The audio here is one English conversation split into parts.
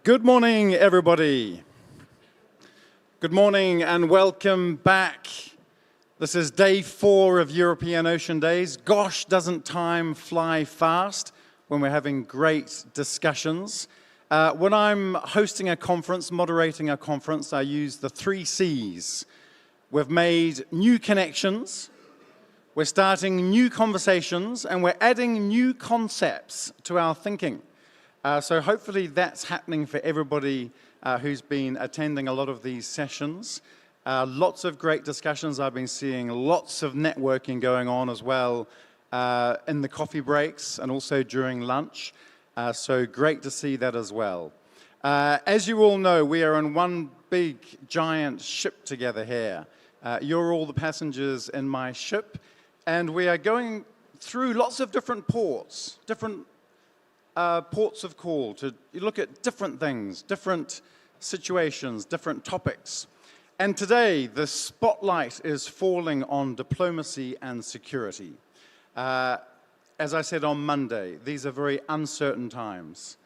Good morning, everybody. Good morning and welcome back. This is day 4 of European Ocean Days. Gosh, doesn't time fly fast when we're having great discussions. When I'm hosting a conference, moderating a conference, I use the 3 C's. We've made new connections, we're starting new conversations, and we're adding new concepts to our thinking. So hopefully that's happening for everybody who's been attending a lot of these sessions. Lots of great discussions I've been seeing, lots of networking going on as well in the coffee breaks and also during lunch. So great to see that as well. As you all know, we are on one big giant ship together here. You're all the passengers in my ship, and we are going through lots of different ports, ports of call to look at different things, different situations, different topics. And today, the spotlight is falling on diplomacy and security. As I said on Monday, these are very uncertain times.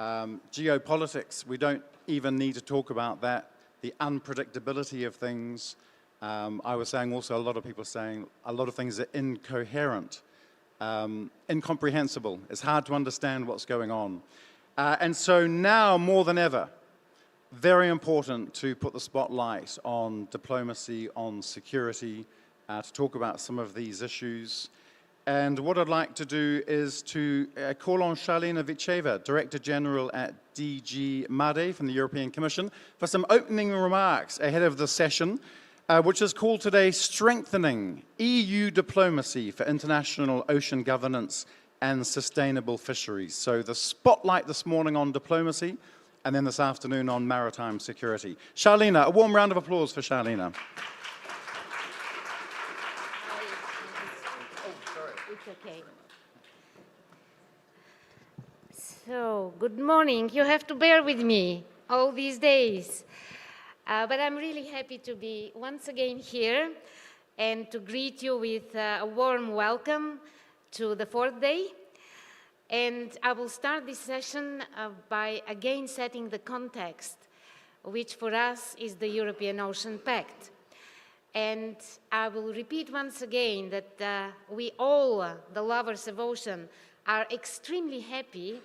Geopolitics, we don't even need to talk about that. The unpredictability of things. I was saying also, a lot of people saying a lot of things are incoherent. Incomprehensible. It's hard to understand what's going on. And so now, more than ever, very important to put the spotlight on diplomacy, on security, to talk about some of these issues. And what I'd like to do is to call on Charlina Viceva, Director General at DG MARE from the European Commission, for some opening remarks ahead of the session, which is called today Strengthening EU Diplomacy for International Ocean Governance and Sustainable Fisheries. So the spotlight this morning on diplomacy, and then this afternoon on maritime security. Charlina, a warm round of applause for Charlina. It's okay. So, good morning. You have to bear with me all these days. But I'm really happy to be once again here and to greet you with a warm welcome to the 4th day. And I will start this session by again setting the context, which for us is the European Ocean Pact. And I will repeat once again that we all, the lovers of ocean, are extremely happy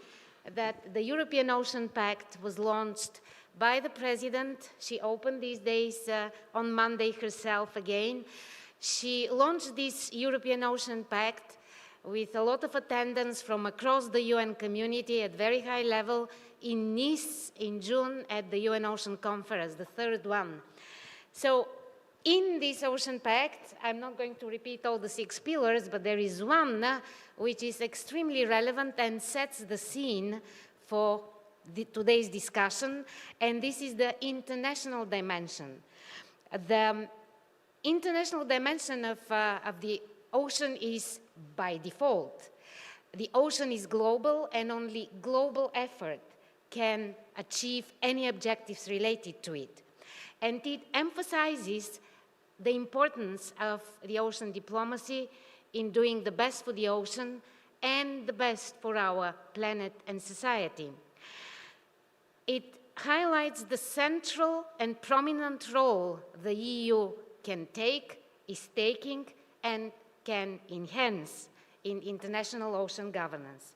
that the European Ocean Pact was launched by the President. She opened these days on Monday herself again. She launched this European Ocean Pact with a lot of attendance from across the UN community at very high level in Nice in June at the UN Ocean Conference, the 3rd one. So in this Ocean Pact, I'm not going to repeat all the 6 pillars, but there is one which is extremely relevant and sets the scene for today's discussion, and this is the international dimension. The international dimension of the ocean is by default. The ocean is global, and only global effort can achieve any objectives related to it. And it emphasizes the importance of the ocean diplomacy in doing the best for the ocean and the best for our planet and society. It highlights the central and prominent role the EU can take, is taking, and can enhance in international ocean governance.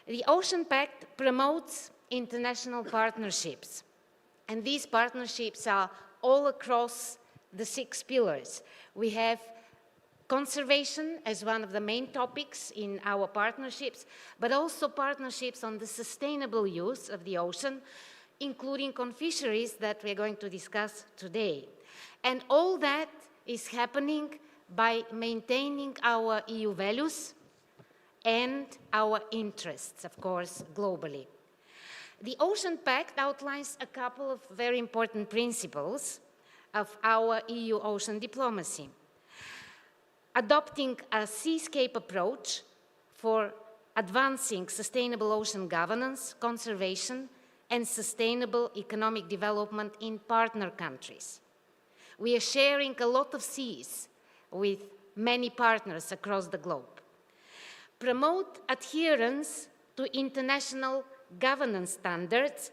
The Ocean Pact promotes international partnerships, and these partnerships are all across the 6 pillars. We have conservation as one of the main topics in our partnerships, but also partnerships on the sustainable use of the ocean, including on fisheries that we're going to discuss today. And all that is happening by maintaining our EU values and our interests, of course, globally. The Ocean Pact outlines a couple of very important principles of our EU ocean diplomacy. Adopting a seascape approach for advancing sustainable ocean governance, conservation, and sustainable economic development in partner countries. We are sharing a lot of seas with many partners across the globe. Promote adherence to international governance standards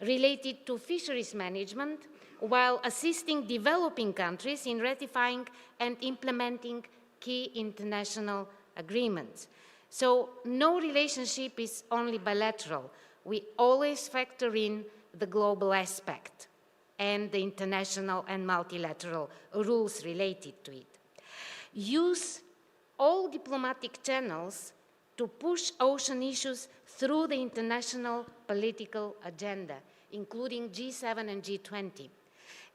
related to fisheries management while assisting developing countries in ratifying and implementing key international agreements. So no relationship is only bilateral. We always factor in the global aspect and the international and multilateral rules related to it. Use all diplomatic channels to push ocean issues through the international political agenda, including G7 and G20.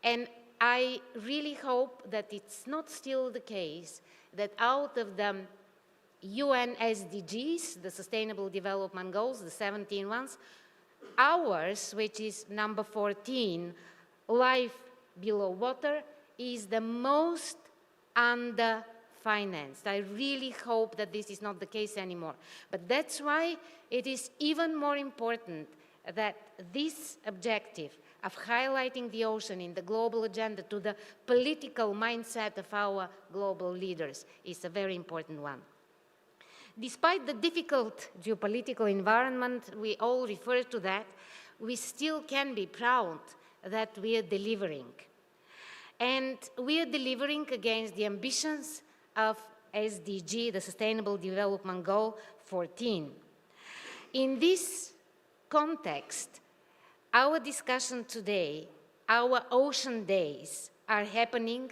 And I really hope that it's not still the case that out of the UN SDGs, the Sustainable Development Goals, the 17 ones, ours, which is number 14, life below water, is the most underfinanced. I really hope that this is not the case anymore. But that's why it is even more important that this objective of highlighting the ocean in the global agenda to the political mindset of our global leaders is a very important one. Despite the difficult geopolitical environment, we all refer to that, we still can be proud that we are delivering. And we are delivering against the ambitions of SDG, the Sustainable Development Goal 14. In this context, our discussion today, our ocean days are happening,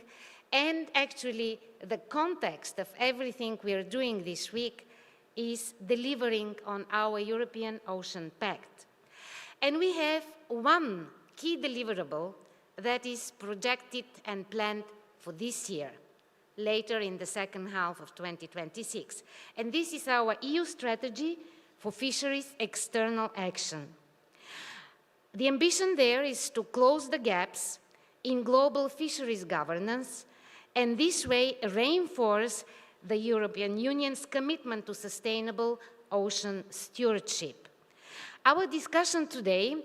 and actually the context of everything we are doing this week is delivering on our European Ocean Pact. And we have one key deliverable that is projected and planned for this year, later in the second half of 2026. And this is our EU strategy for fisheries external action. The ambition there is to close the gaps in global fisheries governance and this way reinforce the European Union's commitment to sustainable ocean stewardship. Our discussion today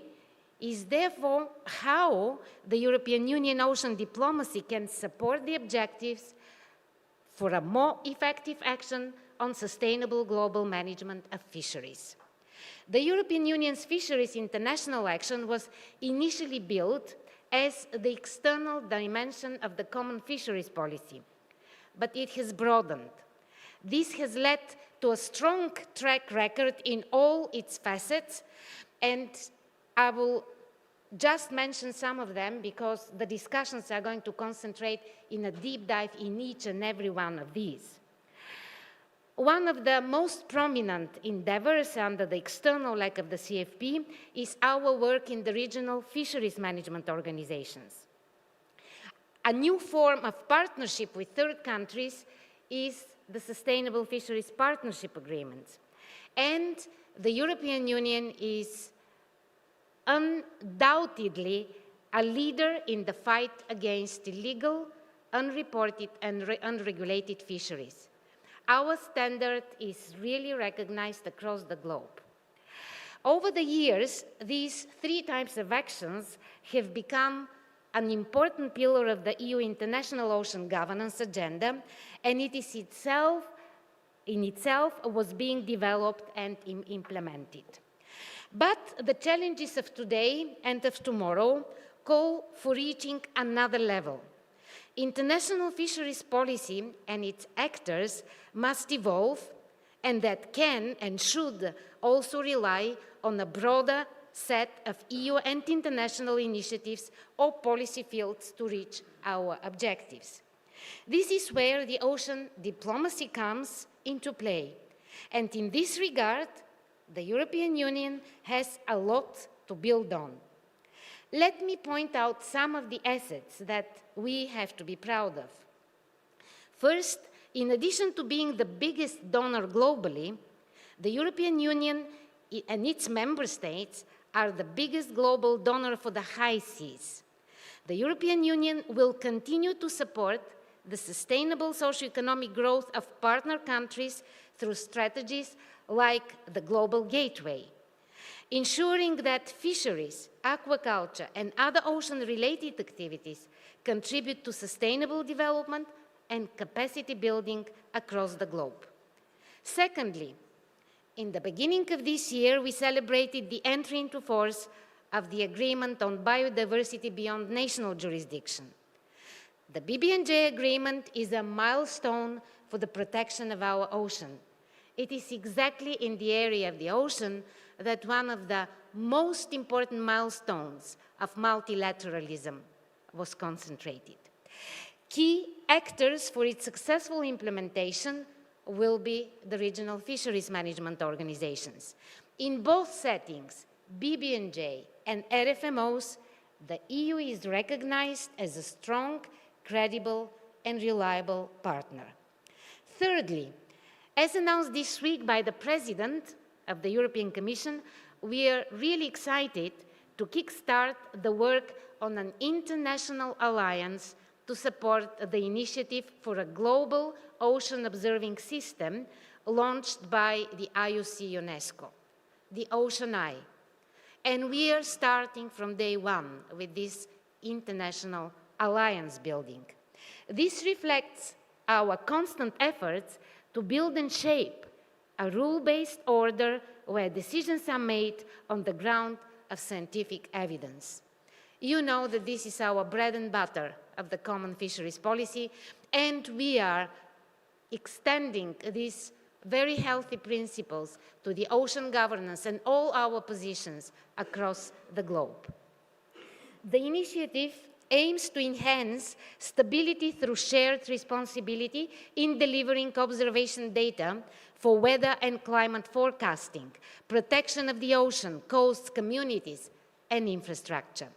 is therefore how the European Union ocean diplomacy can support the objectives for a more effective action on sustainable global management of fisheries. The European Union's fisheries international action was initially built as the external dimension of the common fisheries policy, but it has broadened. This has led to a strong track record in all its facets, and I will just mention some of them because the discussions are going to concentrate in a deep dive in each and every one of these. One of the most prominent endeavors under the external leg of the CFP is our work in the regional fisheries management organizations. A new form of partnership with third countries is the Sustainable Fisheries Partnership Agreements. And the European Union is undoubtedly a leader in the fight against illegal, unreported, and unregulated fisheries. Our standard is really recognized across the globe. Over the years, these three types of actions have become an important pillar of the EU international ocean governance agenda, and it is in itself was being developed and implemented. But the challenges of today and of tomorrow call for reaching another level. International fisheries policy and its actors must evolve, and that can and should also rely on a broader set of EU and international initiatives or policy fields to reach our objectives. This is where the ocean diplomacy comes into play, and in this regard, the European Union has a lot to build on. Let me point out some of the assets that we have to be proud of. First, in addition to being the biggest donor globally, the European Union and its member states are the biggest global donor for the high seas. The European Union will continue to support the sustainable socio-economic growth of partner countries through strategies like the Global Gateway, ensuring that fisheries, aquaculture, and other ocean-related activities contribute to sustainable development and capacity building across the globe. Secondly, in the beginning of this year, we celebrated the entry into force of the Agreement on Biodiversity Beyond National Jurisdiction. The BBNJ agreement is a milestone for the protection of our ocean. It is exactly in the area of the ocean that one of the most important milestones of multilateralism was concentrated. Key actors for its successful implementation will be the regional fisheries management organizations. In both settings, BBNJ and RFMOs, the EU is recognized as a strong, credible, and reliable partner. Thirdly, as announced this week by the President of the European Commission, we are really excited to kickstart the work on an international alliance to support the initiative for a global ocean observing system launched by the IOC UNESCO, the Ocean Eye. And we are starting from day one with this international alliance building. This reflects our constant efforts to build and shape a rule-based order where decisions are made on the ground of scientific evidence. You know that this is our bread and butter of the common fisheries policy, and we are extending these very healthy principles to the ocean governance and all our positions across the globe. The initiative aims to enhance stability through shared responsibility in delivering observation data for weather and climate forecasting, protection of the ocean, coasts, communities, and infrastructure.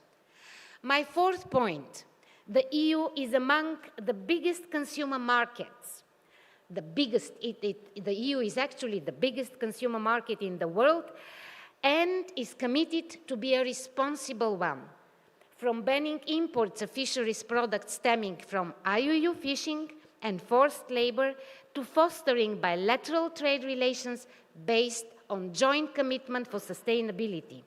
My fourth point, the EU is among the biggest consumer markets. The EU is actually the biggest consumer market in the world and is committed to be a responsible one, from banning imports of fisheries products stemming from IUU fishing and forced labor to fostering bilateral trade relations based on joint commitment for sustainability,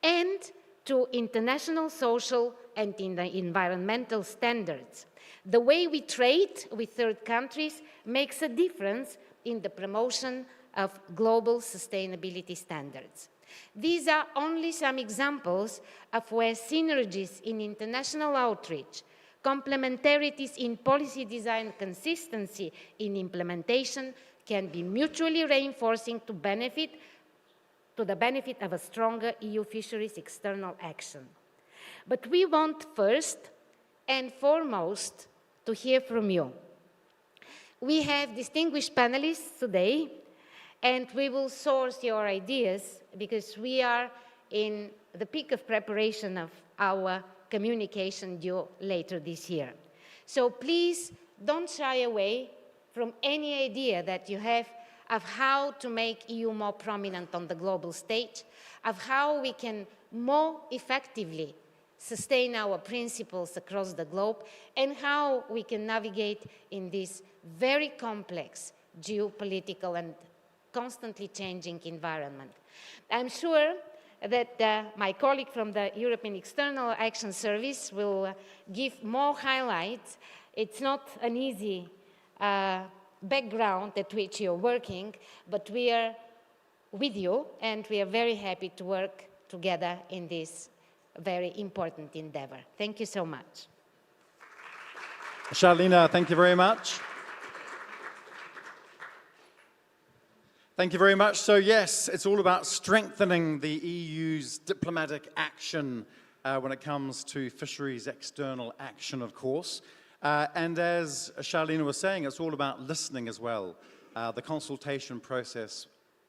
and to international social and environmental standards. The way we trade with third countries makes a difference in the promotion of global sustainability standards. These are only some examples of where synergies in international outreach, complementarities in policy design, consistency in implementation can be mutually reinforcing to the benefit of a stronger EU fisheries external action. But we want first and foremost to hear from you. We have distinguished panelists today, and we will source your ideas because we are in the peak of preparation of our communication due later this year. So please don't shy away from any idea that you have of how to make EU more prominent on the global stage, of how we can more effectively sustain our principles across the globe, and how we can navigate in this very complex geopolitical and constantly changing environment. I'm sure that my colleague from the European External Action Service will give more highlights. It's not an easy background at which you're working, but we are with you, and we are very happy to work together in this very important endeavor. Thank you so much. Charlina, thank you very much. Thank you very much. So yes, it's all about strengthening the EU's diplomatic action when it comes to fisheries external action, of course. And as Charlina was saying, it's all about listening as well. The consultation process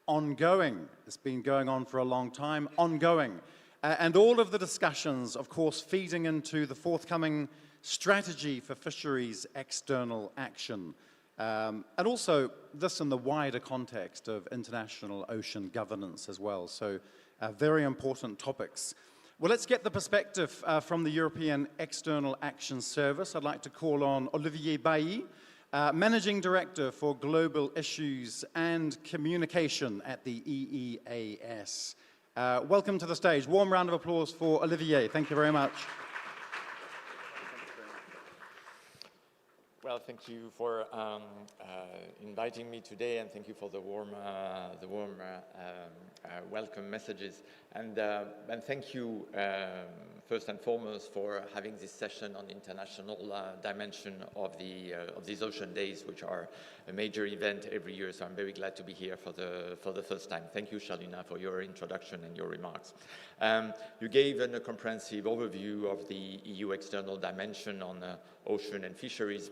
ongoing. It's been going on for a long time, ongoing. And all of the discussions, of course, feeding into the forthcoming strategy for fisheries external action. And also this in the wider context of international ocean governance as well. So very important topics. Well, let's get the perspective from the European External Action Service. I'd like to call on Olivier Bailly, Managing Director for Global Issues and Communication at the EEAS. Welcome to the stage. Warm round of applause for Olivier. Thank you very much. Well, thank you for inviting me today, and thank you for the warm welcome messages. And thank you, first and foremost, for having this session on the international dimension of these Ocean Days, which are a major event every year. So I'm very glad to be here for the first time. Thank you, Shalina, for your introduction and your remarks. You gave a comprehensive overview of the EU external dimension on ocean and fisheries.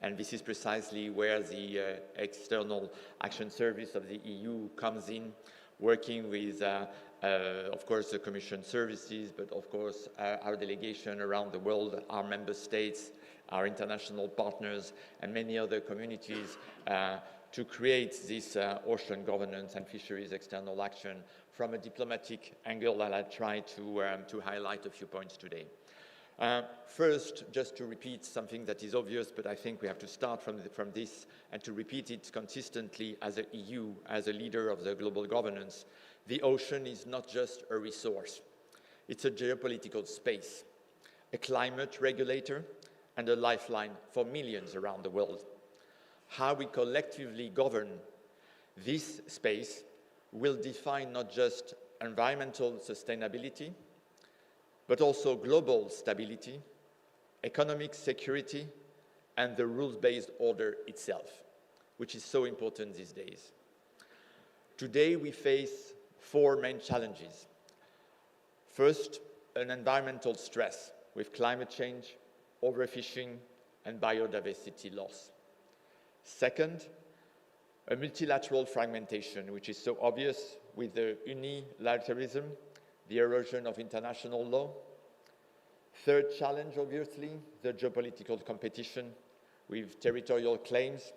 And this is precisely where the External Action Service of the EU comes in, working with, of course, the Commission services, but of course, our delegation around the world, our member states, our international partners, and many other communities to create this ocean governance and fisheries external action from a diplomatic angle that I'll try to highlight a few points today. First, just to repeat something that is obvious, but I think we have to start from this and to repeat it consistently as an EU, as a leader of the global governance. The ocean is not just a resource. It's a geopolitical space, a climate regulator, and a lifeline for millions around the world. How we collectively govern this space will define not just environmental sustainability, but also global stability, economic security, and the rules-based order itself, which is so important these days. Today, we face four main challenges. First, an environmental stress with climate change, overfishing, and biodiversity loss. Second, a multilateral fragmentation, which is so obvious with the unilateralism, the erosion of international law. Third challenge, obviously, the geopolitical competition with territorial claims,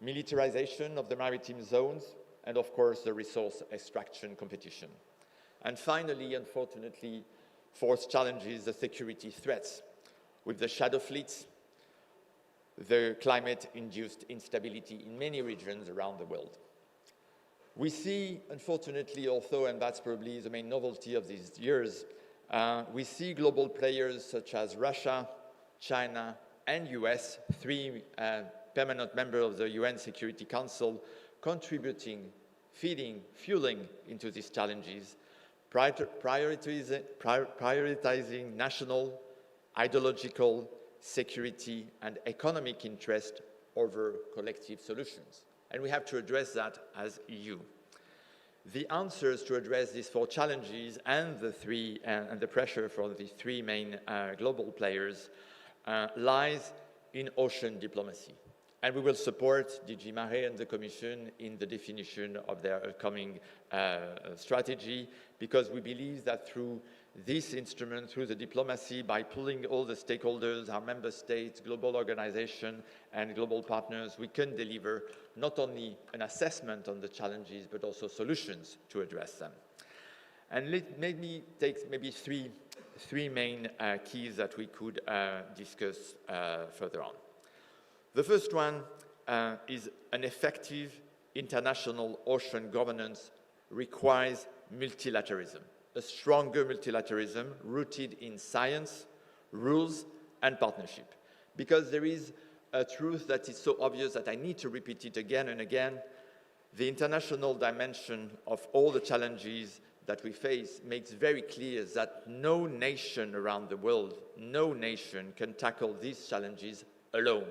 militarization of the maritime zones, and of course, the resource extraction competition. And finally, unfortunately, fourth challenge is the security threats with the shadow fleets, the climate-induced instability in many regions around the world. We see, unfortunately, although, and that's probably the main novelty of these years, we see global players such as Russia, China, and US, three permanent members of the UN Security Council, contributing, feeding, fueling into these challenges, prioritizing national, ideological, security, and economic interest over collective solutions. And we have to address that as EU. The answers to address these four challenges and the pressure from the three main global players lies in ocean diplomacy. And we will support DG MARE and the Commission in the definition of their upcoming strategy, because we believe that through this instrument, through the diplomacy, by pulling all the stakeholders, our member states, global organizations, and global partners, we can deliver not only an assessment on the challenges, but also solutions to address them. And let me take maybe three main keys that we could discuss further on. The first one is an effective international ocean governance requires multilateralism. A stronger multilateralism rooted in science, rules, and partnership. Because there is a truth that is so obvious that I need to repeat it again and again. The international dimension of all the challenges that we face makes very clear that no nation around the world, no nation can tackle these challenges alone.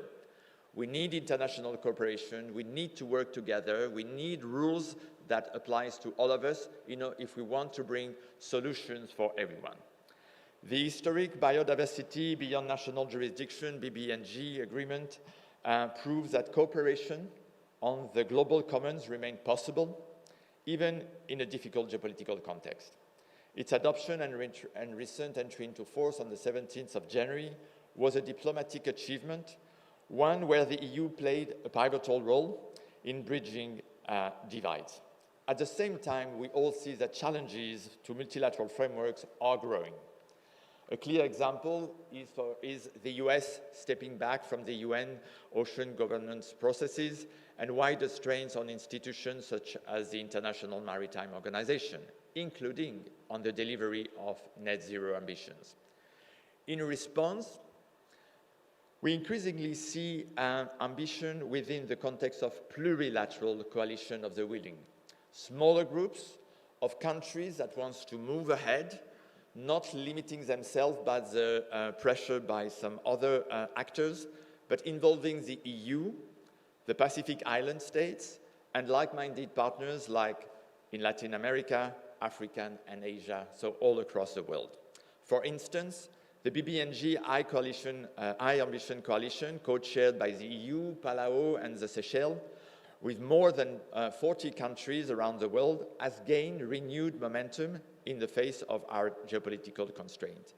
We need international cooperation, we need to work together, we need rules that applies to all of us, if we want to bring solutions for everyone. The historic biodiversity beyond national jurisdiction, BBNG agreement, proves that cooperation on the global commons remain possible, even in a difficult geopolitical context. Its adoption and recent entry into force on the 17th of January was a diplomatic achievement, one where the EU played a pivotal role in bridging divides. At the same time, we all see that challenges to multilateral frameworks are growing. A clear example is the US stepping back from the UN ocean governance processes and wider strains on institutions such as the International Maritime Organization, including on the delivery of net zero ambitions. In response, We increasingly see ambition within the context of plurilateral coalition of the willing. Smaller groups of countries that wants to move ahead, not limiting themselves by the pressure by some other actors, but involving the EU, the Pacific Island states, and like-minded partners like in Latin America, Africa, and Asia, so all across the world. For instance, the BBNG High Ambition Coalition, co-chaired by the EU, Palau, and the Seychelles, with more than 40 countries around the world, has gained renewed momentum in the face of our geopolitical constraint.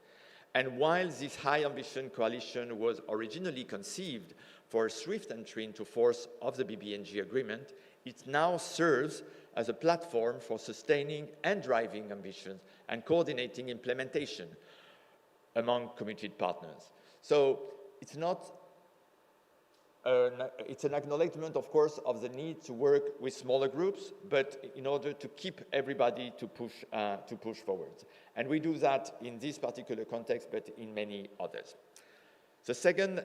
And while this high ambition coalition was originally conceived for a swift entry into force of the BBNG agreement, it now serves as a platform for sustaining and driving ambitions and coordinating implementation among committed partners. So it's not it's an acknowledgement, of course, of the need to work with smaller groups, but in order to keep everybody to push forward. And we do that in this particular context, but in many others. The second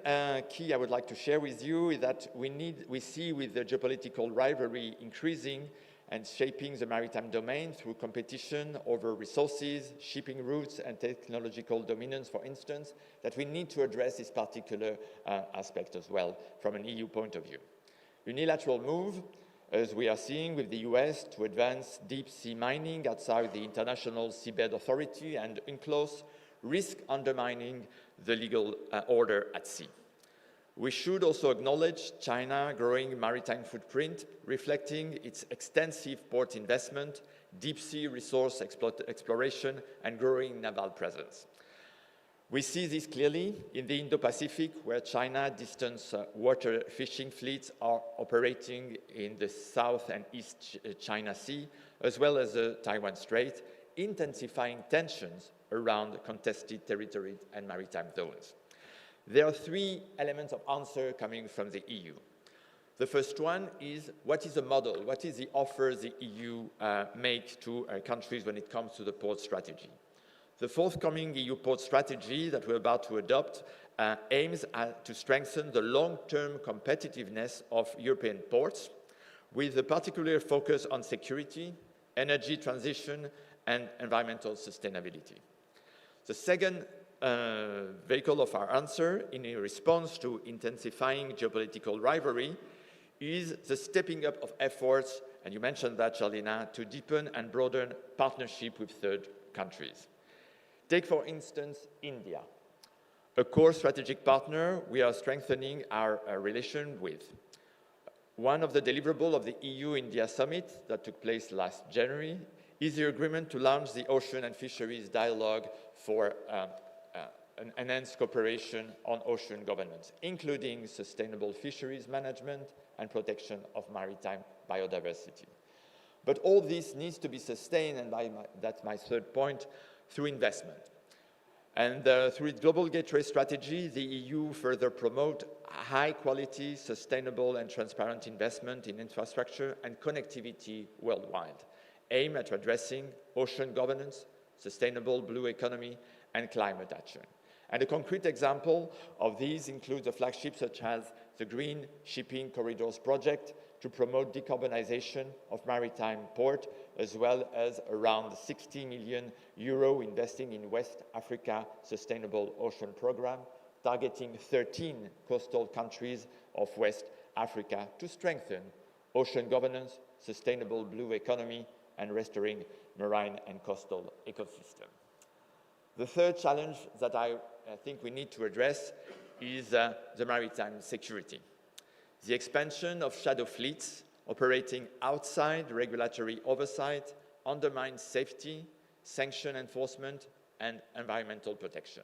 key I would like to share with you is that we see with the geopolitical rivalry increasing and shaping the maritime domain through competition over resources, shipping routes, and technological dominance, for instance, that we need to address this particular aspect as well from an EU point of view. Unilateral move, as we are seeing with the US, to advance deep-sea mining outside the International Seabed Authority and UNCLOS, risk undermining the legal order at sea. We should also acknowledge China's growing maritime footprint, reflecting its extensive port investment, deep-sea resource exploration, and growing naval presence. We see this clearly in the Indo-Pacific, where China distance water fishing fleets are operating in the South and East China Sea, as well as the Taiwan Strait, intensifying tensions around contested territory and maritime zones. There are three elements of answer coming from the EU. The first one is, what is the model? What is the offer the EU make to countries when it comes to the port strategy? The forthcoming EU port strategy that we're about to adopt aims to strengthen the long-term competitiveness of European ports, with a particular focus on security, energy transition, and environmental sustainability. The second vehicle of our answer in a response to intensifying geopolitical rivalry is the stepping up of efforts, and you mentioned that, Charlina, to deepen and broaden partnership with third countries. Take, for instance, India, a core strategic partner we are strengthening our relation with. One of the deliverables of the EU-India summit that took place last January is the agreement to launch the Ocean and Fisheries Dialogue for an enhanced cooperation on ocean governance, including sustainable fisheries management and protection of maritime biodiversity. But all this needs to be sustained, and that's my third point, through investment. And through its global gateway strategy, the EU further promotes high-quality, sustainable, and transparent investment in infrastructure and connectivity worldwide, aimed at addressing ocean governance, sustainable blue economy, and climate action. And a concrete example of these includes a flagship such as the Green Shipping Corridors project to promote decarbonization of maritime port, as well as around 60 million euro investing in West Africa Sustainable Ocean Program, targeting 13 coastal countries of West Africa to strengthen ocean governance, sustainable blue economy, and restoring marine and coastal ecosystem. The third challenge that I think we need to address is the maritime security. The expansion of shadow fleets operating outside regulatory oversight undermines safety, sanction enforcement, and environmental protection.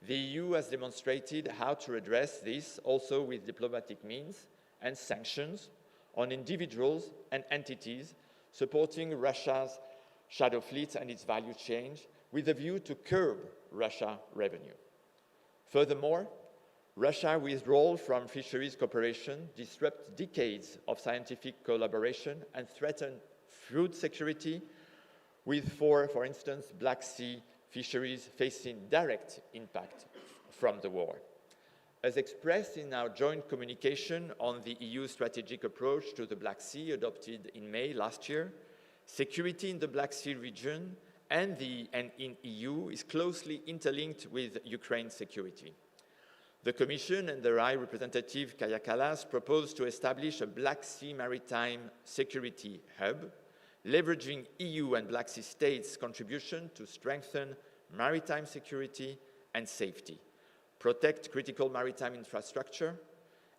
The EU has demonstrated how to address this also with diplomatic means and sanctions on individuals and entities supporting Russia's shadow fleets and its value chain, with a view to curb Russia revenue. Furthermore, Russia's withdrawal from fisheries cooperation disrupts decades of scientific collaboration and threatens food security, with, for instance, Black Sea fisheries facing direct impact from the war. As expressed in our joint communication on the EU strategic approach to the Black Sea adopted in May last year, security in the Black Sea region and in EU is closely interlinked with Ukraine's security. The Commission and the High Representative Kaja Kallas proposed to establish a Black Sea Maritime Security Hub, leveraging EU and Black Sea states' contribution to strengthen maritime security and safety, protect critical maritime infrastructure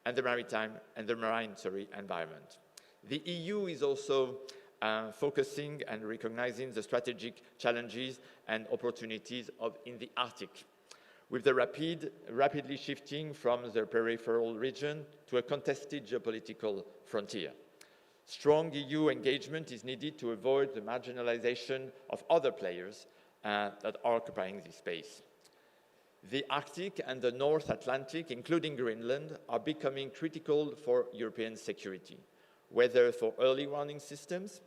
and the marine environment. The EU is also focusing and recognizing the strategic challenges and opportunities in the Arctic, with the rapidly shifting from the peripheral region to a contested geopolitical frontier. Strong EU engagement is needed to avoid the marginalization of other players that are occupying this space. The Arctic and the North Atlantic, including Greenland, are becoming critical for European security, whether for early warning systems,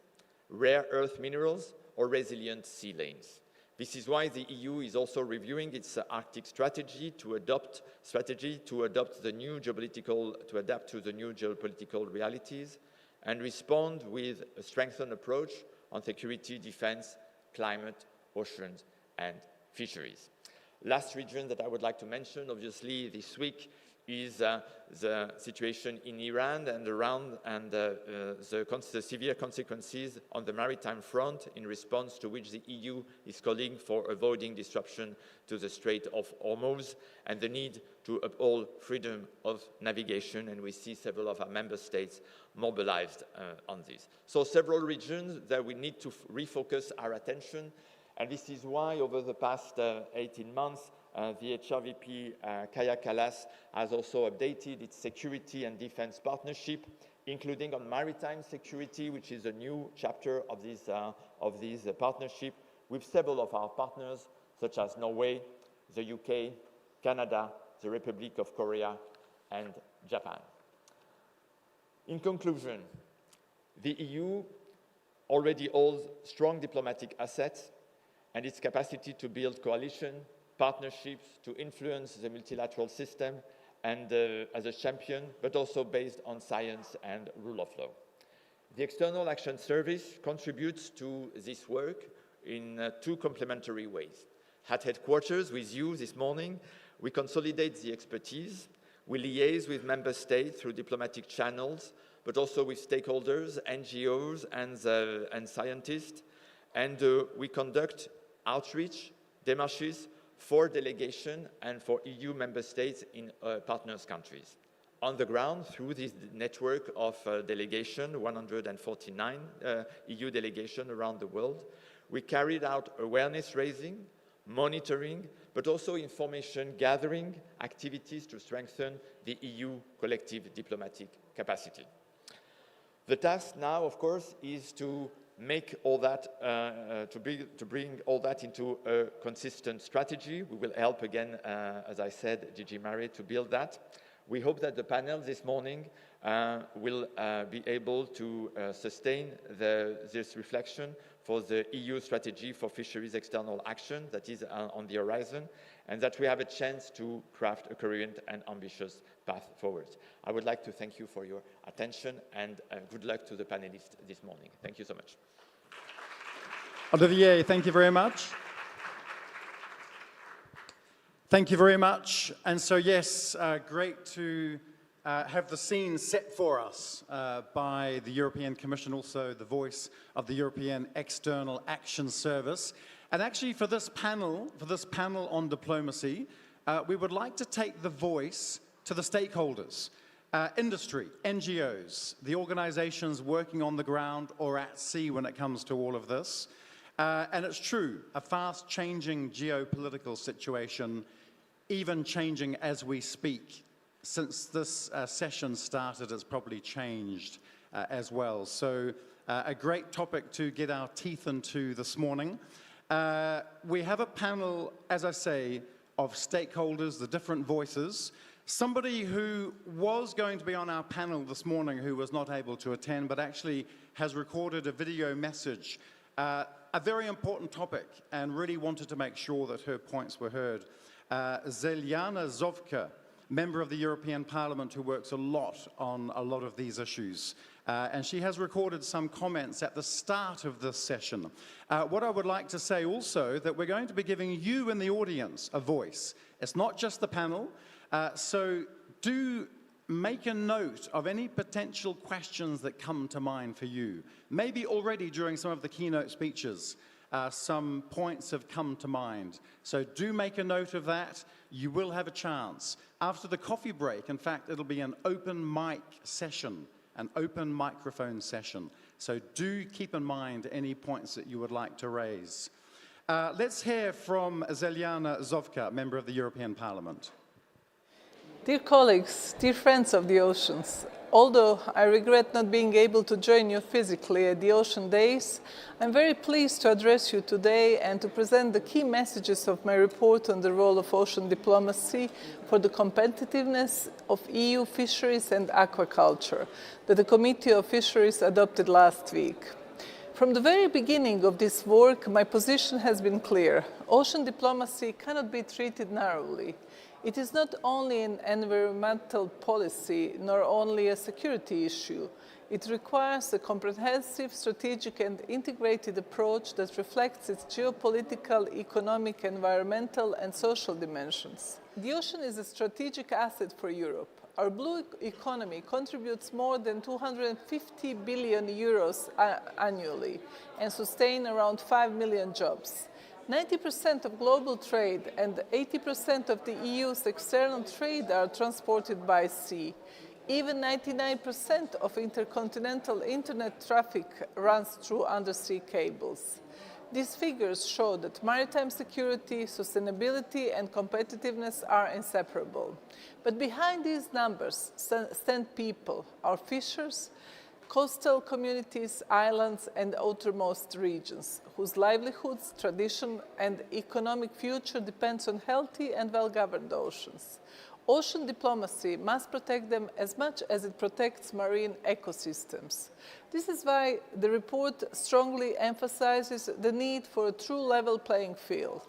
rare earth minerals, or resilient sea lanes. This is why the EU is also reviewing its Arctic strategy to adapt to the new geopolitical realities and respond with a strengthened approach on security, defense, climate, oceans, and fisheries. Last region that I would like to mention, obviously, this week is the situation in Iran and around, and the severe consequences on the maritime front, in response to which the EU is calling for avoiding disruption to the Strait of Hormuz and the need to uphold freedom of navigation, and we see several of our member states mobilized on this. So several regions that we need to refocus our attention. And this is why, over the past 18 months, the HRVP Kaja Kallas has also updated its security and defense partnership, including on maritime security, which is a new chapter of this partnership, with several of our partners, such as Norway, the UK, Canada, the Republic of Korea, and Japan. In conclusion, the EU already holds strong diplomatic assets, and its capacity to build coalition, partnerships, to influence the multilateral system, and as a champion, but also based on science and rule of law. The External Action Service contributes to this work in two complementary ways. At headquarters with you this morning, we consolidate the expertise, we liaise with member states through diplomatic channels, but also with stakeholders, NGOs, and scientists, and we conduct outreach, démarches for delegation and for EU member states in partners countries. On the ground, through this network of delegation, 149 EU delegations around the world, we carried out awareness raising, monitoring, but also information gathering activities to strengthen the EU collective diplomatic capacity. The task now, of course, is to make all that, to bring all that into a consistent strategy. We will help again, as I said, DG MARE to build that. We hope that the panel this morning will be able to sustain this reflection for the EU strategy for fisheries external action that is on the horizon, and that we have a chance to craft a coherent and ambitious path forward. I would like to thank you for your attention, and good luck to the panelists this morning. Thank you so much. Olivier, thank you very much. Thank you very much. And so, yes, great to have the scene set for us by the European Commission, also the voice of the European External Action Service. And actually, for this panel on diplomacy, we would like to take the voice to the stakeholders, industry, NGOs, the organizations working on the ground or at sea when it comes to all of this. And it's true, a fast-changing geopolitical situation, even changing as we speak. Since this session started, it's probably changed as well. So a great topic to get our teeth into this morning. We have a panel, as I say, of stakeholders, the different voices. Somebody who was going to be on our panel this morning who was not able to attend, but actually has recorded a video message. A very important topic, and really wanted to make sure that her points were heard. Zeljana Zovka, member of the European Parliament who works a lot on a lot of these issues. And she has recorded some comments at the start of this session. What I would like to say also, that we're going to be giving you in the audience a voice. It's not just the panel, so do make a note of any potential questions that come to mind for you. Maybe already during some of the keynote speeches, some points have come to mind. So do make a note of that. You will have a chance. After the coffee break, in fact, it'll be an open mic session, an open microphone session. So do keep in mind any points that you would like to raise. Let's hear from Zeliana Zovka, member of the European Parliament. Dear colleagues, dear friends of the oceans, although I regret not being able to join you physically at the Ocean Days, I'm very pleased to address you today and to present the key messages of my report on the role of ocean diplomacy for the competitiveness of EU fisheries and aquaculture that the Committee of Fisheries adopted last week. From the very beginning of this work, my position has been clear. Ocean diplomacy cannot be treated narrowly. It is not only an environmental policy, nor only a security issue. It requires a comprehensive, strategic and integrated approach that reflects its geopolitical, economic, environmental and social dimensions. The ocean is a strategic asset for Europe. Our blue economy contributes more than 250 billion euros annually and sustains around 5 million jobs. 90% of global trade and 80% of the EU's external trade are transported by sea. Even 99% of intercontinental internet traffic runs through undersea cables. These figures show that maritime security, sustainability and competitiveness are inseparable. But behind these numbers stand people, our fishers, coastal communities, islands and outermost regions, whose livelihoods, tradition and economic future depends on healthy and well-governed oceans. Ocean diplomacy must protect them as much as it protects marine ecosystems. This is why the report strongly emphasizes the need for a true level playing field.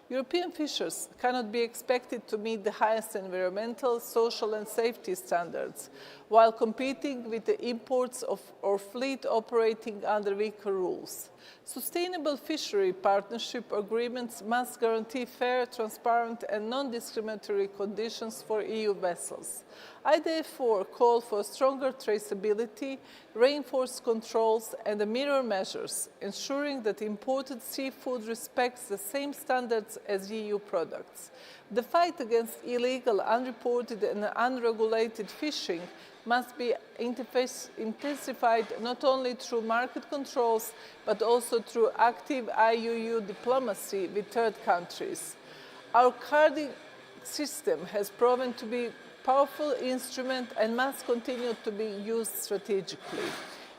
European fishers cannot be expected to meet the highest environmental, social and safety standards while competing with the imports of or fleet operating under weaker rules. Sustainable fishery partnership agreements must guarantee fair, transparent and non-discriminatory conditions for EU vessels. I therefore call for stronger traceability, reinforced controls and mirror measures, ensuring that imported seafood respects the same standards as EU products. The fight against illegal, unreported and unregulated fishing must be intensified not only through market controls, but also through active IUU diplomacy with third countries. Our CARDI system has proven to be a powerful instrument and must continue to be used strategically.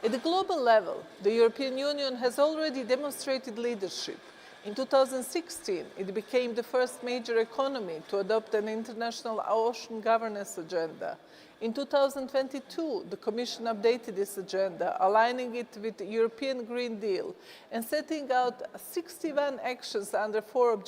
At the global level, the European Union has already demonstrated leadership. In 2016, it became the first major economy to adopt an international ocean governance agenda. In 2022, the Commission updated this agenda, aligning it with the European Green Deal and setting out 61 actions under 4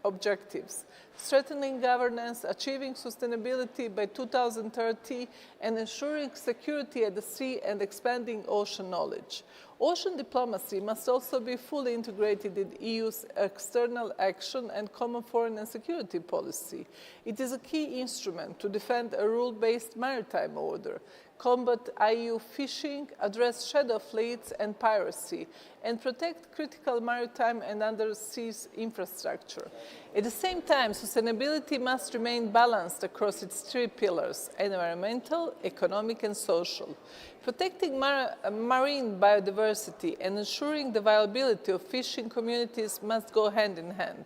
objectives: strengthening governance, achieving sustainability by 2030, and ensuring security at the sea and expanding ocean knowledge. Ocean diplomacy must also be fully integrated in the EU's external action and common foreign and security policy. It is a key instrument to defend a rule-based maritime order, combat IUU fishing, address shadow fleets and piracy, and protect critical maritime and undersea infrastructure. At the same time, sustainability must remain balanced across its 3 pillars: environmental, economic and social. Protecting marine biodiversity and ensuring the viability of fishing communities must go hand in hand.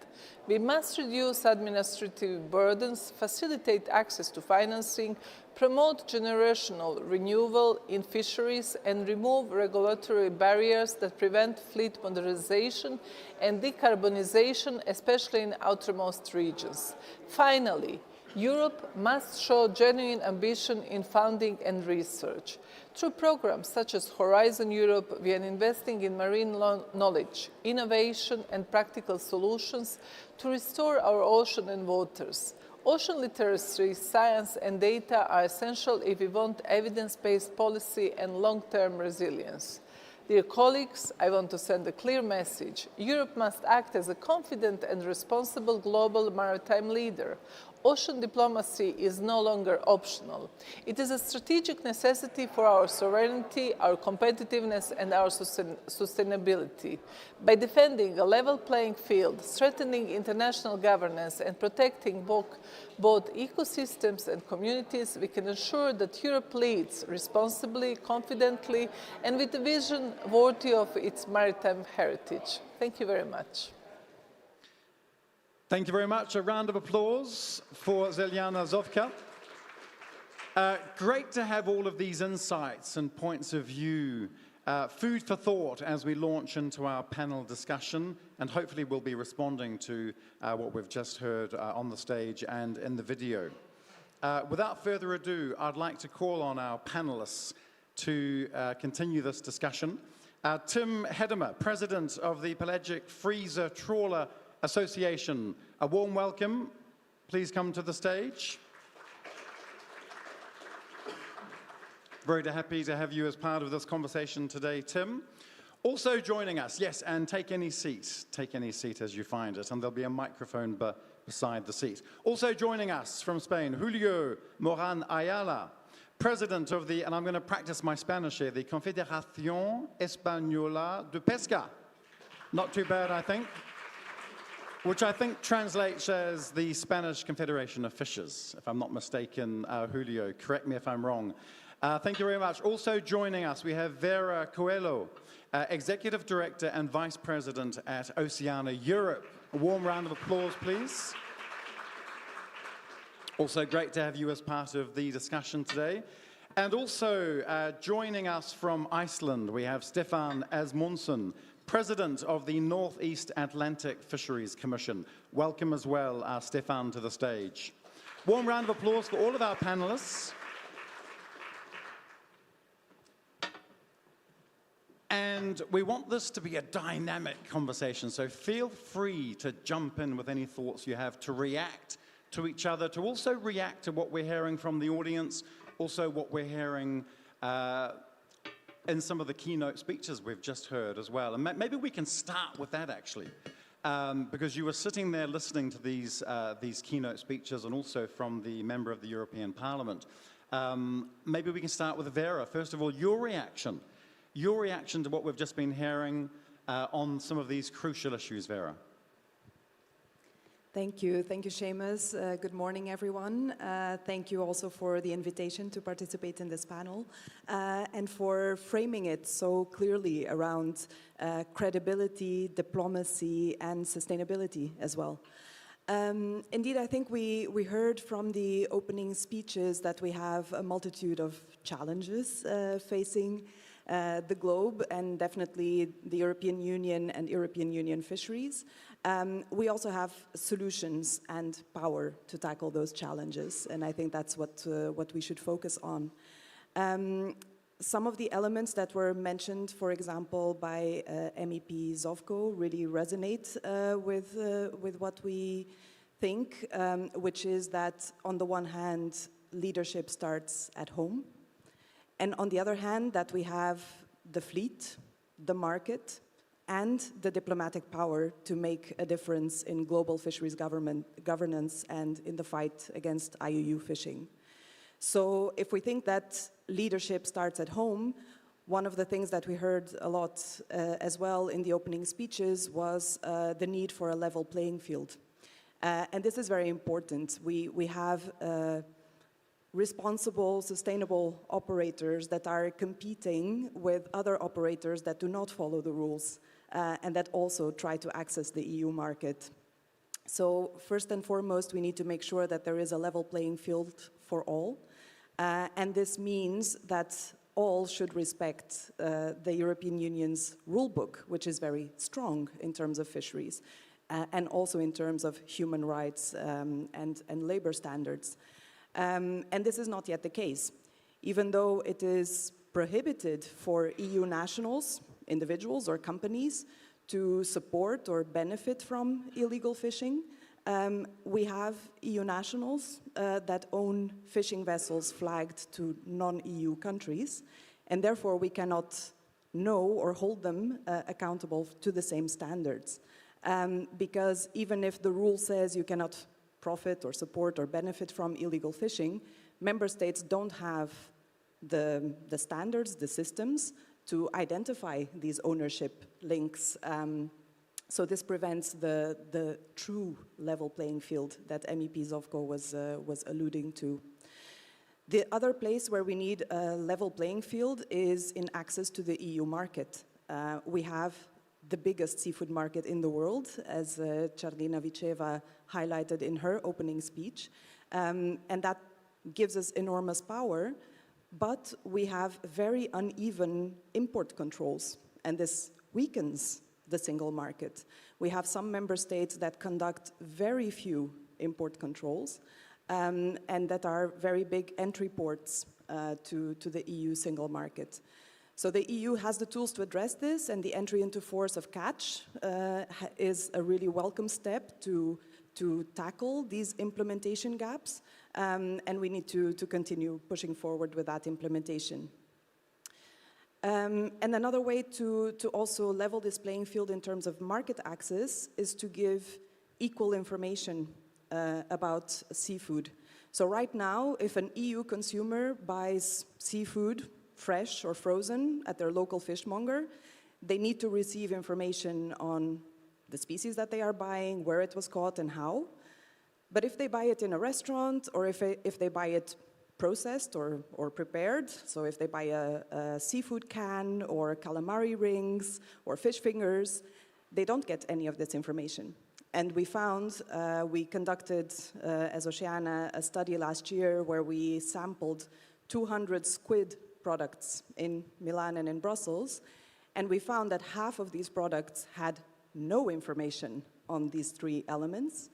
We must reduce administrative burdens, facilitate access to financing, promote generational renewal in fisheries, and remove regulatory barriers that prevent fleet modernization and decarbonization, especially in outermost regions. Finally, Europe must show genuine ambition in funding and research. Through programs such as Horizon Europe, we are investing in marine knowledge, innovation and practical solutions to restore our ocean and waters. Ocean literacy, science and data are essential if we want evidence-based policy and long-term resilience. Dear colleagues, I want to send a clear message. Europe must act as a confident and responsible global maritime leader. Ocean diplomacy is no longer optional. It is a strategic necessity for our sovereignty, our competitiveness, and our sustainability. By defending a level playing field, strengthening international governance, and protecting both ecosystems and communities, we can ensure that Europe leads responsibly, confidently, and with a vision worthy of its maritime heritage. Thank you very much. Thank you very much. A round of applause for Zeljana Zovka. Great to have all of these insights and points of view, food for thought as we launch into our panel discussion, and hopefully we'll be responding to what we've just heard on the stage and in the video. Without further ado, I'd like to call on our panelists to continue this discussion. Tim Hedimer, President of the Pelagic Freezer Trawler Association, a warm welcome. Please come to the stage. Very happy to have you as part of this conversation today, Tim. Also joining us, yes, and take any seat as you find it, and there'll be a microphone beside the seat. Also joining us from Spain, Julio Moran Ayala, President of the, and I'm going to practice my Spanish here, the Confederación Española de Pesca. Not too bad, I think. Which I think translates as the Spanish Confederation of Fishers, if I'm not mistaken, Julio. Correct me if I'm wrong. Thank you very much. Also joining us, we have Vera Coelho, Executive Director and Vice President at Oceania Europe. A warm round of applause, please. Also great to have you as part of the discussion today. And also joining us from Iceland, we have Stefan Asmundsson, President of the Northeast Atlantic Fisheries Commission. Welcome as well, Stefan, to the stage. Warm round of applause for all of our panelists. And we want this to be a dynamic conversation, so feel free to jump in with any thoughts you have, to react to each other, to also react to what we're hearing from the audience, also what we're hearing in some of the keynote speeches we've just heard as well. And maybe we can start with that, actually, because you were sitting there listening to these keynote speeches and also from the member of the European Parliament. Maybe we can start with Vera. First of all, your reaction to what we've just been hearing on some of these crucial issues, Vera. Thank you, Seamus. Good morning, everyone. Thank you also for the invitation to participate in this panel and for framing it so clearly around credibility, diplomacy, and sustainability as well. Indeed, I think we heard from the opening speeches that we have a multitude of challenges facing the globe, and definitely the European Union and European Union fisheries. We also have solutions and power to tackle those challenges, and I think that's what we should focus on. Some of the elements that were mentioned, for example, by MEP Zovko, really resonate with what we think, which is that on the one hand, leadership starts at home, and on the other hand, that we have the fleet, the market, and the diplomatic power to make a difference in global fisheries governance and in the fight against IUU fishing. So if we think that leadership starts at home, one of the things that we heard a lot as well in the opening speeches was the need for a level playing field. And this is very important. We have responsible, sustainable operators that are competing with other operators that do not follow the rules and that also try to access the EU market. So first and foremost, we need to make sure that there is a level playing field for all. And this means that all should respect the European Union's rule book, which is very strong in terms of fisheries, and also in terms of human rights and labor standards. And this is not yet the case. Even though it is prohibited for EU nationals, individuals or companies, to support or benefit from illegal fishing, We have EU nationals that own fishing vessels flagged to non-EU countries, and therefore we cannot know or hold them accountable to the same standards. Because even if the rule says you cannot profit or support or benefit from illegal fishing, member states don't have the standards, the systems to identify these ownership links. So this prevents the true level playing field that MEP Zovko was alluding to. The other place where we need a level playing field is in access to the EU market. We have the biggest seafood market in the world, as Czarlina Wiczeva highlighted in her opening speech, and that gives us enormous power, but we have very uneven import controls, and this weakens the single market. We have some member states that conduct very few import controls, and that are very big entry ports to the EU single market. So the EU has the tools to address this, and the entry into force of catch is a really welcome step to tackle these implementation gaps, and we need to continue pushing forward with that implementation. And another way to also level this playing field in terms of market access is to give equal information about seafood. So right now, if an EU consumer buys seafood, fresh or frozen, at their local fishmonger, they need to receive information on the species that they are buying, where it was caught and how. But if they buy it in a restaurant, or if they buy it processed or prepared, so if they buy a seafood can or calamari rings or fish fingers, they don't get any of this information. And we found, we conducted, as Oceana, a study last year where we sampled 200 squid products in Milan and in Brussels, and we found that half of these products had no information on these three elements.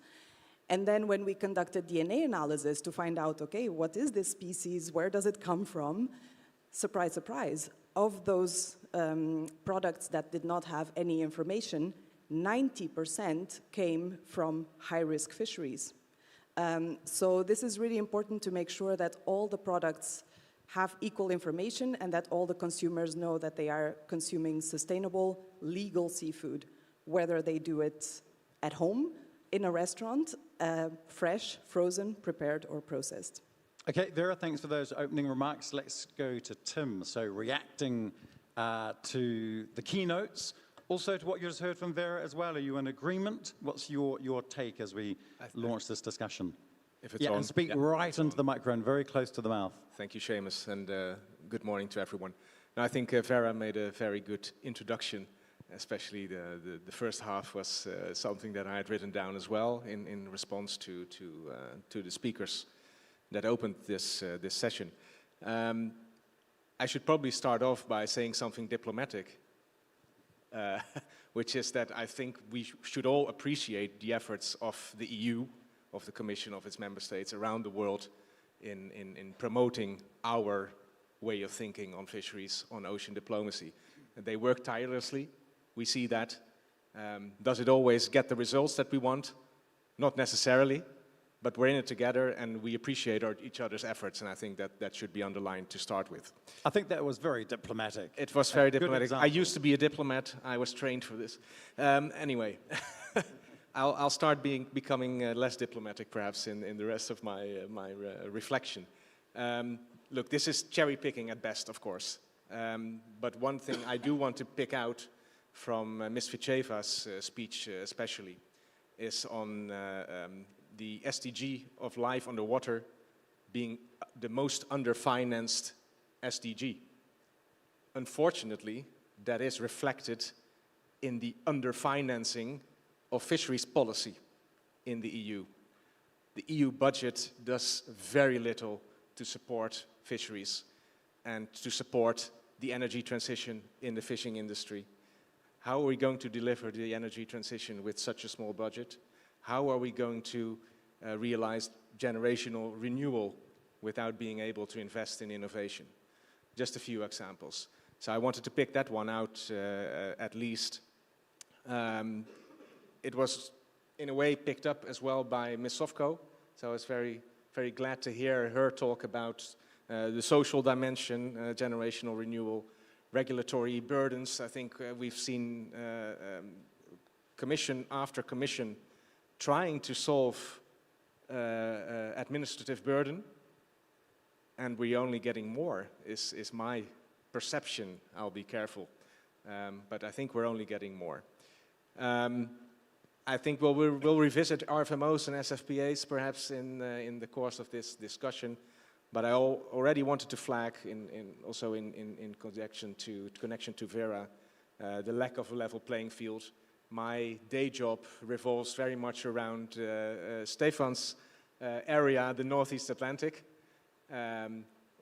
And then when we conducted DNA analysis to find out, okay, what is this species, where does it come from? Surprise, surprise, of those products that did not have any information, 90% came from high-risk fisheries. So this is really important to make sure that all the products have equal information and that all the consumers know that they are consuming sustainable, legal seafood, whether they do it at home, in a restaurant, fresh, frozen, prepared, or processed. Okay, Vera, thanks for those opening remarks. Let's go to Tim. So reacting to the keynotes, also to what you just heard from Vera as well. Are you in agreement? What's your take as we launch this discussion? If it's on, and speak right into the microphone, very close to the mouth. Thank you, Seamus, and good morning to everyone. Now, I think Vera made a very good introduction, especially the first half was something that I had written down as well in response to the speakers that opened this session. I should probably start off by saying something diplomatic, which is that I think we should all appreciate the efforts of the EU, of the Commission, of its member states around the world in promoting our way of thinking on fisheries, on ocean diplomacy. And they work tirelessly, we see that. Does it always get the results that we want? Not necessarily, but we're in it together and we appreciate each other's efforts, and I think that should be underlined to start with. I think that was very diplomatic. It was very diplomatic. I used to be a diplomat. I was trained for this. Anyway, I'll start becoming less diplomatic perhaps in the rest of my reflection. Look, this is cherry picking at best, of course. But one thing I do want to pick out from Ms. Wicheva's speech especially is on the SDG of life underwater being the most underfinanced SDG. Unfortunately, that is reflected in the underfinancing of fisheries policy in the EU. The EU budget does very little to support fisheries and to support the energy transition in the fishing industry. How are we going to deliver the energy transition with such a small budget? How are we going to realize generational renewal without being able to invest in innovation? Just a few examples. So I wanted to pick that one out at least. It was in a way picked up as well by Ms. Sofko. So I was very, very glad to hear her talk about the social dimension, generational renewal, regulatory burdens. I think we've seen commission after commission trying to solve administrative burden, and we're only getting more, is my perception. I'll be careful. But I think we're only getting more. I think we'll revisit RFMOs and SFPAs perhaps in the course of this discussion. But I already wanted to flag, also in connection to Vera, the lack of a level playing field. My day job revolves very much around Stefan's area, the Northeast Atlantic.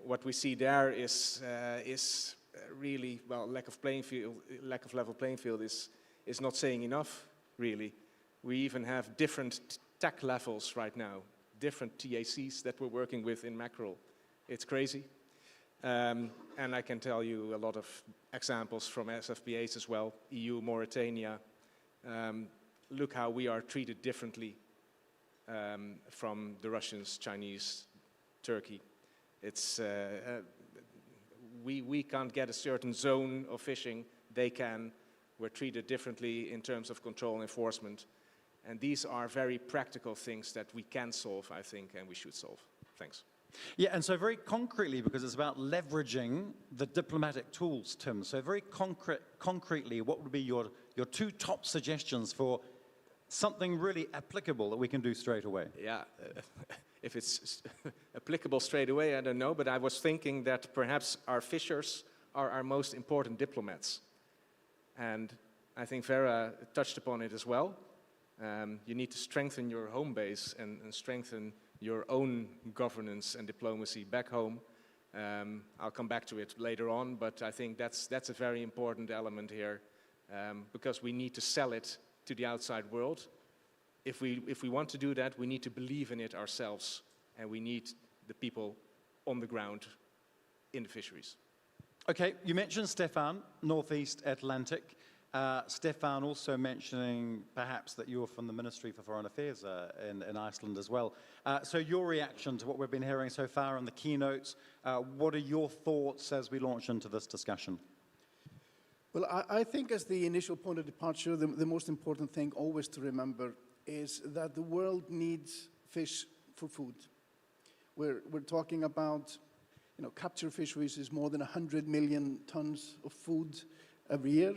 What we see there is really, well, lack of level playing field is not saying enough, really. We even have different TAC levels right now, different TACs that we're working with in mackerel. It's crazy. And I can tell you a lot of examples from SFPAs as well, EU, Mauritania. Look how we are treated differently from the Russians, Chinese, Turkey. It's, we can't get a certain zone of fishing, they can. We're treated differently in terms of control and enforcement. And these are very practical things that we can solve, I think, and we should solve. Thanks. Yeah, and so very concretely, because it's about leveraging the diplomatic tools, Tim, so very concretely, what would be your two top suggestions for something really applicable that we can do straight away? Yeah, if it's applicable straight away, I don't know, but I was thinking that perhaps our fishers are our most important diplomats. And I think Vera touched upon it as well. You need to strengthen your home base and strengthen your own governance and diplomacy back home. I'll come back to it later on, but I think that's a very important element here because we need to sell it to the outside world. If we want to do that, we need to believe in it ourselves, and we need the people on the ground in the fisheries. Okay, you mentioned Stefan, Northeast Atlantic. Stefan also mentioning perhaps that you're from the Ministry for Foreign Affairs in Iceland as well. So your reaction to what we've been hearing so far in the keynotes, what are your thoughts as we launch into this discussion? Well, I think as the initial point of departure, the most important thing always to remember is that the world needs fish for food. We're talking about, capture fisheries is more than 100 million tons of food every year.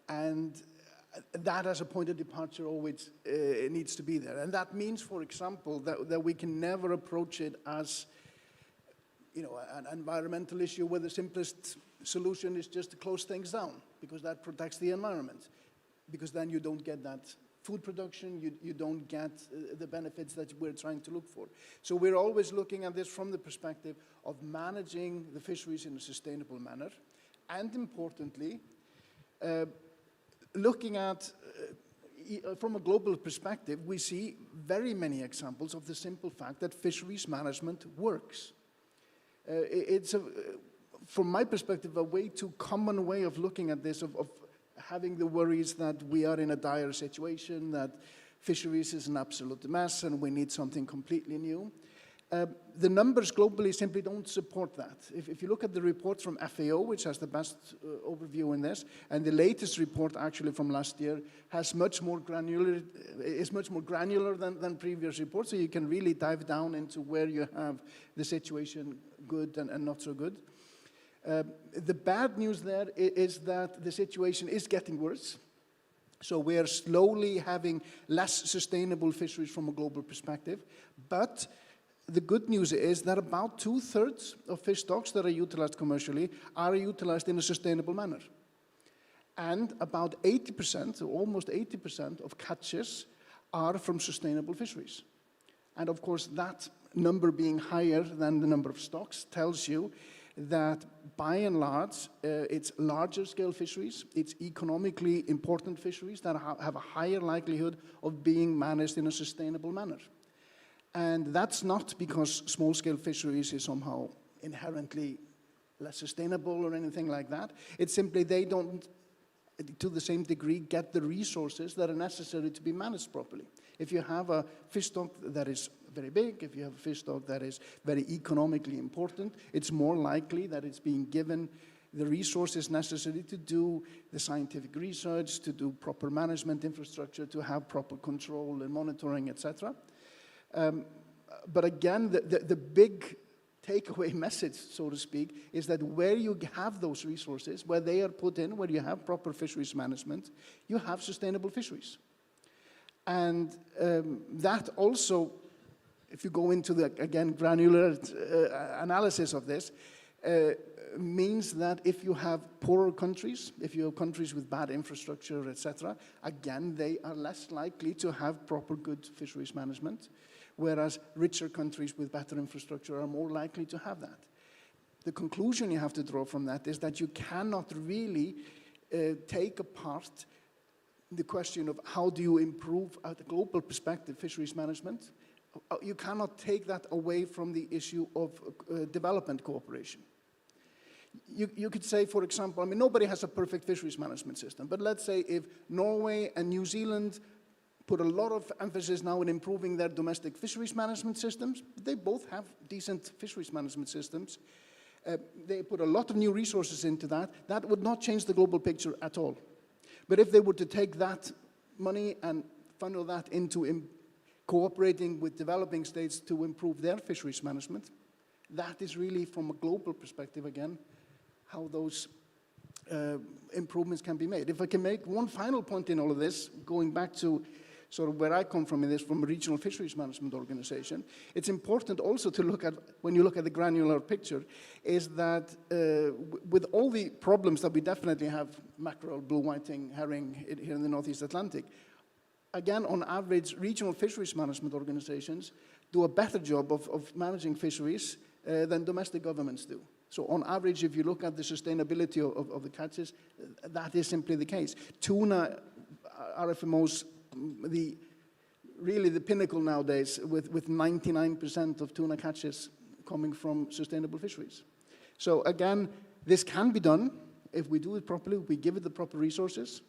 And that as a point of departure always needs to be there. And that means, for example, that we can never approach it as, an environmental issue where the simplest solution is just to close things down, because that protects the environment. Because then you don't get that food production, you don't get the benefits that we're trying to look for. So we're always looking at this from the perspective of managing the fisheries in a sustainable manner. And importantly, looking at, from a global perspective, we see very many examples of the simple fact that fisheries management works. It's, from my perspective, a way too common way of looking at this, of having the worries that we are in a dire situation, that fisheries is an absolute mess and we need something completely new. The numbers globally simply don't support that. If you look at the report from FAO, which has the best overview in this, and the latest report actually from last year has much more granular, is much more granular than previous reports, so you can really dive down into where you have the situation good and not so good. The bad news there is that the situation is getting worse. So we are slowly having less sustainable fisheries from a global perspective, but the good news is that about 2/3 of fish stocks that are utilized commercially are utilized in a sustainable manner. And about 80%, or almost 80% of catches are from sustainable fisheries. And of course, that number being higher than the number of stocks tells you that by and large, it's larger scale fisheries, it's economically important fisheries that have a higher likelihood of being managed in a sustainable manner. And that's not because small-scale fisheries is somehow inherently less sustainable or anything like that. It's simply they don't to the same degree, get the resources that are necessary to be managed properly. If you have a fish stock that is very big, if you have a fish stock that is very economically important, it's more likely that it's being given the resources necessary to do the scientific research, to do proper management infrastructure, to have proper control and monitoring, etc. But again, the big takeaway message, so to speak, is that where you have those resources, where they are put in, where you have proper fisheries management, you have sustainable fisheries. And that also, if you go into the, again, granular analysis of this, means that if you have poorer countries, if you have countries with bad infrastructure, etc., again, they are less likely to have proper good fisheries management, whereas richer countries with better infrastructure are more likely to have that. The conclusion you have to draw from that is that you cannot really take apart the question of how do you improve at a global perspective fisheries management. You cannot take that away from the issue of development cooperation. You could say, for example, I mean, nobody has a perfect fisheries management system, but let's say if Norway and New Zealand put a lot of emphasis now in improving their domestic fisheries management systems, they both have decent fisheries management systems. They put a lot of new resources into that. That would not change the global picture at all. But if they were to take that money and funnel that into cooperating with developing states to improve their fisheries management, that is really, from a global perspective again, how those improvements can be made. If I can make one final point in all of this, going back to sort of where I come from in this, from a regional fisheries management organization, it's important also to look at, when you look at the granular picture, is that with all the problems that we definitely have, mackerel, blue whiting, herring here in the Northeast Atlantic, again, on average, regional fisheries management organizations do a better job of managing fisheries than domestic governments do. So on average, if you look at the sustainability of the catches, that is simply the case. Tuna RFMOs, really the pinnacle nowadays, with 99% of tuna catches coming from sustainable fisheries. So again, this can be done if we do it properly, we give it the proper resources.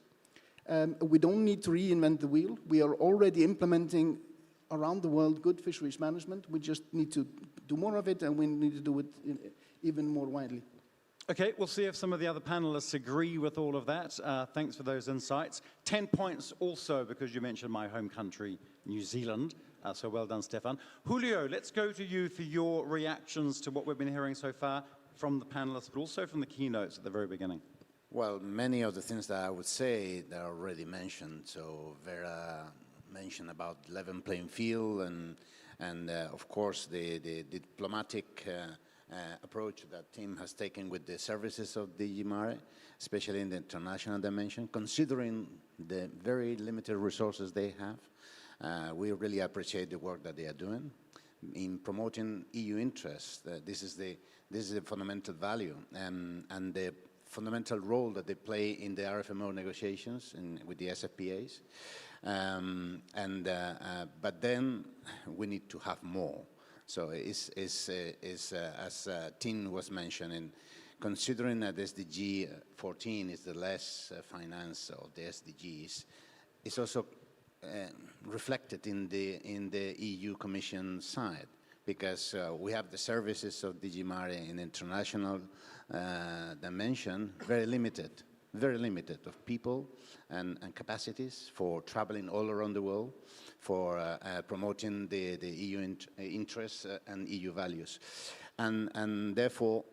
We don't need to reinvent the wheel. We are already implementing around the world good fisheries management. We just need to do more of it, and we need to do it even more widely. Okay, we'll see if some of the other panelists agree with all of that. Thanks for those insights. 10 points also because you mentioned my home country, New Zealand. So well done, Stefan. Julio, let's go to you for your reactions to what we've been hearing so far from the panelists, but also from the keynotes at the very beginning. Well, many of the things that I would say that are already mentioned. So Vera mentioned about level playing field and of course the diplomatic approach that team has taken with the services of DG MARE, especially in the international dimension, considering the very limited resources they have. We really appreciate the work that they are doing in promoting EU interests. This is the fundamental value and the fundamental role that they play in the RFMO negotiations with the SFPAs. But then we need to have more. So as Tim was mentioning, considering that SDG 14 is the less finance of the SDGs, it's also reflected in the EU Commission side, because we have the services of DG MARE in international dimension, very limited of people and capacities for traveling all around the world, for promoting the EU interests and EU values. And therefore,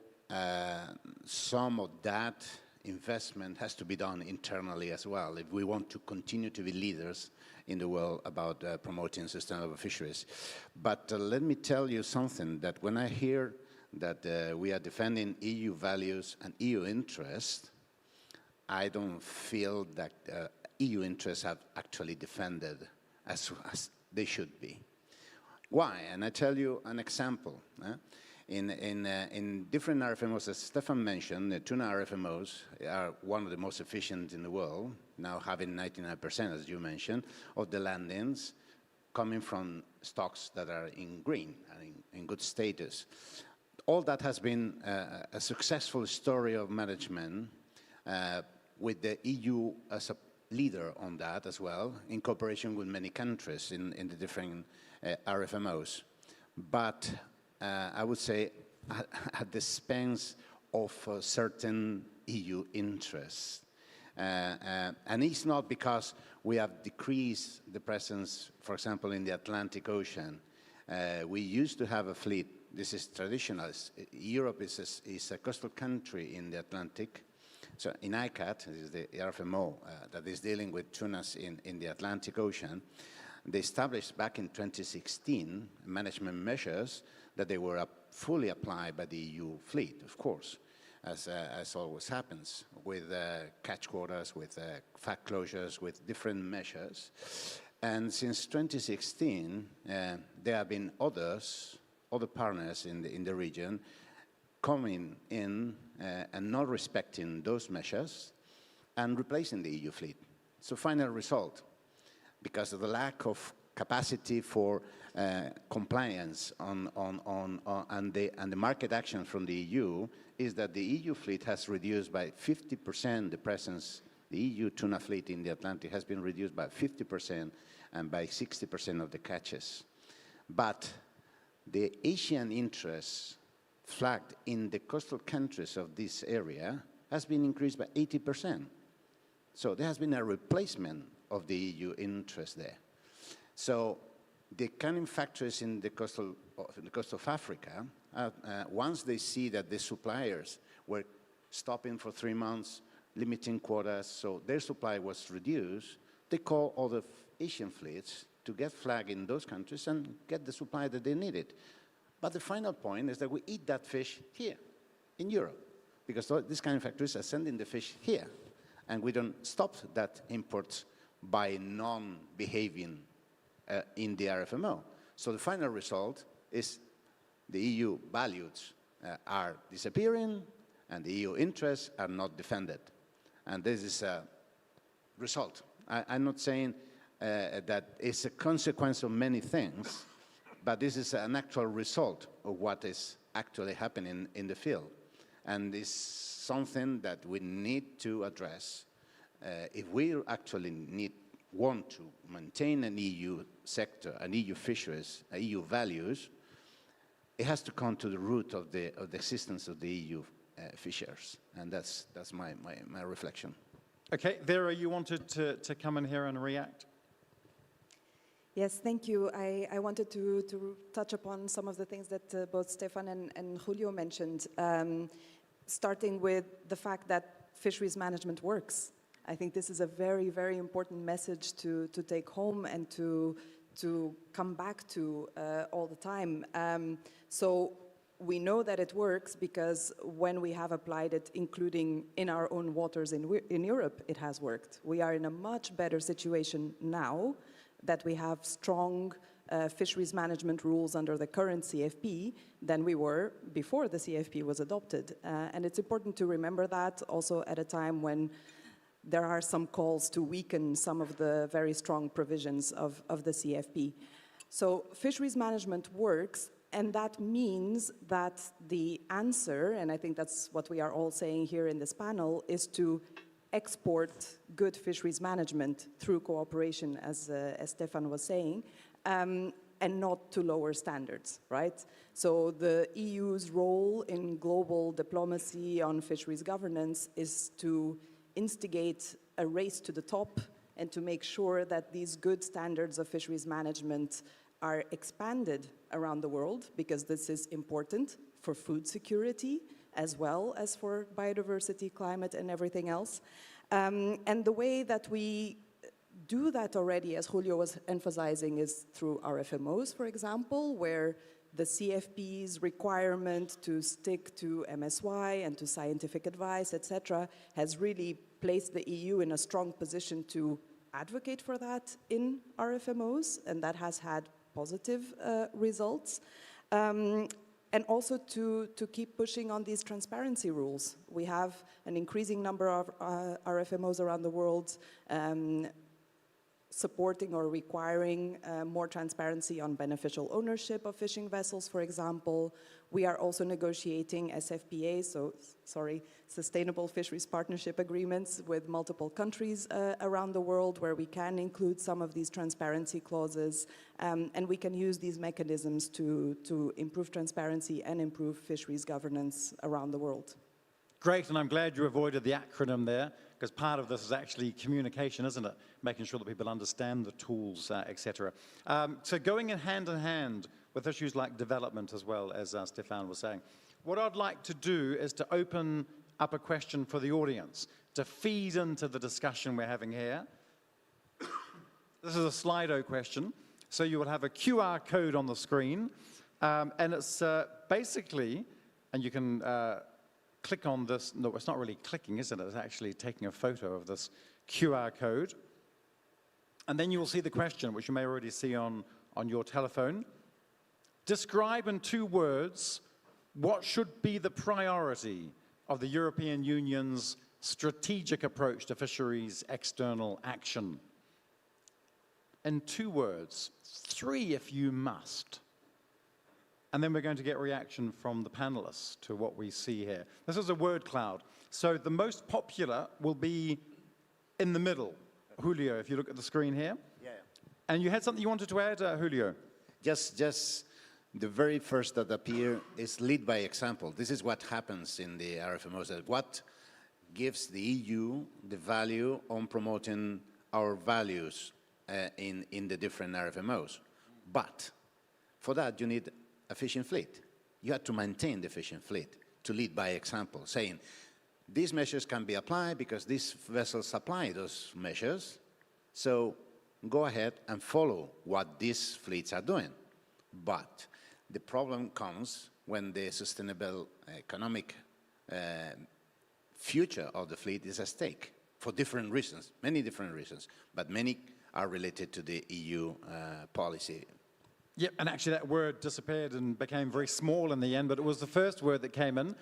some of that investment has to be done internally as well if we want to continue to be leaders in the world about promoting sustainable fisheries. But let me tell you something, that when I hear that we are defending EU values and EU interests, I don't feel that EU interests have actually defended as they should be. Why? And I tell you an example. In different RFMOs, as Stefan mentioned, the tuna RFMOs are one of the most efficient in the world, now having 99%, as you mentioned, of the landings coming from stocks that are in green and in good status. All that has been a successful story of management with the EU as a leader on that as well, in cooperation with many countries in the different RFMOs. But I would say at the expense of certain EU interests. And it's not because we have decreased the presence, for example, in the Atlantic Ocean. We used to have a fleet. This is traditional. Europe is a coastal country in the Atlantic. So in ICAT, this is the RFMO that is dealing with tunas in the Atlantic Ocean. They established back in 2016 management measures that they were fully applied by the EU fleet, of course, as always happens, with catch quotas, with FAC closures, with different measures. And since 2016, there have been other partners in the region coming in and not respecting those measures and replacing the EU fleet. So final result, because of the lack of capacity for compliance and the market action from the EU, is that the EU fleet has reduced by 50% the presence. The EU tuna fleet in the Atlantic has been reduced by 50% and by 60% of the catches. But the Asian interests flagged in the coastal countries of this area has been increased by 80%. So there has been a replacement of the EU interest there. So the canning factories in the coast of Africa, once they see that the suppliers were stopping for 3 months, limiting quotas, so their supply was reduced, they call other Asian fleets to get flagged in those countries and get the supply that they needed. But the final point is that we eat that fish here, in Europe, because these kind of factories are sending the fish here, and we don't stop that import by non-behaving in the RFMO. So the final result is the EU values are disappearing, and the EU interests are not defended. And this is a result. I'm not saying that it's a consequence of many things, but this is an actual result of what is actually happening in the field. And it's something that we need to address if we actually want to maintain an EU sector, an EU fisheries, EU values. It has to come to the root of the existence of the EU fishers, and that's my reflection. Okay, Vera, you wanted to come in here and react? Yes, thank you. I wanted to touch upon some of the things that both Stefan and Julio mentioned, starting with the fact that fisheries management works. I think this is a very, very important message to take home and to come back to all the time. So we know that it works because when we have applied it, including in our own waters in Europe, it has worked. We are in a much better situation now that we have strong fisheries management rules under the current CFP than we were before the CFP was adopted. And it's important to remember that also at a time when there are some calls to weaken some of the very strong provisions of the CFP. So fisheries management works, and that means that the answer, and I think that's what we are all saying here in this panel, is to export good fisheries management through cooperation, as Stefan was saying, and not to lower standards, right? So the EU's role in global diplomacy on fisheries governance is to instigate a race to the top and to make sure that these good standards of fisheries management are expanded around the world, because this is important for food security as well as for biodiversity, climate, and everything else. And the way that we do that already, as Julio was emphasizing, is through RFMOs, for example, where the CFP's requirement to stick to MSY and to scientific advice, etc., has really placed the EU in a strong position to advocate for that in RFMOs, and that has had positive results. And also to keep pushing on these transparency rules. We have an increasing number of RFMOs around the world supporting or requiring more transparency on beneficial ownership of fishing vessels, for example. We are also negotiating SFPAs, Sustainable Fisheries Partnership Agreements with multiple countries around the world where we can include some of these transparency clauses, and we can use these mechanisms to improve transparency and improve fisheries governance around the world. Great, and I'm glad you avoided the acronym there, because part of this is actually communication, isn't it? Making sure that people understand the tools, etc. So going in hand with issues like development as well, as Stefan was saying. What I'd like to do is to open up a question for the audience, to feed into the discussion we're having here. This is a Slido question. So you will have a QR code on the screen, and it's basically, and you can click on this. No, it's not really clicking, is it? It's actually taking a photo of this QR code. And then you will see the question, which you may already see on your telephone. Describe in 2 words what should be the priority of the European Union's strategic approach to fisheries external action. In 2 words, 3 if you must. And then we're going to get reaction from the panelists to what we see here. This is a word cloud. So the most popular will be in the middle. Julio, if you look at the screen here. Yeah. And you had something you wanted to add, Julio? Just the very first that appear is lead by example. This is what happens in the RFMOs. What gives the EU the value on promoting our values in the different RFMOs. But for that, you need a fishing fleet. You have to maintain the fishing fleet to lead by example, saying these measures can be applied because these vessels apply those measures. So go ahead and follow what these fleets are doing. But the problem comes when the sustainable economic future of the fleet is at stake for different reasons, many different reasons, but many are related to the EU policy. Yep, and actually that word disappeared and became very small in the end, but it was the first word that came in.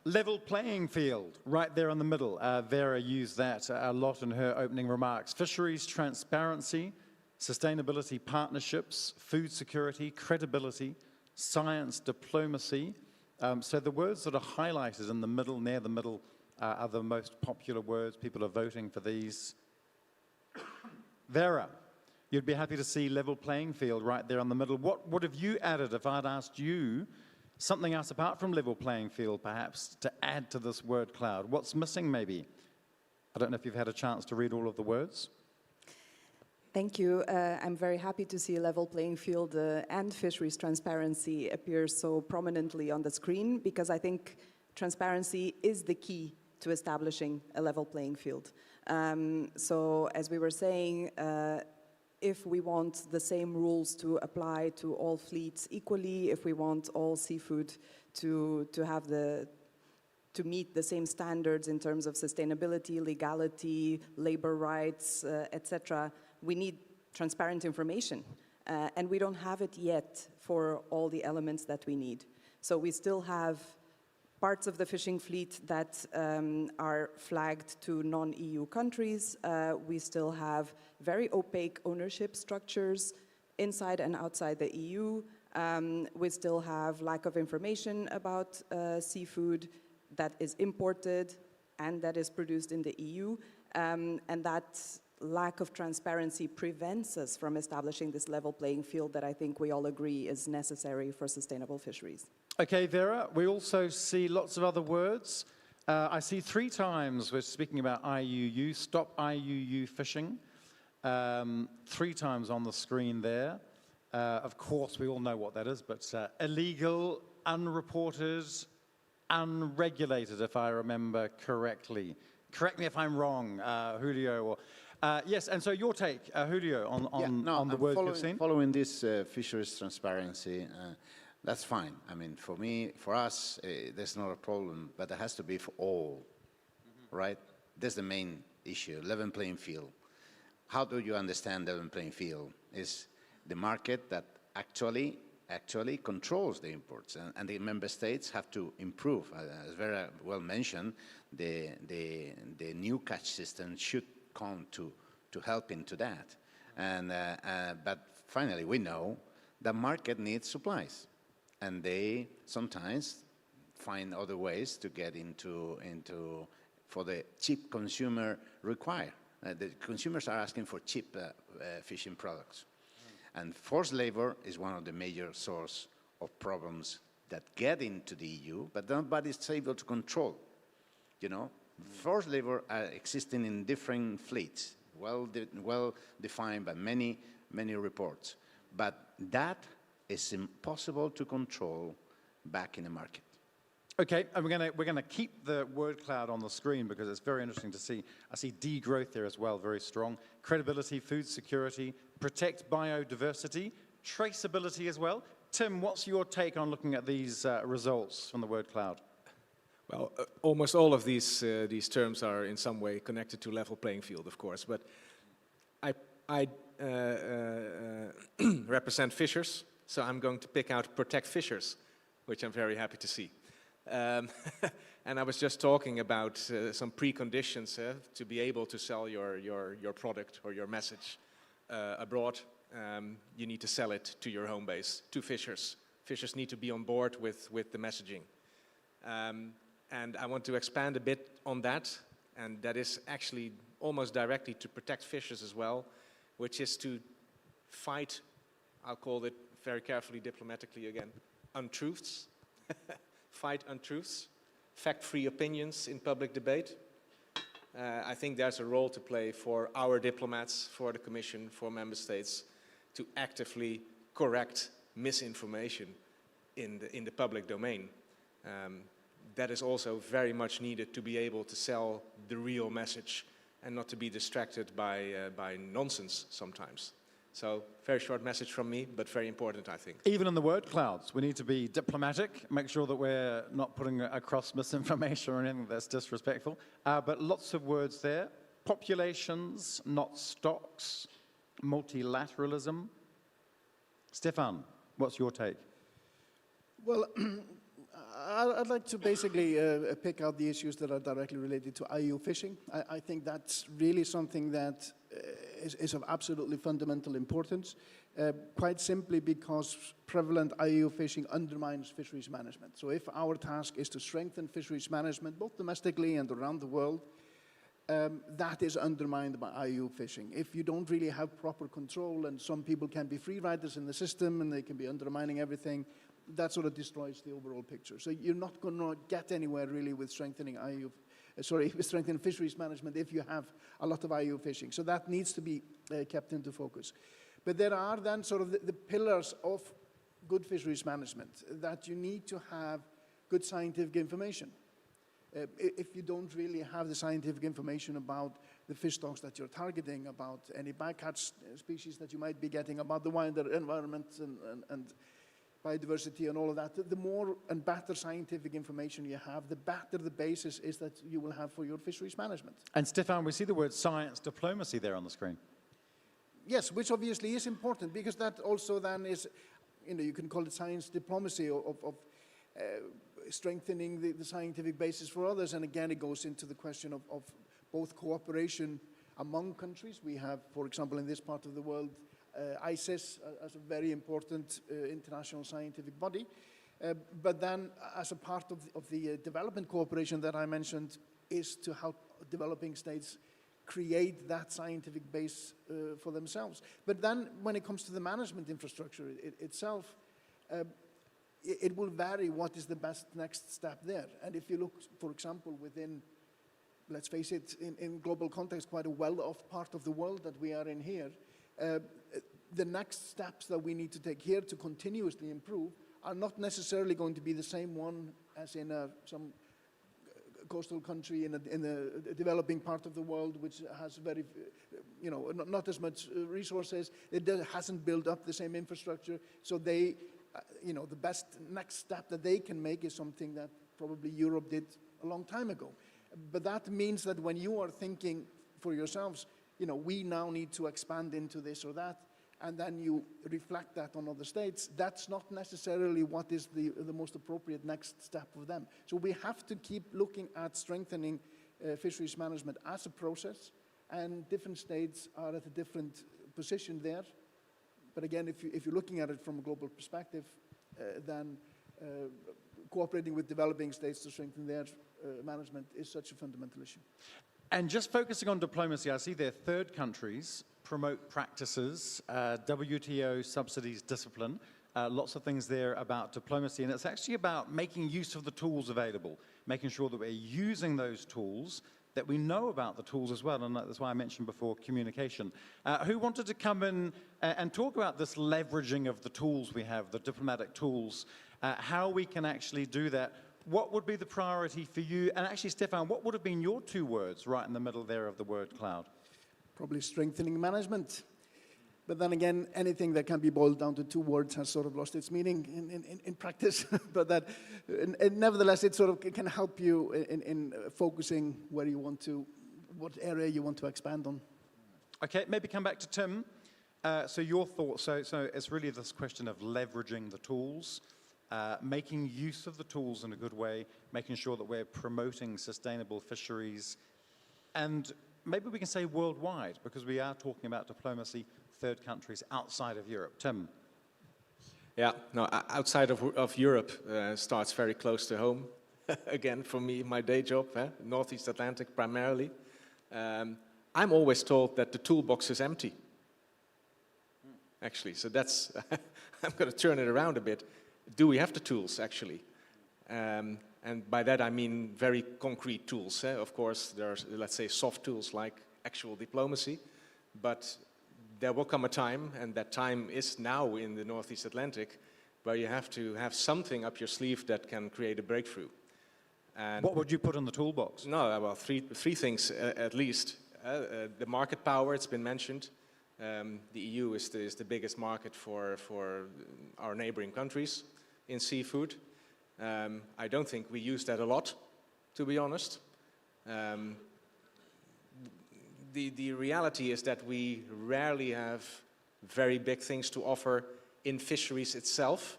Level playing field, right there in the middle. Vera used that a lot in her opening remarks. Fisheries transparency, sustainability partnerships, food security, credibility, science diplomacy. So the words that are highlighted in the middle, near the middle, are the most popular words. People are voting for these. Vera, you'd be happy to see level playing field right there in the middle. What have you added if I'd asked you something else apart from level playing field, perhaps, to add to this word cloud? What's missing, maybe? I don't know if you've had a chance to read all of the words. Thank you. I'm very happy to see level playing field and fisheries transparency appear so prominently on the screen, because I think transparency is the key to establishing a level playing field. So as we were saying, if we want the same rules to apply to all fleets equally, if we want all seafood to meet the same standards in terms of sustainability, legality, labor rights, etc., we need transparent information. And we don't have it yet for all the elements that we need. So we still have parts of the fishing fleet that are flagged to non-EU countries. We still have very opaque ownership structures inside and outside the EU. We still have lack of information about seafood that is imported and that is produced in the EU. And that lack of transparency prevents us from establishing this level playing field that I think we all agree is necessary for sustainable fisheries. Okay, Vera, we also see lots of other words. I see 3 times we're speaking about IUU, stop IUU fishing. 3 times on the screen there. Of course, we all know what that is, but illegal, unreported, unregulated, if I remember correctly. Correct me if I'm wrong, Julio. Or, yes, and so your take, Julio, on the words you've seen? Following this fisheries transparency, that's fine. I mean, for us, there's not a problem, but it has to be for all, right? That's the main issue, level playing field. How do you understand level playing field? Is the market that actually controls the imports, and the member states have to improve. As very well mentioned, the new catch system should come to help into that. But finally, we know the market needs supplies, and they sometimes find other ways to get into for the cheap consumer require. The consumers are asking for cheap fishing products. And forced labor is one of the major source of problems that get into the EU, but nobody's able to control. You know, forced labor are existing in different fleets, well defined by many reports. But that is impossible to control back in the market. Okay, and we're gonna keep the word cloud on the screen because it's very interesting to see. I see degrowth there as well, very strong. Credibility, food security, protect biodiversity, traceability as well. Tim, what's your take on looking at these results from the word cloud? Well, almost all of these terms are in some way connected to level playing field, of course. But I represent fishers, so I'm going to pick out protect fishers, which I'm very happy to see. And I was just talking about some preconditions to be able to sell your product or your message abroad. You need to sell it to your home base, to fishers. Fishers need to be on board with the messaging. And I want to expand a bit on that, and that is actually almost directly to protect fishers as well, which is to fight, I'll call it very carefully, diplomatically again, untruths. Fight untruths, fact-free opinions in public debate. I think there's a role to play for our diplomats, for the Commission, for member states, to actively correct misinformation in the public domain. That is also very much needed to be able to sell the real message and not to be distracted by nonsense sometimes. So, very short message from me, but very important, I think. Even in the word clouds, we need to be diplomatic, make sure that we're not putting across misinformation or anything that's disrespectful. But lots of words there. Populations, not stocks. Multilateralism. Stefan, what's your take? Well, I'd like to basically pick out the issues that are directly related to IUU fishing. I think that's really something that is of absolutely fundamental importance, quite simply because prevalent IUU fishing undermines fisheries management. So if our task is to strengthen fisheries management, both domestically and around the world, that is undermined by IUU fishing. If you don't really have proper control, and some people can be free riders in the system and they can be undermining everything, that sort of destroys the overall picture. So you're not going to get anywhere really with strengthening strengthening fisheries management if you have a lot of IUU fishing. So that needs to be kept into focus. But there are then sort of the pillars of good fisheries management, that you need to have good scientific information. If you don't really have the scientific information about the fish stocks that you're targeting, about any bycatch species that you might be getting, about the wider environment and biodiversity and all of that, the more and better scientific information you have, the better the basis is that you will have for your fisheries management. And Stefan, we see the word science diplomacy there on the screen. Yes, which obviously is important, because that also then is, you can call it science diplomacy of strengthening the scientific basis for others. And again, it goes into the question of both cooperation among countries. We have, for example, in this part of the world, ICES as a very important international scientific body. But then as a part of the development cooperation that I mentioned is to help developing states create that scientific base for themselves. But then when it comes to the management infrastructure itself, it will vary what is the best next step there. And if you look, for example, within, let's face it, in global context, quite a well-off part of the world that we are in here, the next steps that we need to take here to continuously improve are not necessarily going to be the same one as in some coastal country in a developing part of the world, which has very, not as much resources. It hasn't built up the same infrastructure. So they, the best next step that they can make is something that probably Europe did a long time ago. But that means that when you are thinking for yourselves, we now need to expand into this or that, and then you reflect that on other states, that's not necessarily what is the most appropriate next step for them. So we have to keep looking at strengthening fisheries management as a process, and different states are at a different position there. But again, if you're looking at it from a global perspective, then cooperating with developing states to strengthen their management is such a fundamental issue. And just focusing on diplomacy, I see there third countries promote practices, WTO subsidies, discipline, lots of things there about diplomacy, and it's actually about making use of the tools available, making sure that we're using those tools, that we know about the tools as well, and that's why I mentioned before communication. Who wanted to come in and talk about this leveraging of the tools we have, the diplomatic tools, how we can actually do that? What would be the priority for you? And actually, Stefan, what would have been your 2 words right in the middle there of the word cloud? Probably strengthening management. But then again, anything that can be boiled down to 2 words has sort of lost its meaning in practice. But that, and nevertheless, it sort of can help you in focusing where you want to, what area you want to expand on. Okay, maybe come back to Tim. So your thoughts, so it's really this question of leveraging the tools, making use of the tools in a good way, making sure that we're promoting sustainable fisheries, and maybe we can say worldwide, because we are talking about diplomacy, third countries outside of Europe. Tim? Yeah, no, outside of Europe starts very close to home. Again, for me, my day job, Northeast Atlantic primarily. I'm always told that the toolbox is empty. Actually, so that's, I'm going to turn it around a bit. Do we have the tools, actually? And by that I mean very concrete tools. Of course, there's, let's say, soft tools like actual diplomacy, but there will come a time, and that time is now in the Northeast Atlantic, where you have to have something up your sleeve that can create a breakthrough. And what would you put in the toolbox? No, well, three things at least. The market power, it's been mentioned. The EU is the biggest market for our neighboring countries in seafood. I don't think we use that a lot, to be honest. The reality is that we rarely have very big things to offer in fisheries itself,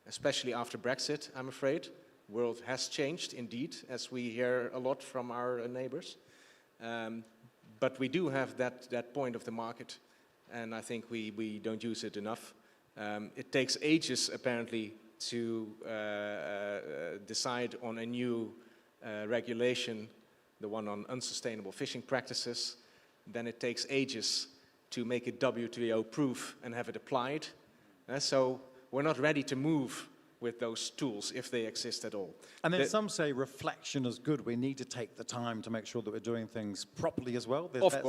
especially after Brexit, I'm afraid. The world has changed, indeed, as we hear a lot from our neighbors. But we do have that point of the market, and I think we don't use it enough. It takes ages, apparently, to decide on a new regulation, the one on unsustainable fishing practices. Then it takes ages to make it WTO-proof and have it applied. So we're not ready to move with those tools, if they exist at all. And then some say reflection is good. We need to take the time to make sure that we're doing things properly as well. Of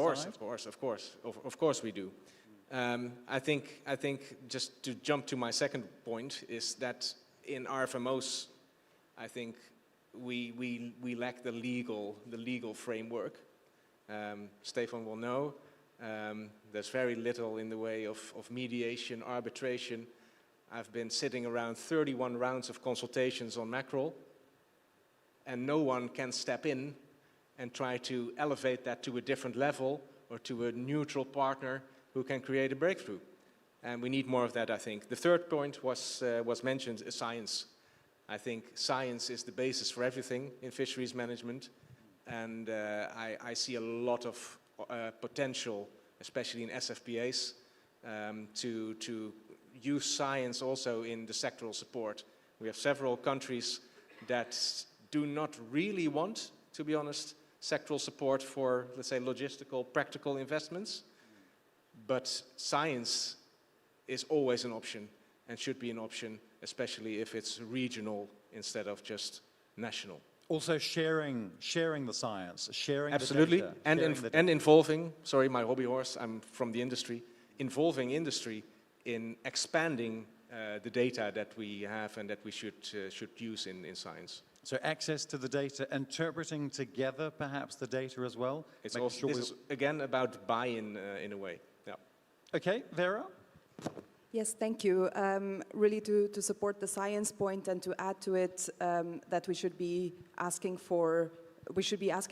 course we do. I think just to jump to my second point is that in RFMOs, I think we lack the legal framework. Stefan will know there's very little in the way of mediation, arbitration. I've been sitting around 31 rounds of consultations on mackerel, and no one can step in and try to elevate that to a different level or to a neutral partner who can create a breakthrough. And we need more of that, I think. The third point was mentioned, is science. I think science is the basis for everything in fisheries management, and I see a lot of potential, especially in SFPAs, to use science also in the sectoral support. We have several countries that do not really want, to be honest, sectoral support for, let's say, logistical, practical investments. But science is always an option and should be an option, especially if it's regional instead of just national. Also sharing the science, sharing absolutely. The data. And involving, sorry, my hobby horse, I'm from the industry, involving industry in expanding the data that we have and that we should use in science. So access to the data, interpreting together perhaps the data as well. It's also, this is again about buy-in in a way. Yeah. Okay, Vera? Yes, thank you. Really to support the science point and to add to it that we should be asking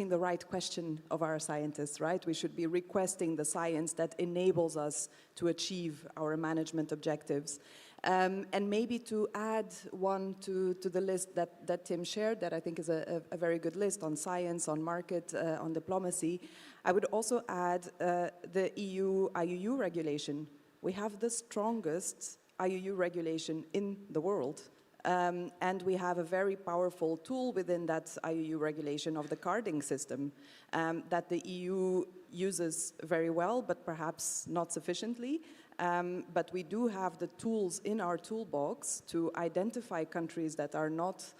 the right question of our scientists, right? We should be requesting the science that enables us to achieve our management objectives. And maybe to add one to the list that Tim shared, that I think is a very good list on science, on market, on diplomacy. I would also add the EU IUU regulation. We have the strongest IUU regulation in the world. And we have a very powerful tool within that IUU regulation of the carding system that the EU uses very well, but perhaps not sufficiently. But we do have the tools in our toolbox to identify countries that are not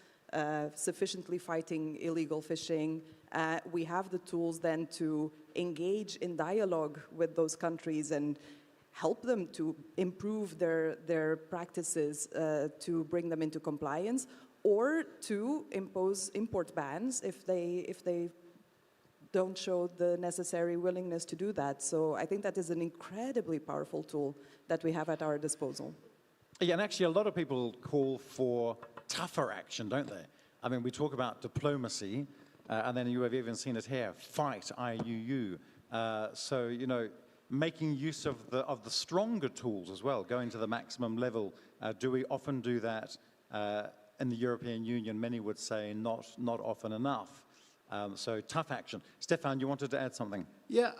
sufficiently fighting illegal fishing. We have the tools then to engage in dialogue with those countries and help them to improve their practices to bring them into compliance, or to impose import bans if they don't show the necessary willingness to do that. So I think that is an incredibly powerful tool that we have at our disposal. Yeah, and actually a lot of people call for tougher action, don't they? I mean, we talk about diplomacy, and then you have even seen it here, fight, IUU. So, you know, making use of the stronger tools as well, going to the maximum level. Do we often do that in the European Union? Many would say not often enough. So tough action. Stefan, you wanted to add something? Yeah,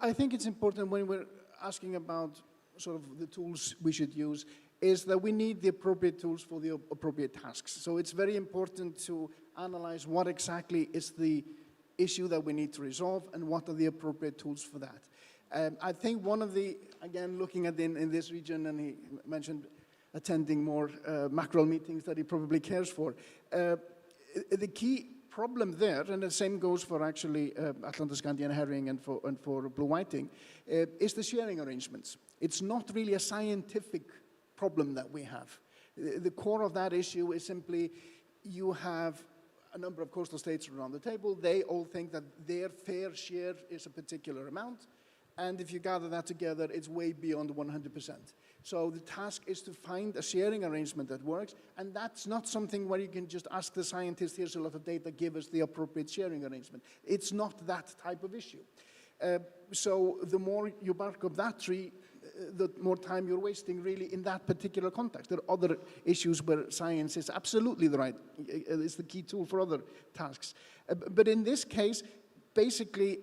I think it's important when we're asking about sort of the tools we should use, is that we need the appropriate tools for the appropriate tasks. So it's very important to analyze what exactly is the issue that we need to resolve and what are the appropriate tools for that. I think one of the, again, looking at in this region, and he mentioned attending more mackerel meetings that he probably cares for. The key problem there, and the same goes for actually Atlanto-Scandian herring and for blue whiting, is the sharing arrangements. It's not really a scientific problem that we have. The core of that issue is simply you have a number of coastal states around the table. They all think that their fair share is a particular amount. And if you gather that together, it's way beyond 100%. So the task is to find a sharing arrangement that works. And that's not something where you can just ask the scientist, here's a lot of data, give us the appropriate sharing arrangement. It's not that type of issue. So the more you bark up that tree, the more time you're wasting really in that particular context. There are other issues where science is absolutely the right, it's the key tool for other tasks. But in this case, basically,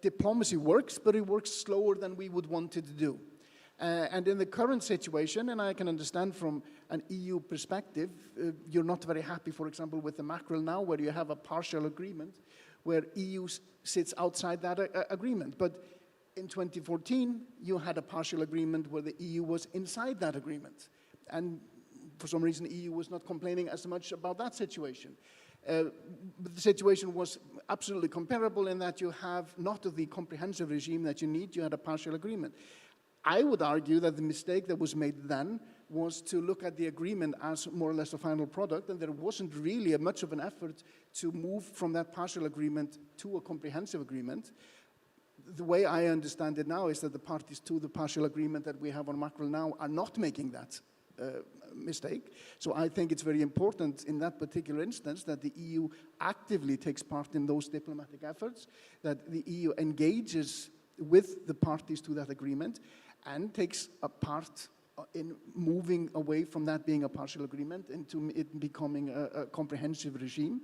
diplomacy works, but it works slower than we would want it to do. And in the current situation, and I can understand from an EU perspective, you're not very happy, for example, with the mackerel now, where you have a partial agreement, where EU sits outside that agreement. But in 2014, you had a partial agreement where the EU was inside that agreement. And for some reason, the EU was not complaining as much about that situation. But the situation was absolutely comparable in that you have not the comprehensive regime that you need, you had a partial agreement. I would argue that the mistake that was made then was to look at the agreement as more or less a final product, and there wasn't really much of an effort to move from that partial agreement to a comprehensive agreement. The way I understand it now is that the parties to the partial agreement that we have on mackerel now are not making that mistake. So I think it's very important in that particular instance that the EU actively takes part in those diplomatic efforts, that the EU engages with the parties to that agreement and takes a part in moving away from that being a partial agreement into it becoming a comprehensive regime.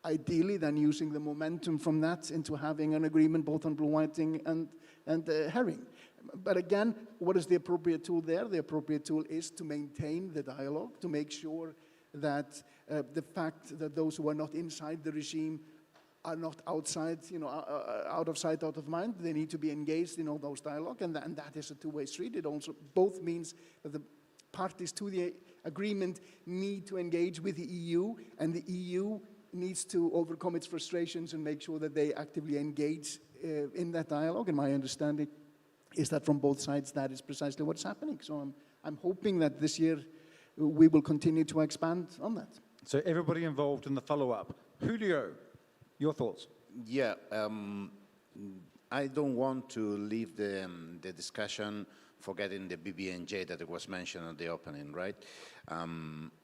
Ideally, then using the momentum from that into having an agreement both on blue whiting and herring. But again, what is the appropriate tool there? The appropriate tool is to maintain the dialogue, to make sure that the fact that those who are not inside the regime are not outside, out of sight, out of mind. They need to be engaged in all those dialogue, and that is a two-way street. It also both means that the parties to the agreement need to engage with the EU, and the EU needs to overcome its frustrations and make sure that they actively engage in that dialogue. And my understanding is that from both sides, that is precisely what's happening. So I'm hoping that this year we will continue to expand on that. So everybody involved in the follow-up. Julio, your thoughts? Yeah, I don't want to leave the discussion forgetting the BBNJ that was mentioned at the opening, right?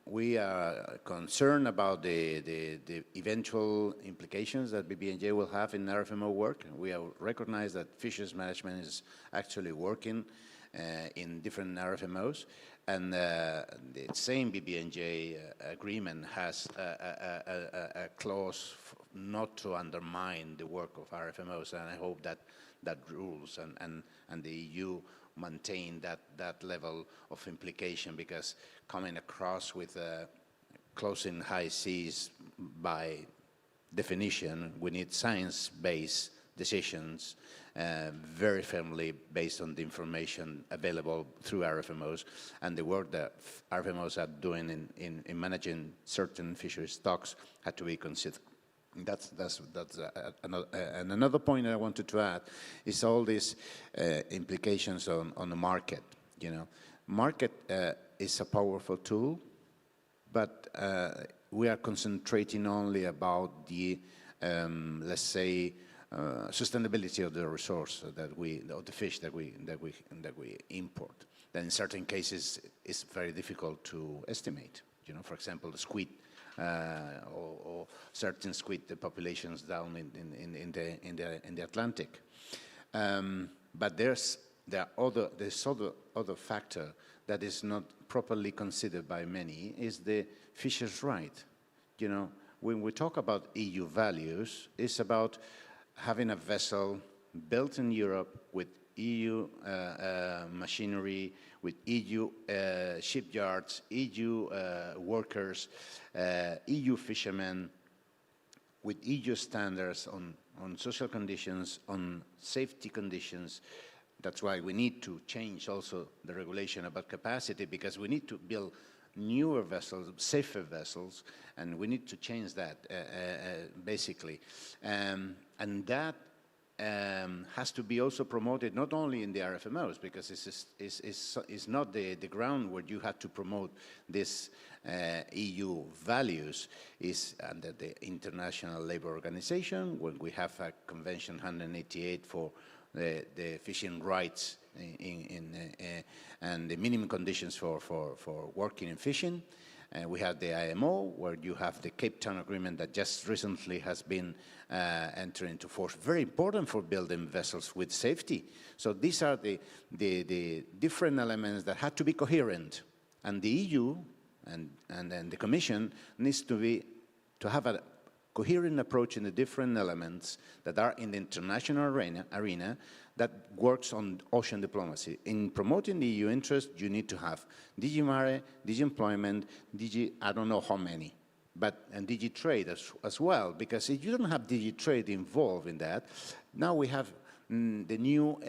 We are concerned about the eventual implications that BBNJ will have in RFMO work. We have recognized that fisheries management is actually working in different RFMOs. And the same BBNJ agreement has a clause not to undermine the work of RFMOs, and I hope that that rules and the EU maintain that level of implication, because coming across with closing high seas by definition, we need science-based decisions, very firmly based on the information available through RFMOs, and the work that RFMOs are doing in managing certain fishery stocks had to be considered. That's another, and another point I wanted to add is all these implications on the market. You know, market is a powerful tool, but we are concentrating only about the, let's say, sustainability of the resource of the fish that we import. Then in certain cases, it's very difficult to estimate. You know, for example, the squid or certain squid populations down in the Atlantic. But there's other factor that is not properly considered by many, is the fisher's right. You know, when we talk about EU values, it's about having a vessel built in Europe with EU machinery, with EU shipyards, EU workers, EU fishermen, with EU standards on social conditions, on safety conditions. That's why we need to change also the regulation about capacity, because we need to build newer vessels, safer vessels, and we need to change that basically. And that has to be also promoted not only in the RFMOs, because it's not the ground where you have to promote this EU values, is under the International Labour Organization, when we have a Convention 188 for the fishing rights and the minimum conditions for working in fishing. We have the IMO, where you have the Cape Town Agreement that just recently has been entered into force. Very important for building vessels with safety. So these are the different elements that have to be coherent. And the EU and then the Commission needs to have a coherent approach in the different elements that are in the international arena that works on ocean diplomacy. In promoting the EU interest, you need to have DG MARE, DG Employment, DG I don't know how many, and DG Trade as well, because if you don't have DG Trade involved in that, now we have the new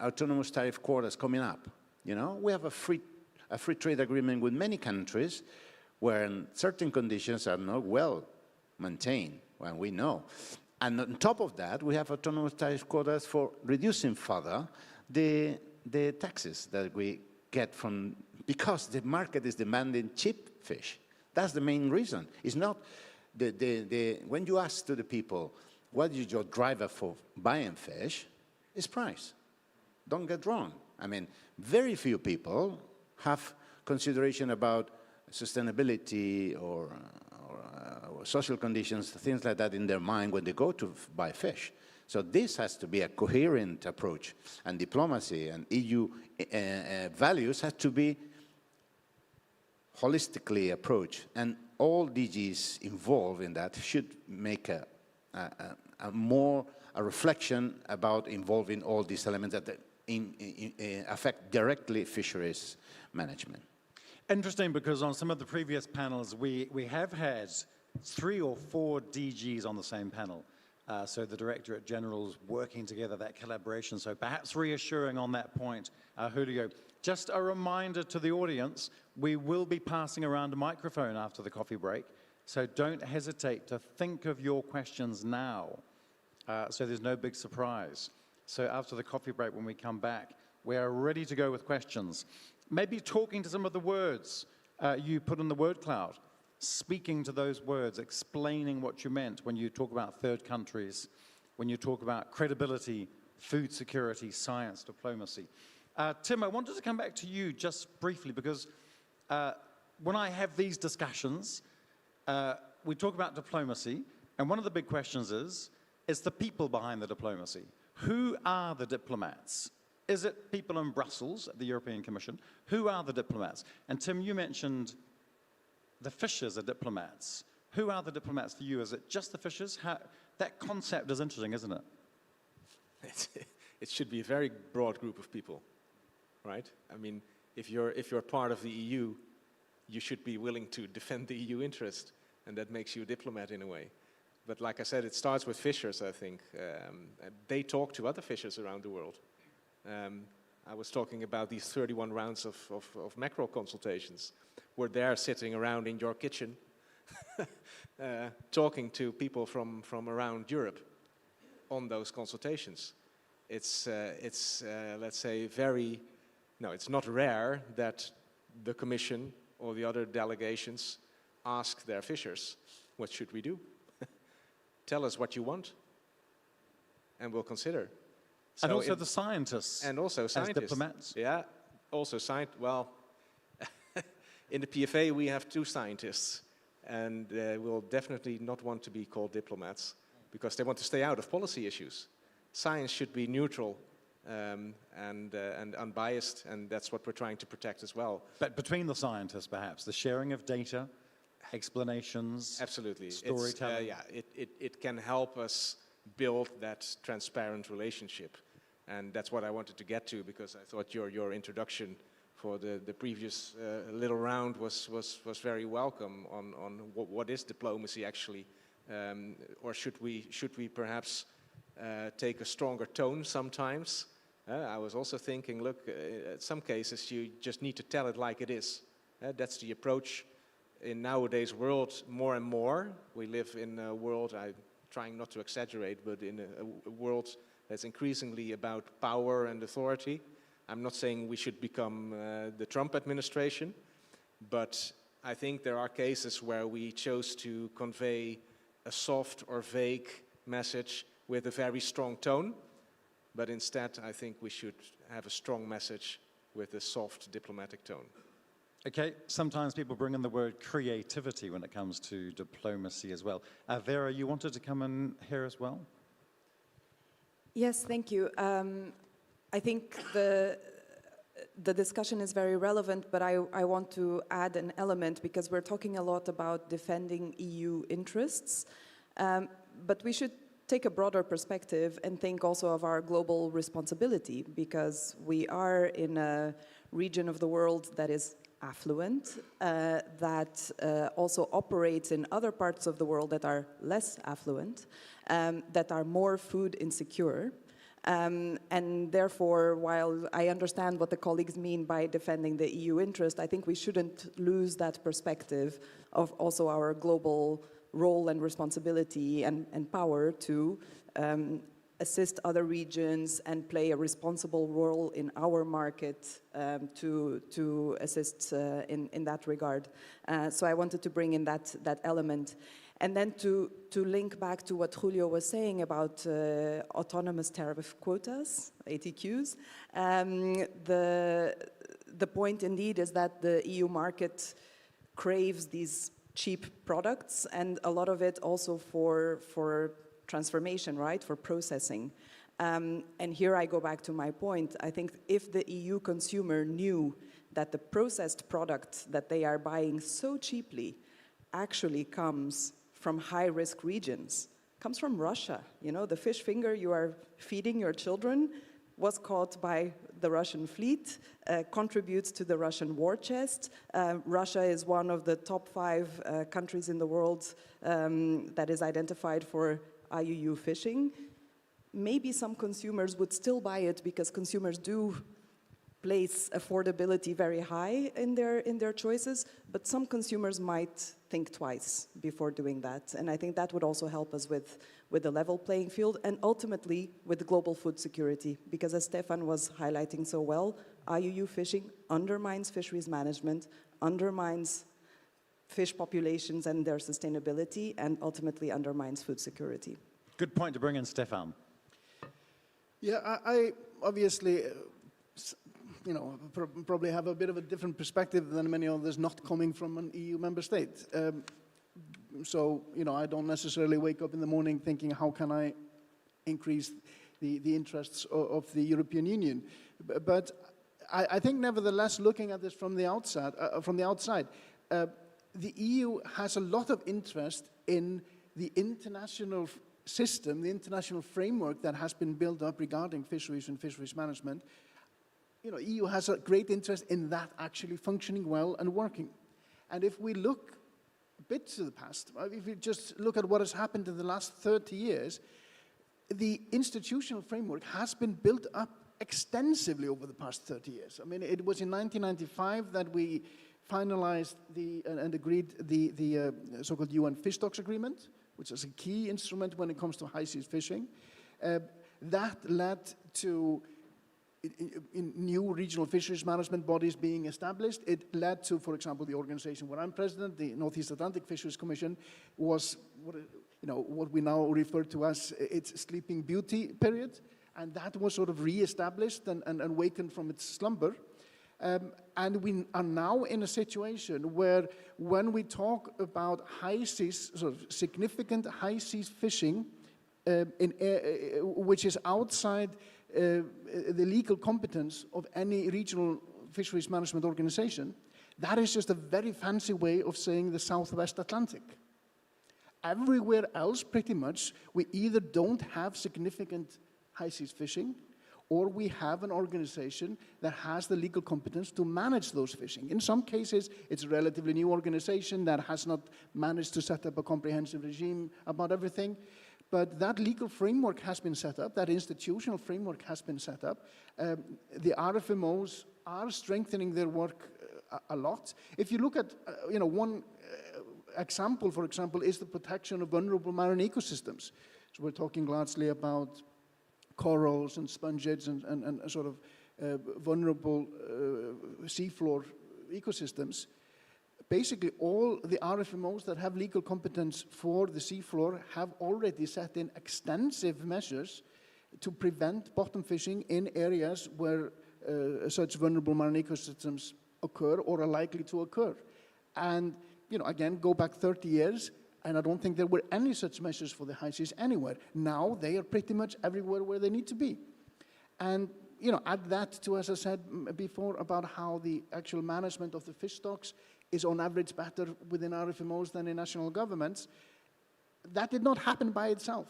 autonomous tariff quotas coming up. You know, we have a free trade agreement with many countries where certain conditions are not well maintained, when we know. And on top of that, we have autonomous tariff quotas for reducing further the taxes that we get from, because the market is demanding cheap fish. That's the main reason. It's not when you ask to the people, what is your driver for buying fish, it's price. Don't get wrong. I mean, very few people have consideration about sustainability or social conditions, things like that in their mind when they go to buy fish. So this has to be a coherent approach, and diplomacy and EU values have to be holistically approached, and all DGs involved in that should make a reflection about involving all these elements that affect directly fisheries management. Interesting, because on some of the previous panels, we have had 3 or 4 DGs on the same panel. So the Directorate Generals working together, that collaboration. So perhaps reassuring on that point, Julio. Just a reminder to the audience, we will be passing around a microphone after the coffee break. So don't hesitate to think of your questions now. So there's no big surprise. So after the coffee break, when we come back, we are ready to go with questions. Maybe talking to some of the words you put in the word cloud, speaking to those words, explaining what you meant when you talk about third countries, when you talk about credibility, food security, science, diplomacy. Tim, I wanted to come back to you just briefly, because when I have these discussions, we talk about diplomacy, and one of the big questions is the people behind the diplomacy. Who are the diplomats? Is it people in Brussels at the European Commission? Who are the diplomats? And Tim, you mentioned the fishers are diplomats. Who are the diplomats for you? Is it just the fishers? That concept is interesting, isn't it? It should be a very broad group of people, right? I mean, if you're part of the EU, you should be willing to defend the EU interest, and that makes you a diplomat in a way. But like I said, it starts with fishers, I think. They talk to other fishers around the world. I was talking about these 31 rounds of mackerel consultations, where they're sitting around in your kitchen, talking to people from around Europe on those consultations. It's let's say, it's not rare that the Commission or the other delegations ask their fishers, what should we do? Tell us what you want, and we'll consider. So and also the scientists. And also scientists. As diplomats. Yeah, also well, in the PFA we have 2 scientists, and we'll definitely not want to be called diplomats, because they want to stay out of policy issues. Science should be neutral and unbiased, and that's what we're trying to protect as well. But between the scientists, perhaps, the sharing of data, explanations, absolutely, storytelling. It can help us build that transparent relationship, and that's what I wanted to get to, because I thought your introduction for the previous little round was very welcome on what is diplomacy actually, or should we perhaps take a stronger tone sometimes. I was also thinking, look, in some cases you just need to tell it like it is. That's the approach in nowadays world more and more. We live in a world, I'm trying not to exaggerate, but in a world that's increasingly about power and authority. I'm not saying we should become the Trump administration, but I think there are cases where we chose to convey a soft or vague message with a very strong tone, but instead I think we should have a strong message with a soft diplomatic tone. Okay, sometimes people bring in the word creativity when it comes to diplomacy as well. Vera, you wanted to come in here as well? Yes, thank you. I think the discussion is very relevant, but I want to add an element, because we're talking a lot about defending EU interests, but we should take a broader perspective and think also of our global responsibility, because we are in a region of the world that is affluent, that also operates in other parts of the world that are less affluent, that are more food insecure. And therefore, while I understand what the colleagues mean by defending the EU interest, I think we shouldn't lose that perspective of also our global role and responsibility and power to assist other regions and play a responsible role in our market to assist in that regard. So I wanted to bring in that element. And then to link back to what Julio was saying about autonomous tariff quotas, ATQs, the point indeed is that the EU market craves these cheap products, and a lot of it also for transformation, right, for processing. And here I go back to my point. I think if the EU consumer knew that the processed product that they are buying so cheaply actually comes from high-risk regions, comes from Russia. You know, the fish finger you are feeding your children was caught by the Russian fleet, contributes to the Russian war chest. Russia is one of the top 5 countries in the world that is identified for IUU fishing. Maybe some consumers would still buy it because consumers do place affordability very high in their choices, but some consumers might think twice before doing that. And I think that would also help us with the level playing field and ultimately with global food security, because as Stefan was highlighting so well, IUU fishing undermines fisheries management, undermines fish populations and their sustainability, and ultimately undermines food security. Good point to bring in, Stefan. Yeah, I obviously, you know, probably have a bit of a different perspective than many others not coming from an EU member state. So, you know, I don't necessarily wake up in the morning thinking, how can I increase the interests of the European Union? But I think, nevertheless, looking at this from the outside, the EU has a lot of interest in the international system, the international framework that has been built up regarding fisheries and fisheries management. You know, EU has a great interest in that actually functioning well and working. And if we look a bit to the past, if we just look at what has happened in the last 30 years, the institutional framework has been built up extensively over the past 30 years. I mean, it was in 1995 that we finalized and agreed the so-called UN Fish Stocks Agreement, which is a key instrument when it comes to high seas fishing. That led to new regional fisheries management bodies being established. It led to, for example, the organization where I'm president, the Northeast Atlantic Fisheries Commission, was what we now refer to as its Sleeping Beauty period. And that was sort of re-established and awakened from its slumber. And we are now in a situation where when we talk about high seas, sort of significant high seas fishing, which is outside the legal competence of any regional fisheries management organization, that is just a very fancy way of saying the Southwest Atlantic. Everywhere else, pretty much, we either don't have significant high seas fishing, or we have an organization that has the legal competence to manage those fishing. In some cases, it's a relatively new organization that has not managed to set up a comprehensive regime about everything. But that legal framework has been set up, that institutional framework has been set up. The RFMOs are strengthening their work a lot. If you look at, one example, for example, is the protection of vulnerable marine ecosystems. So we're talking largely about corals and sponges and sort of vulnerable seafloor ecosystems. Basically, all the RFMOs that have legal competence for the seafloor have already set in extensive measures to prevent bottom fishing in areas where such vulnerable marine ecosystems occur or are likely to occur. And, again, go back 30 years, and I don't think there were any such measures for the high seas anywhere. Now they are pretty much everywhere where they need to be. And, add that to, as I said before, about how the actual management of the fish stocks is on average better within RFMOs than in national governments. That did not happen by itself.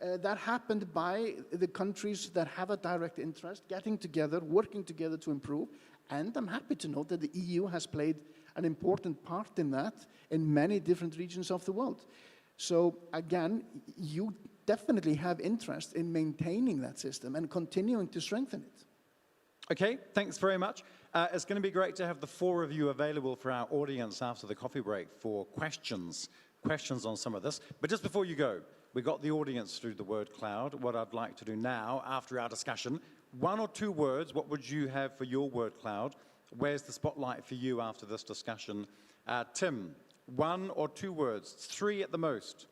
That happened by the countries that have a direct interest, getting together, working together to improve. And I'm happy to note that the EU has played an important part in that in many different regions of the world. So again, you definitely have interest in maintaining that system and continuing to strengthen it. Okay, thanks very much. It's going to be great to have the four of you available for our audience after the coffee break for questions on some of this. But just before you go, we got the audience through the word cloud. What I'd like to do now, after our discussion, 1 or 2 words, what would you have for your word cloud? Where's the spotlight for you after this discussion? Tim, 1 or 2 words, 3 at the most.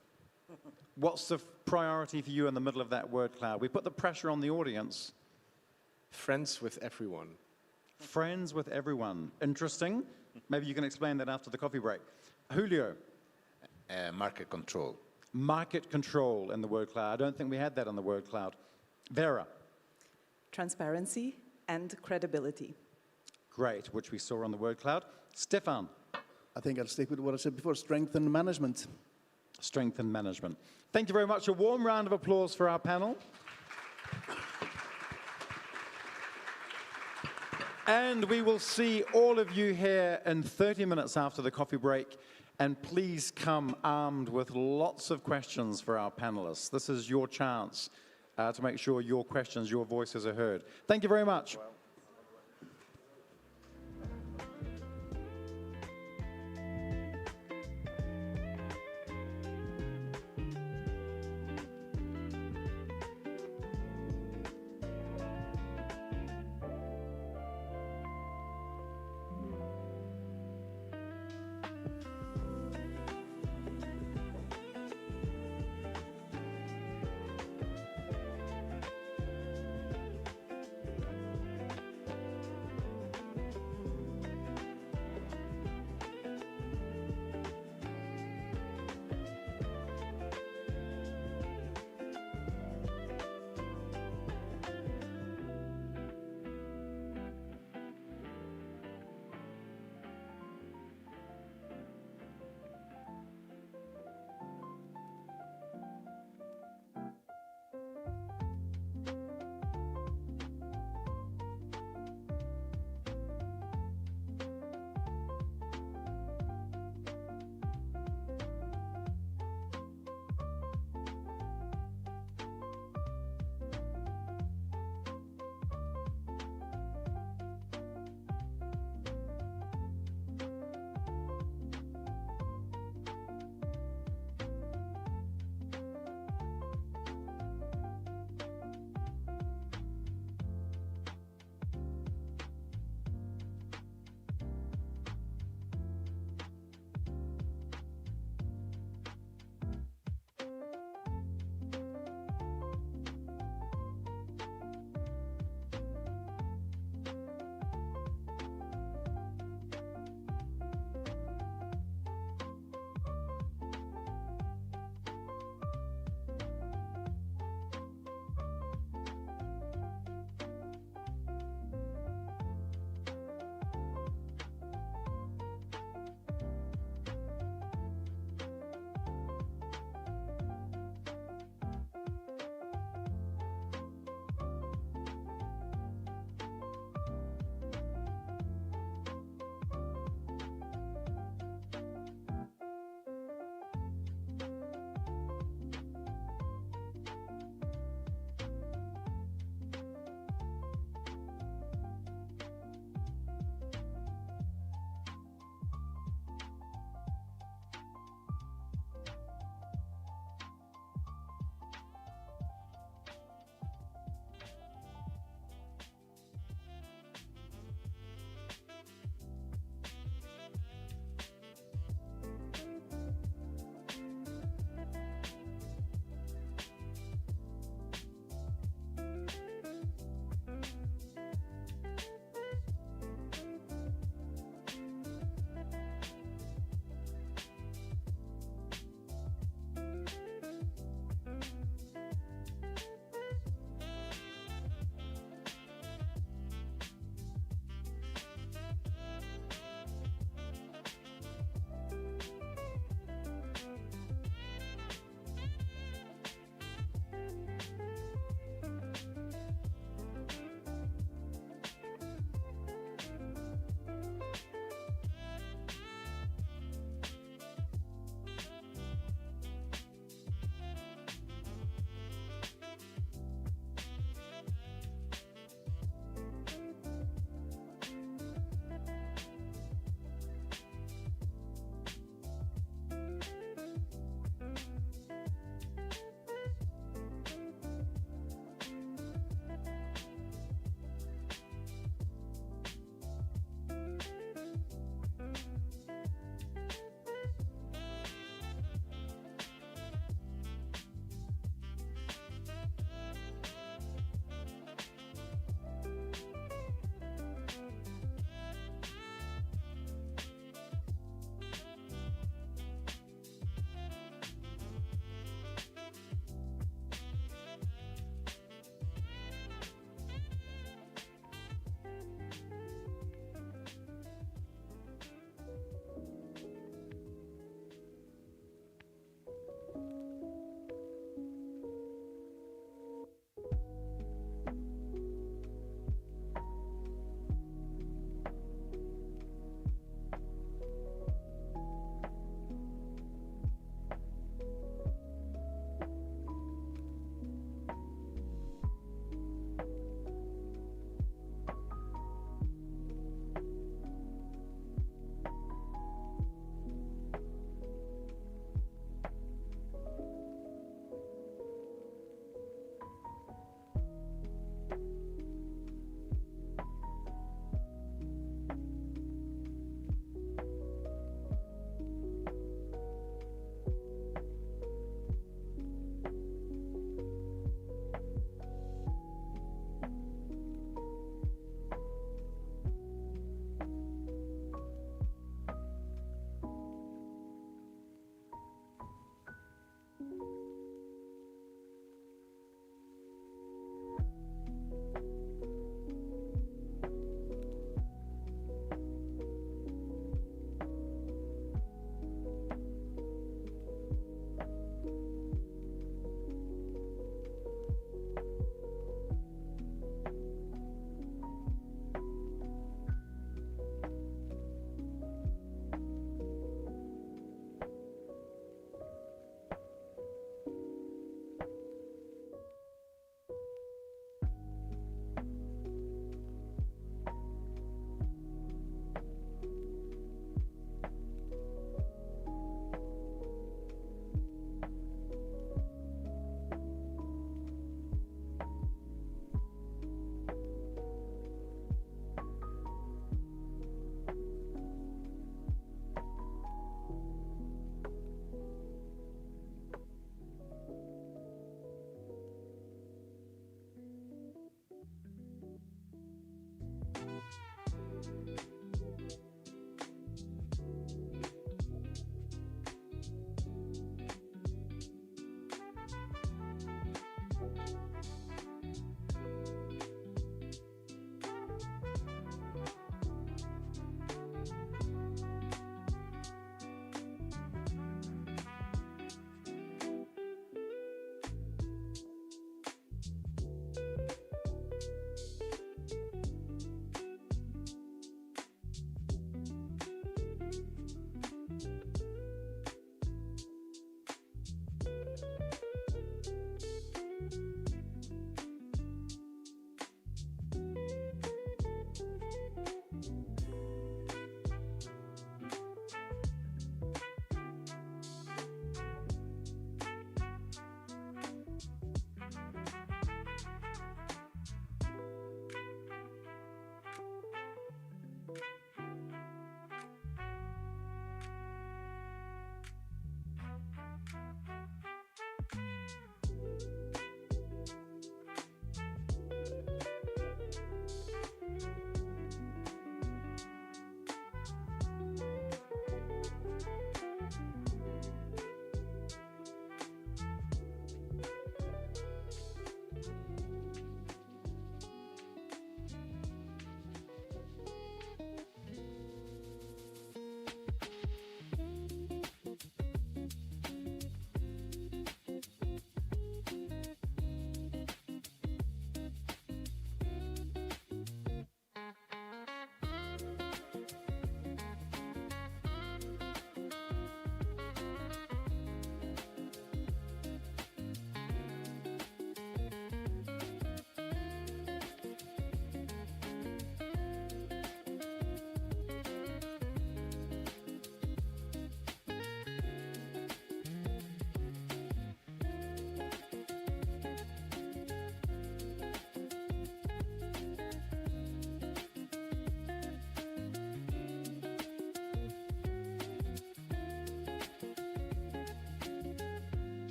What's the priority for you in the middle of that word cloud? We put the pressure on the audience. Friends with everyone. Friends with everyone. Interesting. Maybe you can explain that after the coffee break. Julio. Market control. Market control in the word cloud. I don't think we had that on the word cloud. Vera. Transparency and credibility. Great, which we saw on the word cloud. Stefan. I think I'll stick with what I said before, strengthen management. Strengthen management. Thank you very much. A warm round of applause for our panel. And we will see all of you here in 30 minutes after the coffee break. And please come armed with lots of questions for our panelists. This is your chance to make sure your questions, your voices are heard. Thank you very much.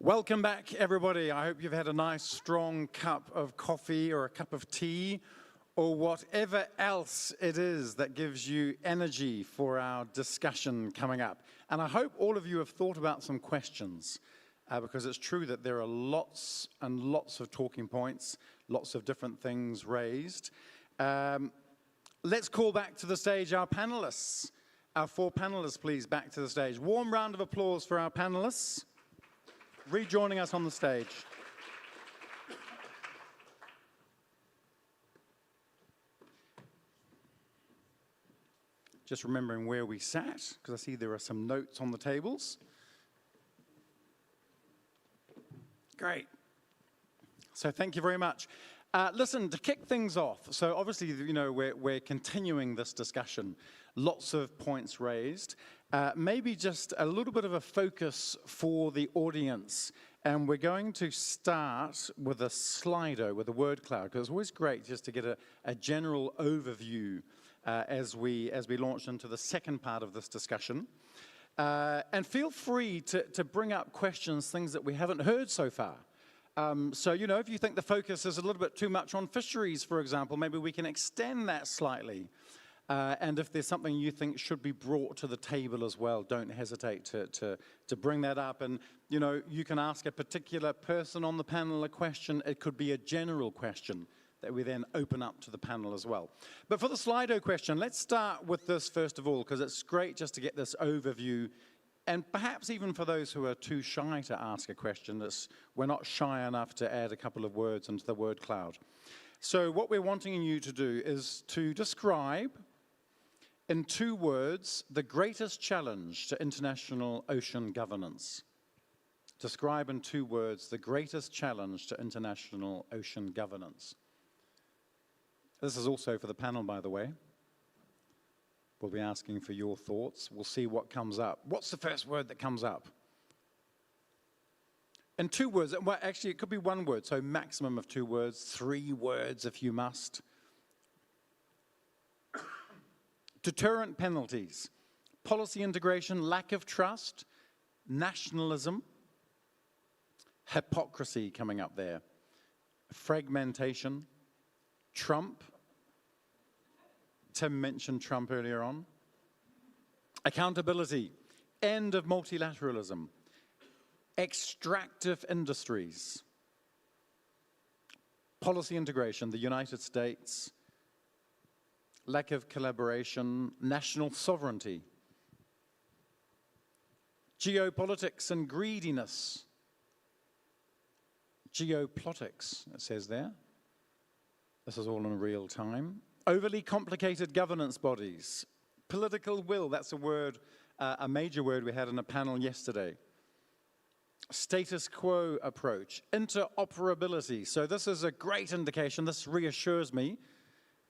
Welcome back, everybody. I hope you've had a nice, strong cup of coffee or a cup of tea or whatever else it is that gives you energy for our discussion coming up. And I hope all of you have thought about some questions because it's true that there are lots and lots of talking points, lots of different things raised. Let's call back to the stage our panelists. Our 4 panelists, please, back to the stage. Warm round of applause for our panelists. Rejoining us on the stage. Just remembering where we sat, because I see there are some notes on the tables. Great. So thank you very much. Listen, to kick things off, so obviously, you know, we're continuing this discussion. Lots of points raised. Maybe just a little bit of a focus for the audience. And we're going to start with a Slido, with a word cloud, because it's always great just to get a general overview as we launch into the second part of this discussion. And feel free to bring up questions, things that we haven't heard so far. So, you know, if you think the focus is a little bit too much on fisheries, for example, maybe we can extend that slightly. And if there's something you think should be brought to the table as well, don't hesitate to bring that up. And, you know, you can ask a particular person on the panel a question. It could be a general question that we then open up to the panel as well. But for the Slido question, let's start with this first of all, because it's great just to get this overview. And perhaps even for those who are too shy to ask a question, we're not shy enough to add a couple of words into the word cloud. So what we're wanting you to do is to describe in 2 words the greatest challenge to international ocean governance. Describe in 2 words the greatest challenge to international ocean governance. This is also for the panel, by the way. We'll be asking for your thoughts. We'll see what comes up. What's the first word that comes up? In 2 words, well, actually it could be 1 word, so maximum of 2 words, 3 words if you must. Deterrent penalties, policy integration, lack of trust, nationalism, hypocrisy coming up there, fragmentation, Trump. Tim mentioned Trump earlier on. Accountability, end of multilateralism, extractive industries, policy integration, the United States, lack of collaboration, national sovereignty, geopolitics and greediness, geopolitics, it says there. This is all in real time. Overly complicated governance bodies, political will, that's a word, a major word we had in a panel yesterday. Status quo approach, interoperability. So this is a great indication, this reassures me,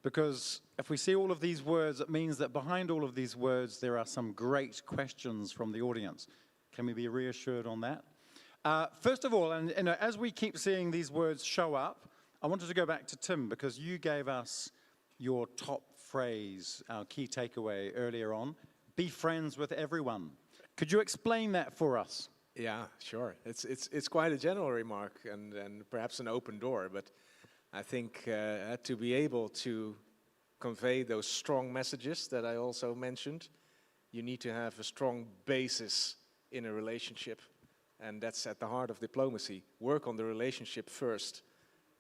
because if we see all of these words, it means that behind all of these words, there are some great questions from the audience. Can we be reassured on that? First of all, and as we keep seeing these words show up, I wanted to go back to Tim, because you gave us your top phrase, our key takeaway earlier on, be friends with everyone. Could you explain that for us? Yeah, sure. It's quite a general remark and perhaps an open door, but I think to be able to convey those strong messages that I also mentioned, you need to have a strong basis in a relationship, and that's at the heart of diplomacy. Work on the relationship first,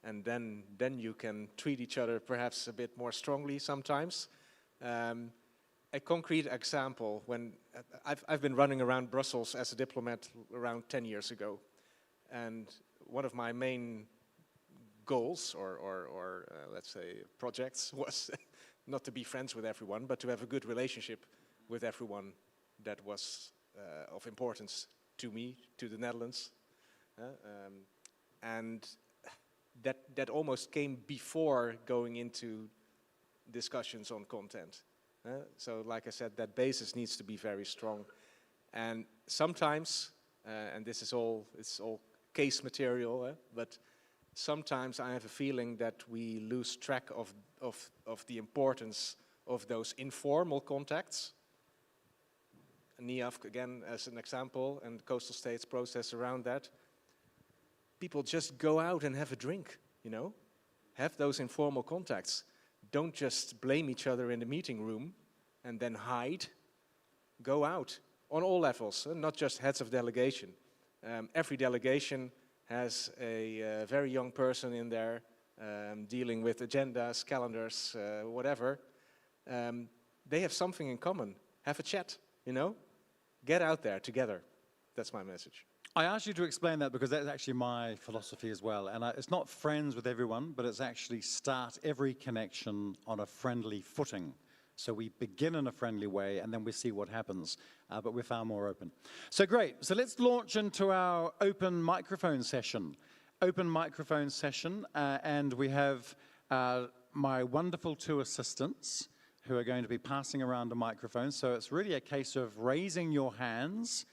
and then you can treat each other perhaps a bit more strongly sometimes. A concrete example, when I've been running around Brussels as a diplomat around 10 years ago, and one of my main goals, or let's say projects, was not to be friends with everyone, but to have a good relationship with everyone that was of importance to me, to the Netherlands. And that almost came before going into discussions on content. So like I said, that basis needs to be very strong. And sometimes, and this is all case material, but sometimes I have a feeling that we lose track of the importance of those informal contacts. NIAF, again, as an example, and coastal states process around that. people just go out and have a drink, you know? Have those informal contacts. Don't just blame each other in the meeting room and then hide. Go out on all levels, not just heads of delegation. Every delegation has a very young person in there dealing with agendas, calendars, whatever. They have something in common. Have a chat, you know? Get out there together. That's my message. I asked you to explain that because that's actually my philosophy as well. And it's not friends with everyone, but it's actually start every connection on a friendly footing. So we begin in a friendly way and then we see what happens, but we're far more open. So great, so let's launch into our open microphone session. Open microphone session, and we have my wonderful two assistants who are going to be passing around a microphone. So it's really a case of raising your hands,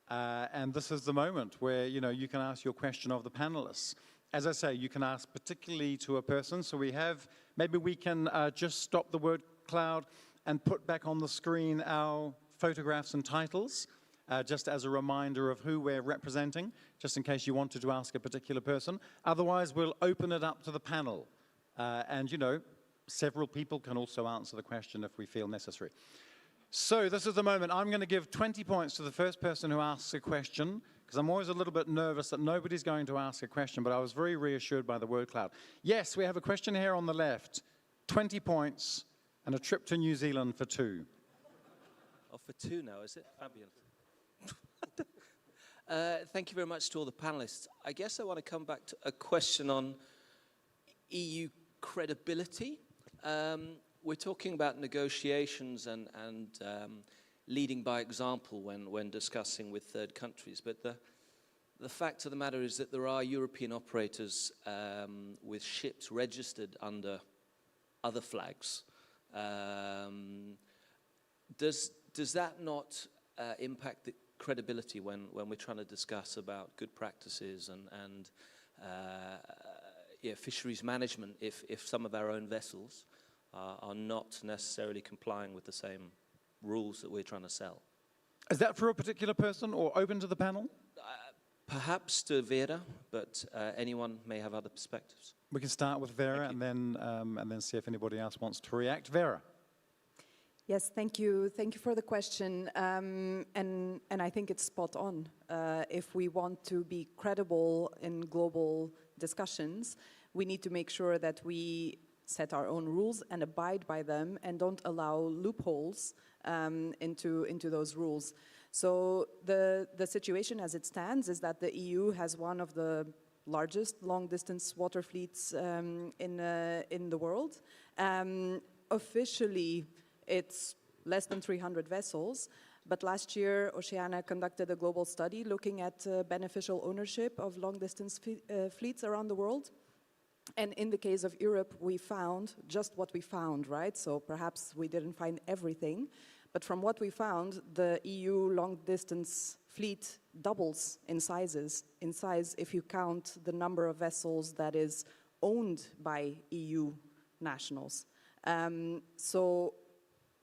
and this is the moment where, you know, you can ask your question of the panelists. As I say, you can ask particularly to a person, so we have, maybe we can just stop the word cloud and put back on the screen our photographs and titles, just as a reminder of who we're representing, just in case you wanted to ask a particular person. Otherwise, we'll open it up to the panel. And, you know, several people can also answer the question if we feel necessary. So this is the moment. I'm going to give 20 points to the first person who asks a question, because I'm always a little bit nervous that nobody's going to ask a question, but I was very reassured by the word cloud. Yes, we have a question here on the left. 20 points. And a trip to New Zealand for 2. Oh, for 2 now, is it? Fabulous. Thank you very much to all the panelists. I guess I want to come back to a question on EU credibility. We're talking about negotiations and leading by example when discussing with third countries, but the fact of the matter is that there are European operators with ships registered under other flags. Does that not impact the credibility when we're trying to discuss about good practices and fisheries management if some of our own vessels are not necessarily complying with the same rules that we're trying to sell? Is that for a particular person or open to the panel? Perhaps to Vera, but anyone may have other perspectives. We can start with Vera and then see if anybody else wants to react. Vera. Yes, thank you. Thank you for the question. And I think it's spot on. If we want to be credible in global discussions, we need to make sure that we set our own rules and abide by them and don't allow loopholes into those rules. So the situation as it stands is that the EU has one of the largest long-distance water fleets in the world. Officially, it's less than 300 vessels, but last year Oceana conducted a global study looking at beneficial ownership of long-distance fleets around the world. And in the case of Europe, we found just what we found, right? So perhaps we didn't find everything, but from what we found, the EU long-distance fleet doubles in size if you count the number of vessels that is owned by EU nationals. So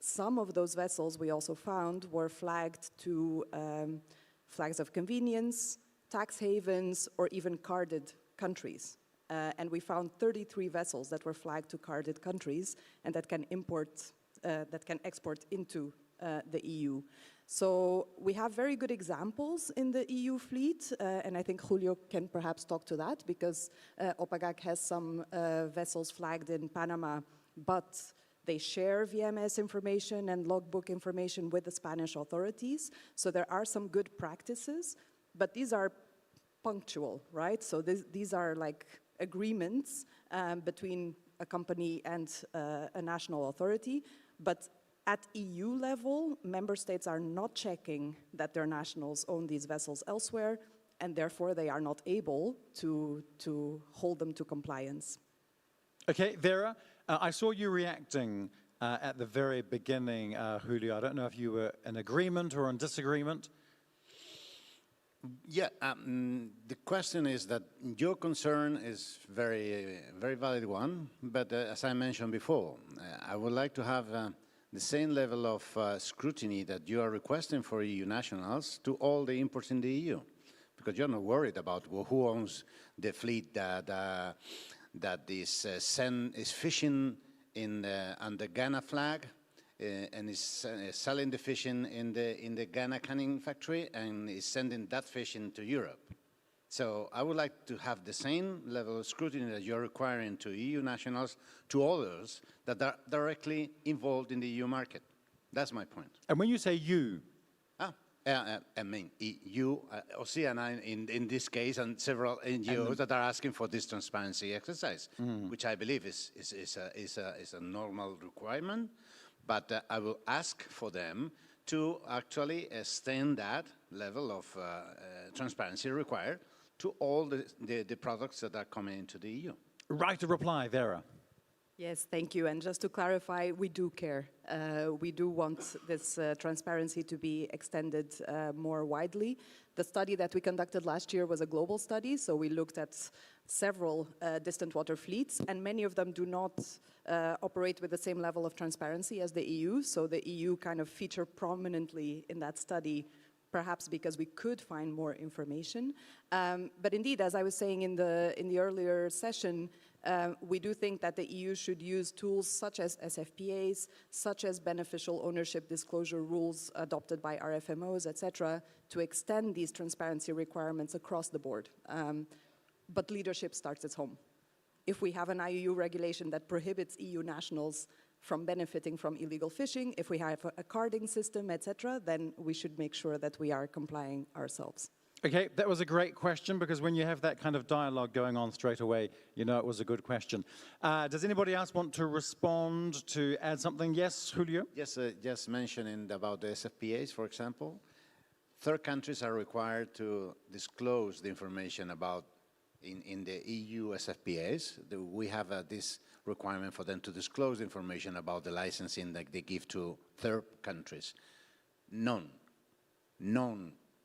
some of those vessels we also found were flagged to flags of convenience, tax havens, or even carded countries. And we found 33 vessels that were flagged to carded countries and that can export into the EU. So we have very good examples in the EU fleet, and I think Julio can perhaps talk to that because OPAGAC has some vessels flagged in Panama, but they share VMS information and logbook information with the Spanish authorities. So there are some good practices, but these are punctual, right? So these are like agreements between a company and a national authority, but at EU level, member states are not checking that their nationals own these vessels elsewhere, and therefore they are not able to hold them to compliance. Okay, Vera, I saw you reacting at the very beginning, Julio. I don't know if you were in agreement or in disagreement. Yeah, the question is that your concern is very valid one, but as I mentioned before, I would like to have the same level of scrutiny that you are requesting for EU nationals to all the imports in the EU. because you're not worried about who owns the fleet that is fishing under Ghana flag and is selling the fish in the Ghana canning factory and is sending that fish into Europe. So I would like to have the same level of scrutiny that you're requiring to EU nationals, to others that are directly involved in the EU market. That's my point. And when you say you, I mean, you, Oceana in this case, and several NGOs that are asking for this transparency exercise, which I believe is a normal requirement. But I will ask for them to actually extend that level of transparency required to all the products that are coming into the EU. right of reply, Vera. Yes, thank you. And just to clarify, we do care. We do want this transparency to be extended more widely. The study that we conducted last year was a global study, so we looked at several distant water fleets, and many of them do not operate with the same level of transparency as the EU, so the EU kind of featured prominently in that study, perhaps because we could find more information. But indeed, as I was saying in the earlier session, we do think that the EU should use tools such as SFPAs, such as beneficial ownership disclosure rules adopted by RFMOs, etc., to extend these transparency requirements across the board. But leadership starts at home. If we have an IUU regulation that prohibits EU nationals from benefiting from illegal fishing, if we have a carding system, etc., then we should make sure that we are complying ourselves. Okay, that was a great question, because when you have that kind of dialogue going on straight away, you know it was a good question. Does anybody else want to respond, to add something? Yes, Julio? Yes, just mentioning about the SFPAs, for example. Third countries are required to disclose the information about in the EU SFPAs. We have this requirement for them to disclose information about the licensing that they give to third countries. None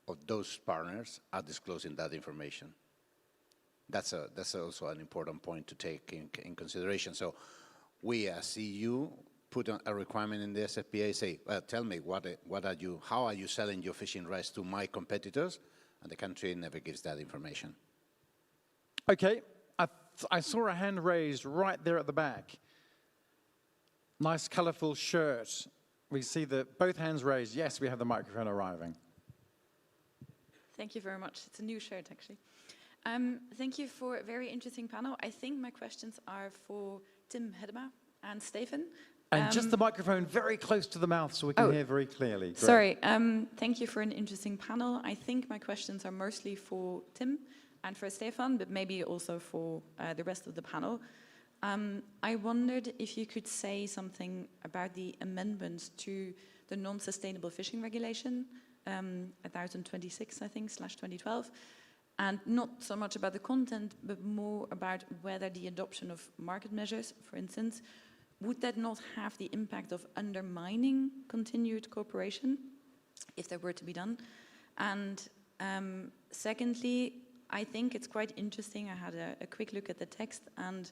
of those partners are disclosing that information. That's also an important point to take in consideration. So we as EU put a requirement in the SFPA, say, well, tell me how are you selling your fishing rights to my competitors? And the country never gives that information. Okay, I saw a hand raised right there at the back. Nice, colorful shirt. We see both hands raised. Yes, we have the microphone arriving. Thank you very much. It's a new shirt, actually. Thank you for a very interesting panel. I think my questions are for Tim Hedema and Stefan. And just the microphone very close to the mouth so we can hear very clearly. Great. Sorry. Thank you for an interesting panel. I think my questions are mostly for Tim and for Stefan, but maybe also for the rest of the panel. I wondered if you could say something about the amendments to the non-sustainable fishing regulation, 1026, I think, /2012, and not so much about the content, but more about whether the adoption of market measures, for instance, would that not have the impact of undermining continued cooperation, if that were to be done? And secondly, I think it's quite interesting. I had a quick look at the text, and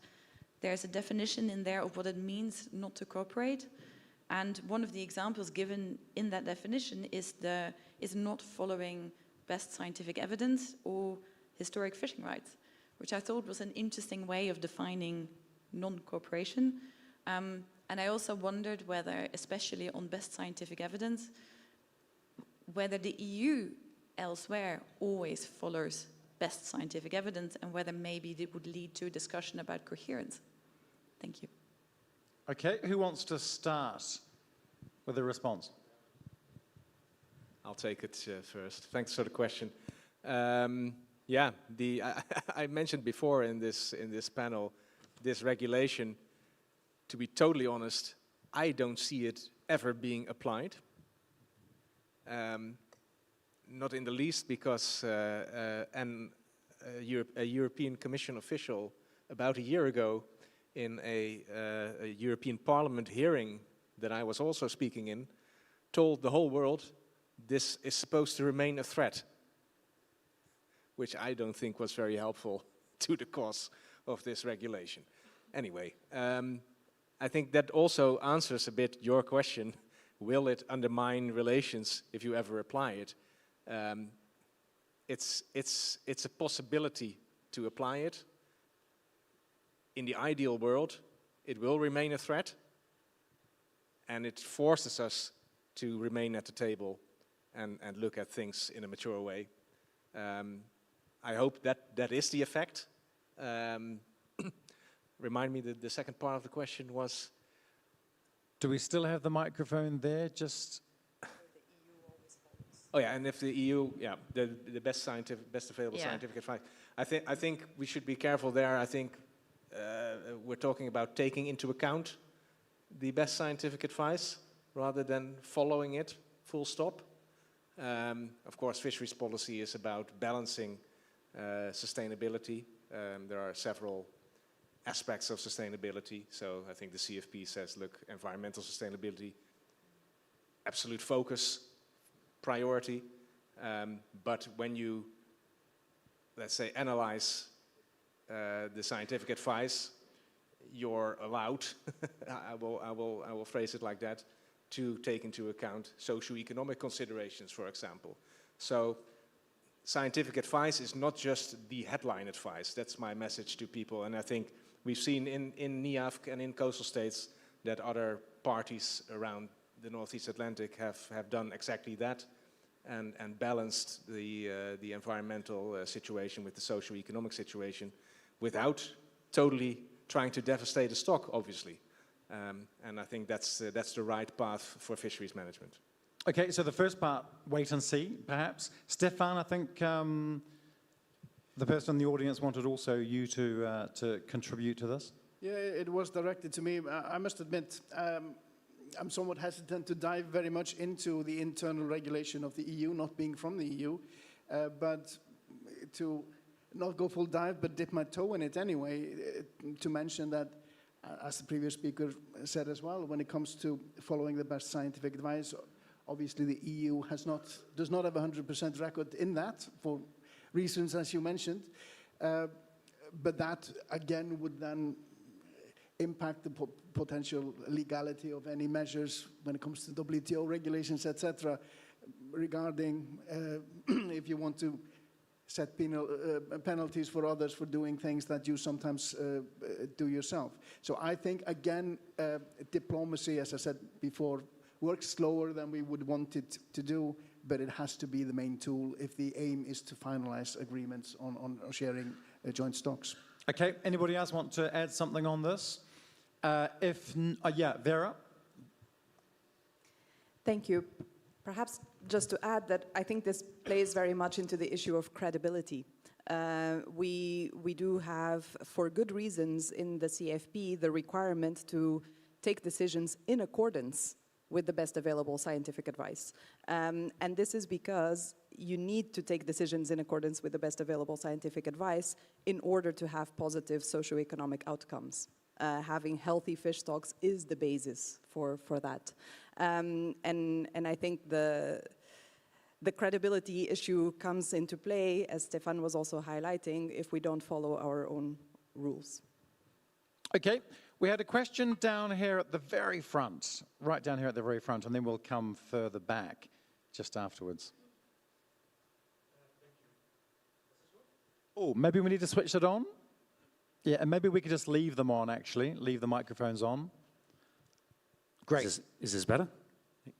there's a definition in there of what it means not to cooperate. And one of the examples given in that definition is not following best scientific evidence or historic fishing rights, which I thought was an interesting way of defining non-cooperation. And I also wondered whether, especially on best scientific evidence, whether the EU elsewhere always follows best scientific evidence, and whether maybe it would lead to a discussion about coherence. Thank you. Okay, who wants to start with a response? I'll take it first. Thanks for the question. Yeah, I mentioned before in this panel, this regulation, to be totally honest, I don't see it ever being applied. Not in the least because a European Commission official about a year ago in a European Parliament hearing that I was also speaking in, told the whole world this is supposed to remain a threat, which I don't think was very helpful to the cause of this regulation. Anyway, I think that also answers a bit your question. Will it undermine relations if you ever apply it? it's a possibility to apply it. In the ideal world, it will remain a threat, and it forces us to remain at the table and look at things in a mature way. I hope that is the effect. Remind me that the second part of the question was? Do we still have the microphone there? Just. Oh yeah, and if the EU, yeah, the best available scientific advice. I think we should be careful there. I think we're talking about taking into account the best scientific advice rather than following it full stop. Of course, fisheries policy is about balancing sustainability. There are several aspects of sustainability. So I think the CFP says, look, environmental sustainability, absolute focus, priority. But when you, let's say, analyze the scientific advice, you're allowed, I will phrase it like that, to take into account socio-economic considerations, for example. So scientific advice is not just the headline advice. That's my message to people. And I think we've seen in NIAFC and in coastal states that other parties around the Northeast Atlantic have done exactly that and balanced the environmental situation with the socio-economic situation without totally trying to devastate the stock, obviously. And I think that's the right path for fisheries management. Okay, so the first part, wait and see, perhaps. Stefan, I think the person in the audience wanted also you to contribute to this. Yeah, it was directed to me. I must admit, I'm somewhat hesitant to dive very much into the internal regulation of the EU, not being from the EU, but to not go full dive, but dip my toe in it anyway, to mention that, as the previous speaker said as well, when it comes to following the best scientific advice, obviously the EU does not have a 100% record in that, for reasons as you mentioned, but that again would then impact the potential legality of any measures when it comes to WTO regulations, etc., regarding if you want to set penalties for others for doing things that you sometimes do yourself. So I think, again, diplomacy, as I said before, works slower than we would want it to do, but it has to be the main tool if the aim is to finalize agreements on sharing joint stocks. Okay, anybody else want to add something on this? Yeah, Vera? Thank you. Perhaps just to add that I think this plays very much into the issue of credibility. We do have, for good reasons in the CFP, the requirement to take decisions in accordance with the best available scientific advice. And this is because you need to take decisions in accordance with the best available scientific advice in order to have positive socioeconomic outcomes. Having healthy fish stocks is the basis for that. And I think the credibility issue comes into play, as Stefan was also highlighting, if we don't follow our own rules. Okay, we had a question down here at the very front, right down here at the very front, and then we'll come further back just afterwards. Oh, maybe we need to switch it on? Yeah, and maybe we could just leave them on, actually, leave the microphones on. Great. Is this better?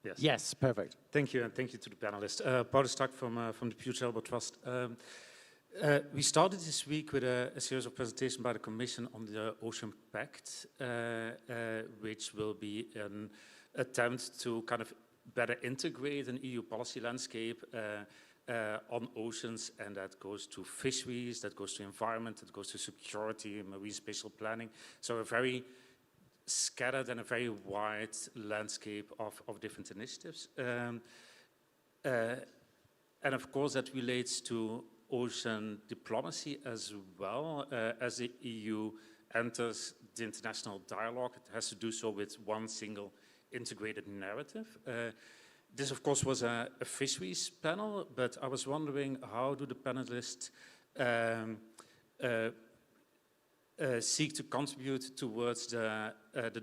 Yes. Yes, perfect. Thank you, and thank you to the panelists. Paul Stark from the Puget Elbow Trust. We started this week with a series of presentations by the Commission on the Ocean Pact, which will be an attempt to kind of better integrate an EU policy landscape on oceans, and that goes to fisheries, that goes to environment, that goes to security, marine spatial planning. So a very scattered and a very wide landscape of different initiatives. And of course that relates to ocean diplomacy as well. As the EU enters the international dialogue, it has to do so with one single integrated narrative. This, of course, was a fisheries panel, but I was wondering, how do the panelists seek to contribute towards the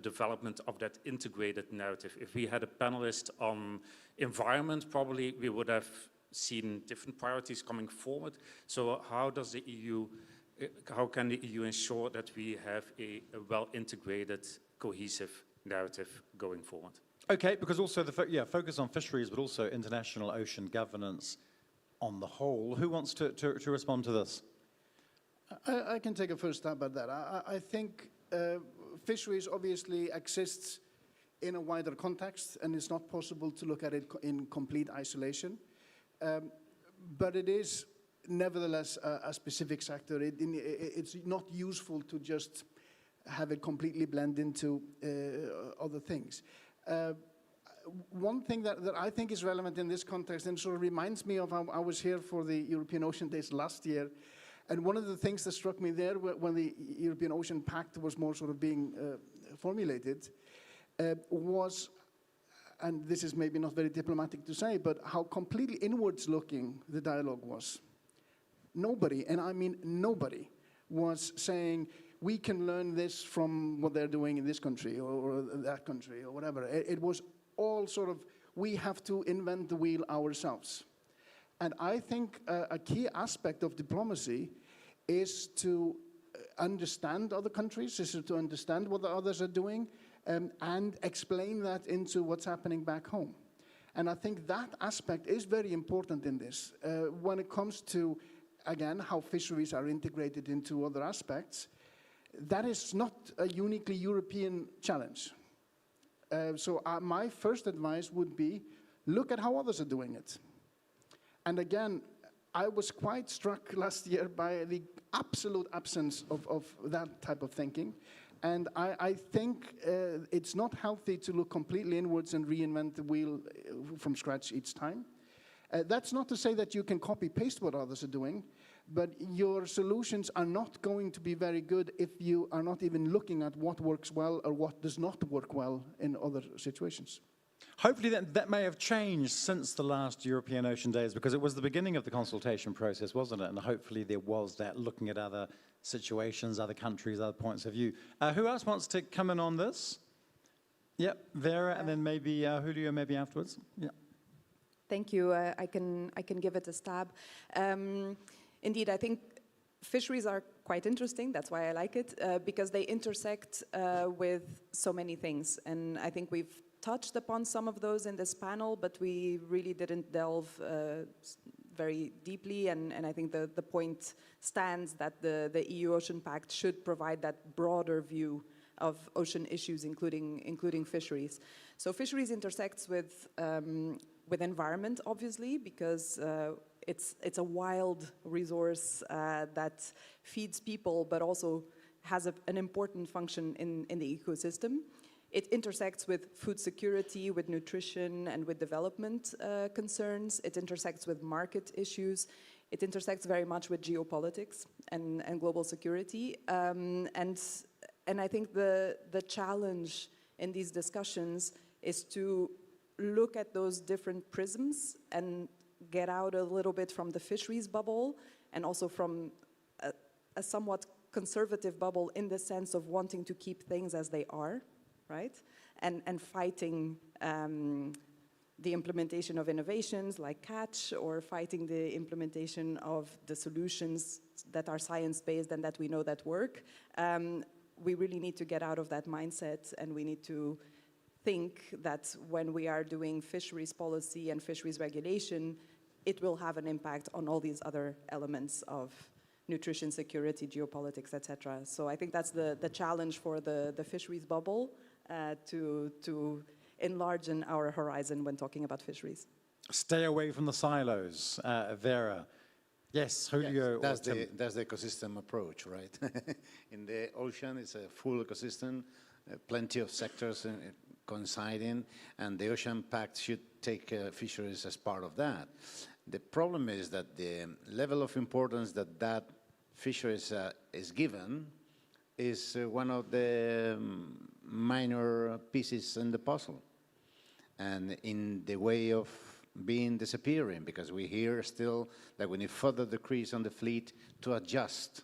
development of that integrated narrative? If we had a panelist on environment, probably we would have seen different priorities coming forward. So how does the EU, how can the EU ensure that we have a well-integrated, cohesive narrative going forward? Okay, because also the focus on fisheries, but also international ocean governance on the whole. Who wants to respond to this? I can take a first stab at that. I think fisheries obviously exists in a wider context, and it's not possible to look at it in complete isolation. But it is nevertheless a specific sector. It's not useful to just have it completely blend into other things. One thing that I think is relevant in this context, and sort of reminds me of how I was here for the European Ocean Days last year, and one of the things that struck me there when the European Ocean Pact was more sort of being formulated was, and this is maybe not very diplomatic to say, but how completely inwards looking the dialogue was. Nobody, and I mean nobody, was saying, we can learn this from what they're doing in this country or that country or whatever. It was all sort of, we have to invent the wheel ourselves. And I think a key aspect of diplomacy is to understand other countries, is to understand what the others are doing, and explain that into what's happening back home. And I think that aspect is very important in this. When it comes to, again, how fisheries are integrated into other aspects, that is not a uniquely European challenge. So my first advice would be, look at how others are doing it. And again, I was quite struck last year by the absolute absence of that type of thinking. And I think it's not healthy to look completely inwards and reinvent the wheel from scratch each time. That's not to say that you can copy-paste what others are doing, but your solutions are not going to be very good if you are not even looking at what works well or what does not work well in other situations. Hopefully that may have changed since the last European Ocean Days, because it was the beginning of the consultation process, wasn't it? And hopefully there was that looking at other situations, other countries, other points of view. Who else wants to come in on this? Yep, Vera, and then maybe Julio, maybe afterwards. Yeah. Thank you. I can give it a stab. Indeed, I think fisheries are quite interesting. That's why I like it, because they intersect with so many things. And I think we've touched upon some of those in this panel, but we really didn't delve very deeply. And I think the point stands that the EU Ocean Pact should provide that broader view of ocean issues, including fisheries. So fisheries intersects with environment, obviously, because it's a wild resource that feeds people, but also has an important function in the ecosystem. It intersects with food security, with nutrition, and with development concerns. It intersects with market issues. It intersects very much with geopolitics and global security. And I think the challenge in these discussions is to look at those different prisms and get out a little bit from the fisheries bubble and also from a somewhat conservative bubble in the sense of wanting to keep things as they are, right? And fighting the implementation of innovations like catch, or fighting the implementation of the solutions that are science-based and that we know that work. We really need to get out of that mindset, and we need to think that when we are doing fisheries policy and fisheries regulation, it will have an impact on all these other elements of nutrition security, geopolitics, etc. So I think that's the challenge for the fisheries bubble, to enlarge in our horizon when talking about fisheries. Stay away from the silos, Vera. Yes, Julio. Yes, that's the ecosystem approach, right? In the ocean, it's a full ecosystem, plenty of sectors coinciding, and the Ocean Pact should take fisheries as part of that. The problem is that the level of importance that fisheries is given is one of the minor pieces in the puzzle, and in the way of being disappearing, because we hear still that we need further decrease on the fleet to adjust.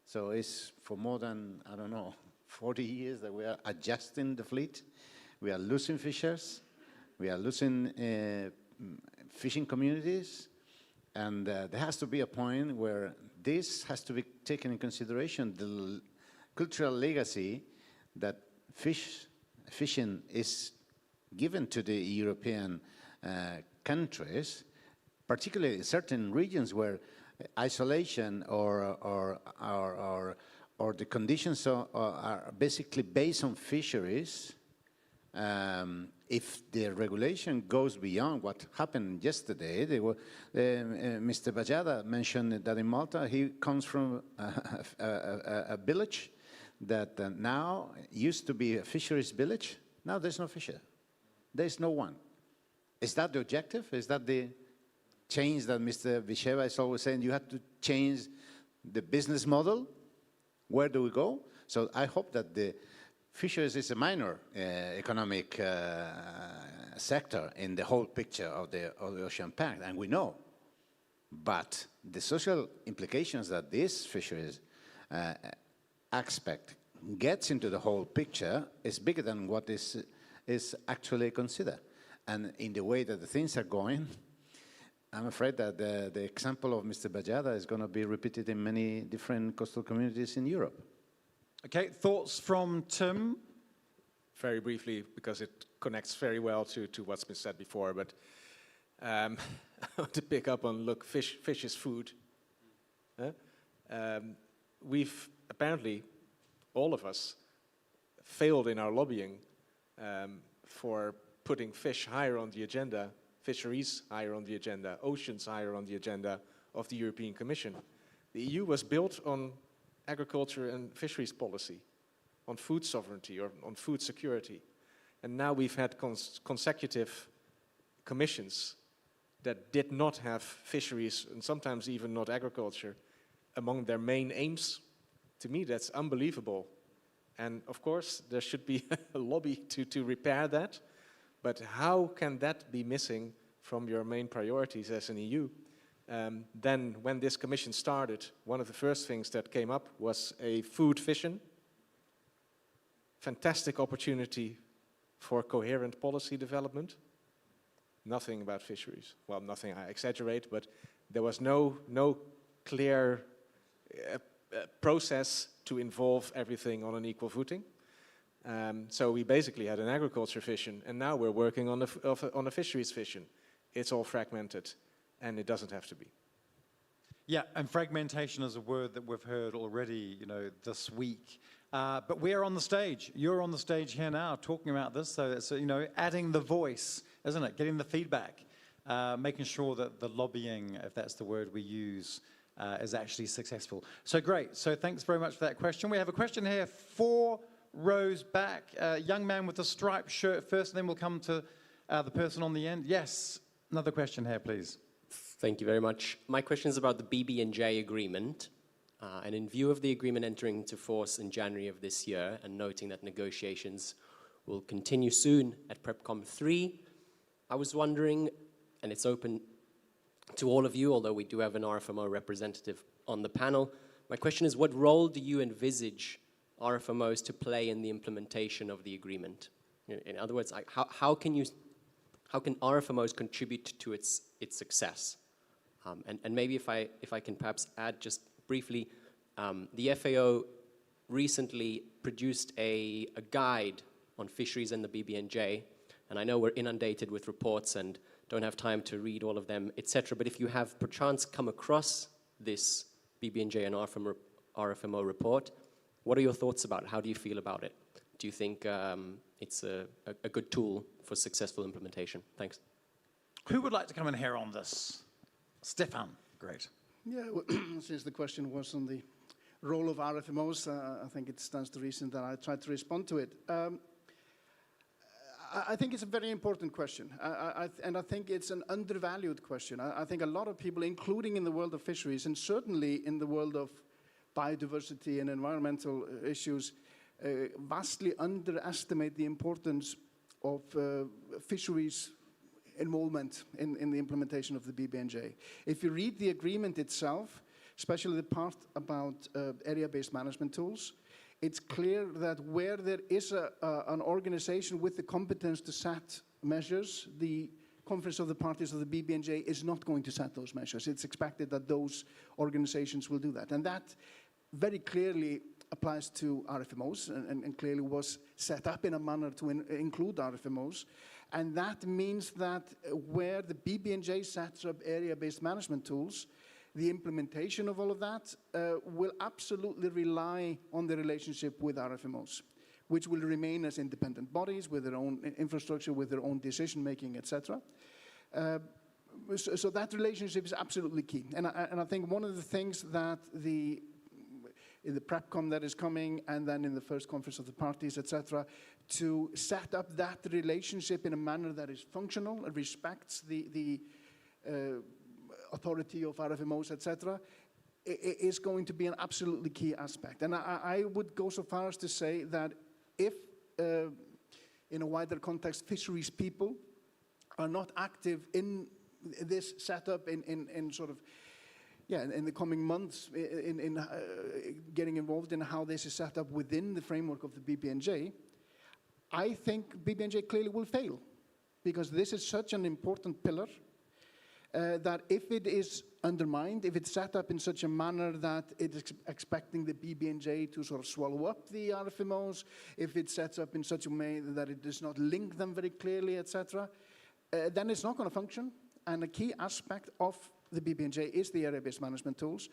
So it's for more than, I don't know, 40 years that we are adjusting the fleet. We are losing fishers. We are losing fishing communities. And there has to be a point where this has to be taken in consideration, the cultural legacy that fishing is given to the European countries, particularly in certain regions where isolation or the conditions are basically based on fisheries. If the regulation goes beyond what happened yesterday, Mr. Bajada mentioned that in Malta he comes from a village that now used to be a fisheries village. Now there's no fisher. There's no one. Is that the objective? Is that the change that Mr. Visheva is always saying? You have to change the business model. Where do we go? So I hope that the fisheries is a minor economic sector in the whole picture of the Ocean Pact, and we know. But the social implications that this fisheries aspect gets into the whole picture is bigger than what is actually considered. And in the way that the things are going, I'm afraid that the example of Mr. Bajada is going to be repeated in many different coastal communities in Europe. Okay, thoughts from Tim? Very briefly, because it connects very well to what's been said before, but I want to pick up on, look, fish is food. We've apparently, all of us, failed in our lobbying for putting fish higher on the agenda, fisheries higher on the agenda, oceans higher on the agenda of the European Commission. The EU was built on agriculture and fisheries policy, on food sovereignty or on food security. And now we've had consecutive commissions that did not have fisheries and sometimes even not agriculture among their main aims. To me, that's unbelievable. And of course, there should be a lobby to repair that. But how can that be missing from your main priorities as an EU? Then when this commission started, one of the first things that came up was a food vision. Fantastic opportunity for coherent policy development. Nothing about fisheries. Well, nothing, I exaggerate, but there was no clear process to involve everything on an equal footing. So we basically had an agriculture vision, and now we're working on a fisheries vision. It's all fragmented, and it doesn't have to be. Yeah, and fragmentation is a word that we've heard already, this week. But we're on the stage. You're on the stage here now talking about this. So it's, adding the voice, isn't it? Getting the feedback, making sure that the lobbying, if that's the word we use, is actually successful. So great. So thanks very much for that question. We have a question here, 4 rows back. Young man with a striped shirt first, and then we'll come to the person on the end. Yes, another question here, please. Thank you very much. My question is about the BB&J agreement. And in view of the agreement entering into force in January of this year, and noting that negotiations will continue soon at PrepCom 3, I was wondering, and it's open to all of you, although we do have an RFMO representative on the panel, my question is, what role do you envisage RFMOs to play in the implementation of the agreement? In other words, how can RFMOs contribute to its success? And maybe if I can perhaps add just briefly, the FAO recently produced a guide on fisheries and the BB&J, and I know we're inundated with reports and don't have time to read all of them, etc. But if you have perchance come across this BB&J and RFMO report, what are your thoughts about it? How do you feel about it? Do you think it's a good tool for successful implementation? Thanks. Who would like to come in here on this? Stefan, great. Yeah, well, since the question was on the role of RFMOs, I think it stands to reason that I tried to respond to it. I think it's a very important question, and I think it's an undervalued question. I think a lot of people, including in the world of fisheries, and certainly in the world of biodiversity and environmental issues, vastly underestimate the importance of fisheries involvement in the implementation of the BB&J. If you read the agreement itself, especially the part about area-based management tools, it's clear that where there is an organization with the competence to set measures, the Conference of the Parties of the BBNJ is not going to set those measures. It's expected that those organizations will do that. And that very clearly applies to RFMOs and clearly was set up in a manner to include RFMOs. And that means that where the BBNJ sets up area-based management tools, the implementation of all of that will absolutely rely on the relationship with RFMOs, which will remain as independent bodies with their own infrastructure, with their own decision-making, etc. So that relationship is absolutely key. And I think one of the things that in the PrepCom that is coming, and then in the first Conference of the Parties, etc., to set up that relationship in a manner that is functional and respects the authority of RFMOs, etc., is going to be an absolutely key aspect. And I would go so far as to say that if, in a wider context, fisheries people are not active in this setup in sort of, in the coming months, in getting involved in how this is set up within the framework of the BBNJ, I think BBNJ clearly will fail, because this is such an important pillar that if it is undermined, if it's set up in such a manner that it is expecting the BBNJ to sort of swallow up the RFMOs, if it sets up in such a way that it does not link them very clearly, etc., then it's not going to function. And a key aspect of the BBNJ is the area-based management tools.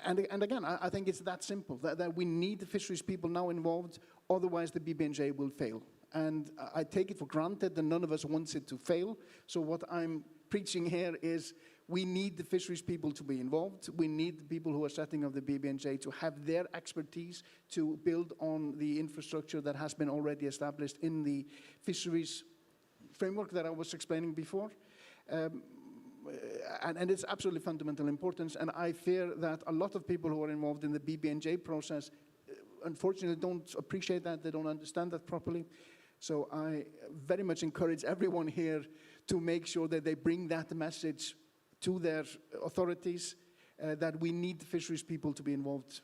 And again, I think it's that simple, that we need the fisheries people now involved, otherwise the BBNJ will fail. And I take it for granted that none of us wants it to fail. So what I'm preaching here is we need the fisheries people to be involved. We need the people who are setting up the BBNJ to have their expertise to build on the infrastructure that has been already established in the fisheries framework that I was explaining before. And it's absolutely fundamental importance, and I fear that a lot of people who are involved in the BBNJ process unfortunately don't appreciate that, they don't understand that properly. So I very much encourage everyone here to make sure that they bring that message to their authorities, that we need the fisheries people to be involved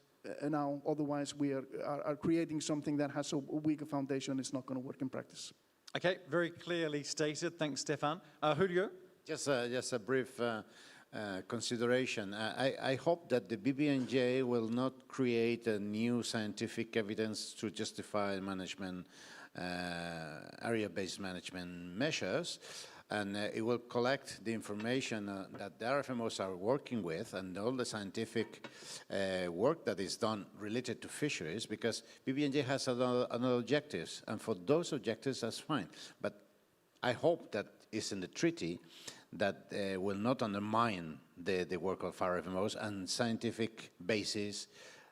now, otherwise we are creating something that has so weak a foundation it's not going to work in practice. Okay, very clearly stated. Thanks, Stefan. Julio? Just a brief consideration. I hope that the BBNJ will not create a new scientific evidence to justify management, area-based management measures, and it will collect the information that the RFMOs are working with and all the scientific work that is done related to fisheries, because BBNJ has other objectives, and for those objectives, that's fine. But I hope that is in the treaty that will not undermine the work of RFMOs, and scientific basis,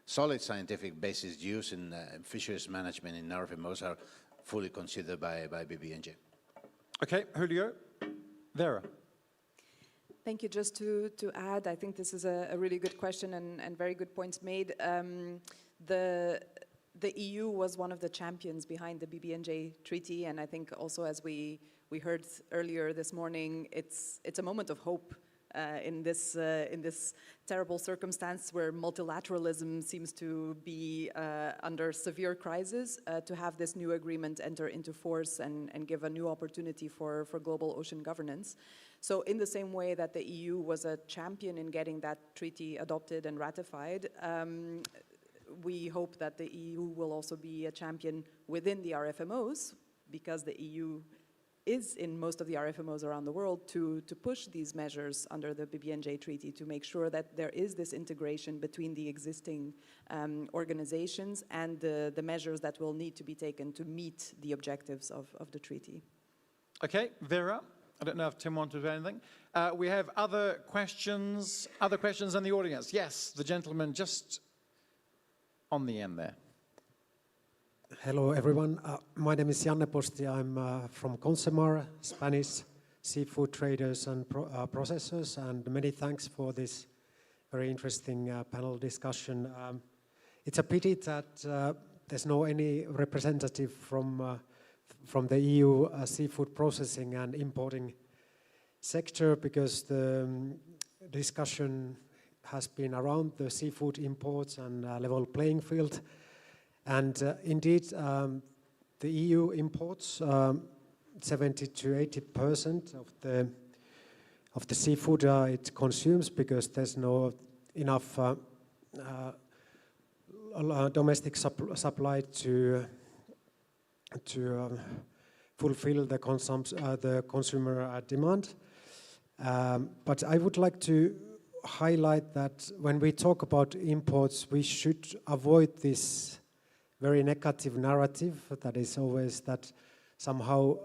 solid scientific basis used in fisheries management in RFMOs are fully considered by BBNJ. Okay, Julio. Vera. Thank you. Just to add, I think this is a really good question and very good points made. The EU was one of the champions behind the BBNJ treaty, and I think also, as we heard earlier this morning, it's a moment of hope in this terrible circumstance where multilateralism seems to be under severe crisis. To have this new agreement enter into force and give a new opportunity for global ocean governance. So in the same way that the EU was a champion in getting that treaty adopted and ratified, we hope that the EU will also be a champion within the RFMOs, because the EU is in most of the RFMOs around the world to push these measures under the BBNJ treaty to make sure that there is this integration between the existing organizations and the measures that will need to be taken to meet the objectives of the treaty. Okay, Vera, I don't know if Tim wanted to do anything. We have other questions in the audience. Yes, the gentleman just on the end there. Hello, everyone. My name is Janne Posti. I'm from Consemar, Spanish seafood traders and processors, and many thanks for this very interesting panel discussion. It's a pity that there's no any representative from the EU seafood processing and importing sector, because the discussion has been around the seafood imports and level playing field. And indeed, the EU imports 70 to 80% of the seafood it consumes, because there's no enough domestic supply to fulfill the consumer demand. But I would like to highlight that when we talk about imports, we should avoid this very negative narrative that is always that somehow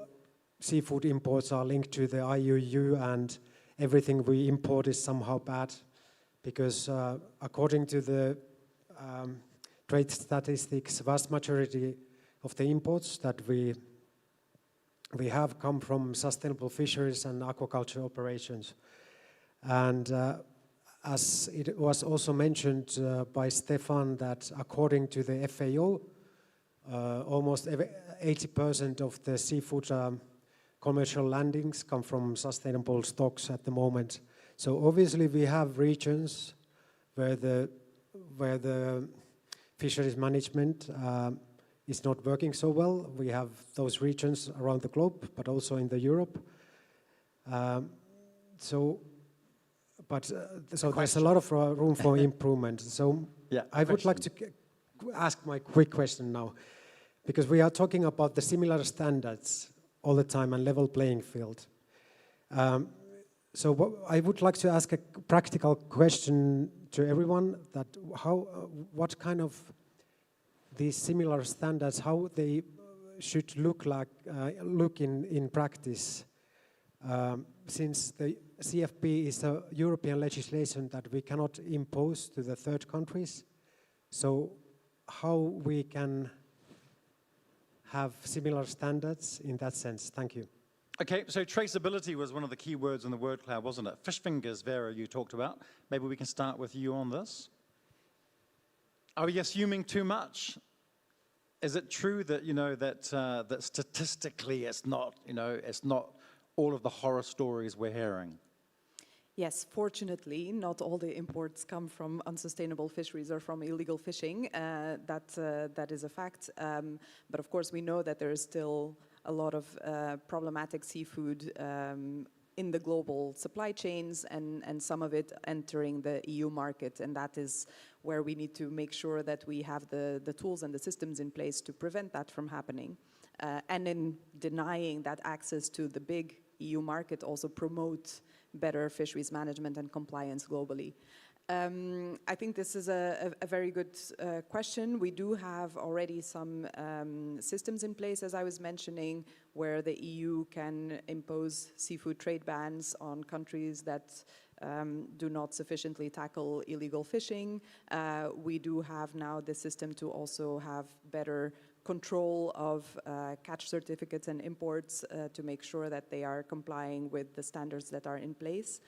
seafood imports are linked to the IUU and everything we import is somehow bad, because according to the trade statistics, vast majority of the imports that we have come from sustainable fisheries and aquaculture operations. And as it was also mentioned by Stefan, that according to the FAO, almost 80% of the seafood commercial landings come from sustainable stocks at the moment. So obviously we have regions where the fisheries management is not working so well. We have those regions around the globe, but also in the Europe. So there's a lot of room for improvement. So yeah, I would like to ask my quick question now, because we are talking about the similar standards all the time and level playing field. So I would like to ask a practical question to everyone, that what kind of these similar standards, how they should look in practice, since the CFP is a European legislation that we cannot impose to the third countries. So how we can have similar standards in that sense? Thank you. Okay, so traceability was one of the key words in the word cloud, wasn't it? Fish fingers, Vera, you talked about. Maybe we can start with you on this. Are we assuming too much? Is it true that, that statistically it's not all of the horror stories we're hearing? Yes, fortunately, not all the imports come from unsustainable fisheries or from illegal fishing. That is a fact. But of course, we know that there is still a lot of problematic seafood in the global supply chains, and some of it entering the EU market. And that is where we need to make sure that we have the tools and the systems in place to prevent that from happening. And in denying that access to the big EU market, also promote better fisheries management and compliance globally. I think this is a very good question. We do have already some systems in place, as I was mentioning, where the EU can impose seafood trade bans on countries that do not sufficiently tackle illegal fishing. We do have now the system to also have better control of catch certificates and imports to make sure that they are complying with the standards that are in place.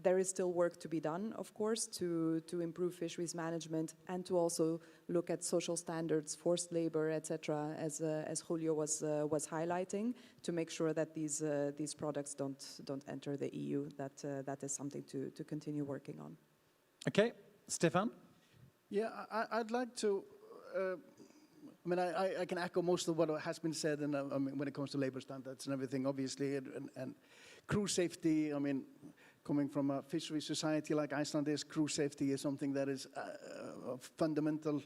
There is still work to be done, of course, to improve fisheries management and to also look at social standards, forced labor, etc., as Julio was highlighting, to make sure that these products don't enter the EU. That is something to continue working on. Okay, Stefan? Yeah, I'd like to. I can echo most of what has been said, and when it comes to labor standards and everything, obviously, and crew safety. Coming from a fishery society like Iceland is, crew safety is something that is of fundamental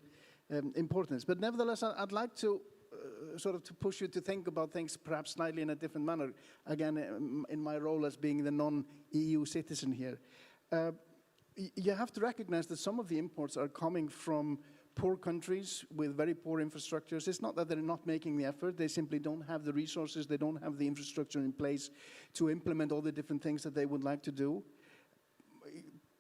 importance. But nevertheless, I'd like to sort of to push you to think about things perhaps slightly in a different manner. Again, in my role as being the non-EU citizen here, you have to recognize that some of the imports are coming from poor countries with very poor infrastructures. It's not that they're not making the effort, they simply don't have the resources, they don't have the infrastructure in place to implement all the different things that they would like to do.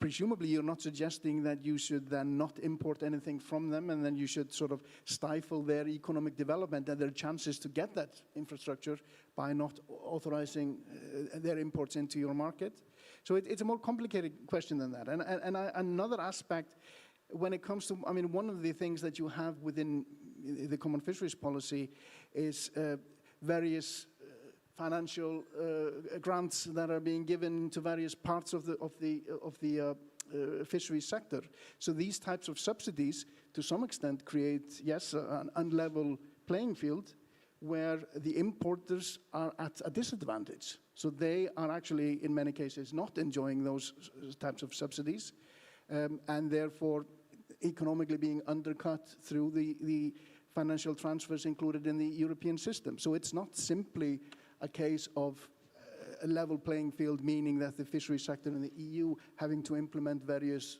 Presumably, you're not suggesting that you should then not import anything from them, and then you should sort of stifle their economic development and their chances to get that infrastructure by not authorizing their imports into your market. So it's a more complicated question than that. And another aspect, when it comes to, one of the things that you have within the common fisheries policy is various financial grants that are being given to various parts of the fisheries sector. So these types of subsidies, to some extent, create, yes, an unlevel playing field, where the importers are at a disadvantage. So they are actually, in many cases, not enjoying those types of subsidies, and therefore economically being undercut through the financial transfers included in the European system. So it's not simply a case of a level playing field, meaning that the fisheries sector in the EU having to implement various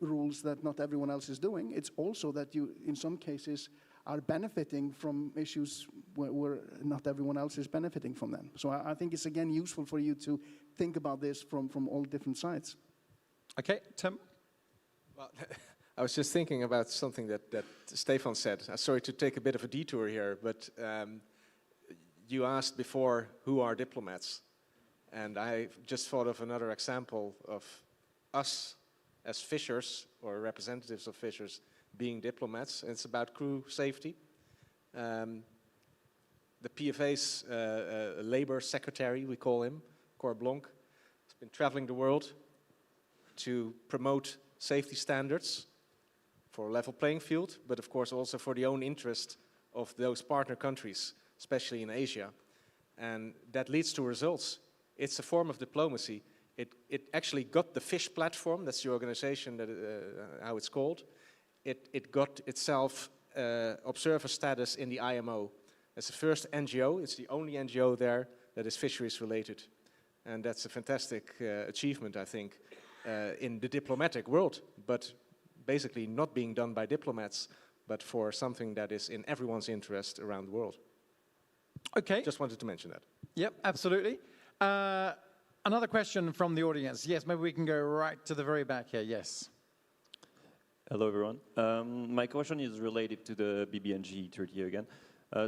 rules that not everyone else is doing. It's also that you, in some cases, are benefiting from issues where not everyone else is benefiting from them. So I think it's, again, useful for you to think about this from all different sides. Okay, Tim? Well, I was just thinking about something that Stefan said. Sorry to take a bit of a detour here, but you asked before, who are diplomats? And I just thought of another example of us as fishers, or representatives of fishers, being diplomats. It's about crew safety. The PFA's labor secretary, we call him, Cor Blonk, has been traveling the world to promote safety standards for a level playing field, but of course also for the own interest of those partner countries, especially in Asia. And that leads to results. It's a form of diplomacy. It actually got the FISH platform, that's the organization, that how it's called. It got itself observer status in the IMO. It's the first NGO, it's the only NGO there that is fisheries related. And that's a fantastic achievement, I think, in the diplomatic world, but basically not being done by diplomats, but for something that is in everyone's interest around the world. Okay. Just wanted to mention that. Yep, absolutely. Another question from the audience. Yes, maybe we can go right to the very back here. Yes. Hello, everyone. My question is related to the BBNG treaty again.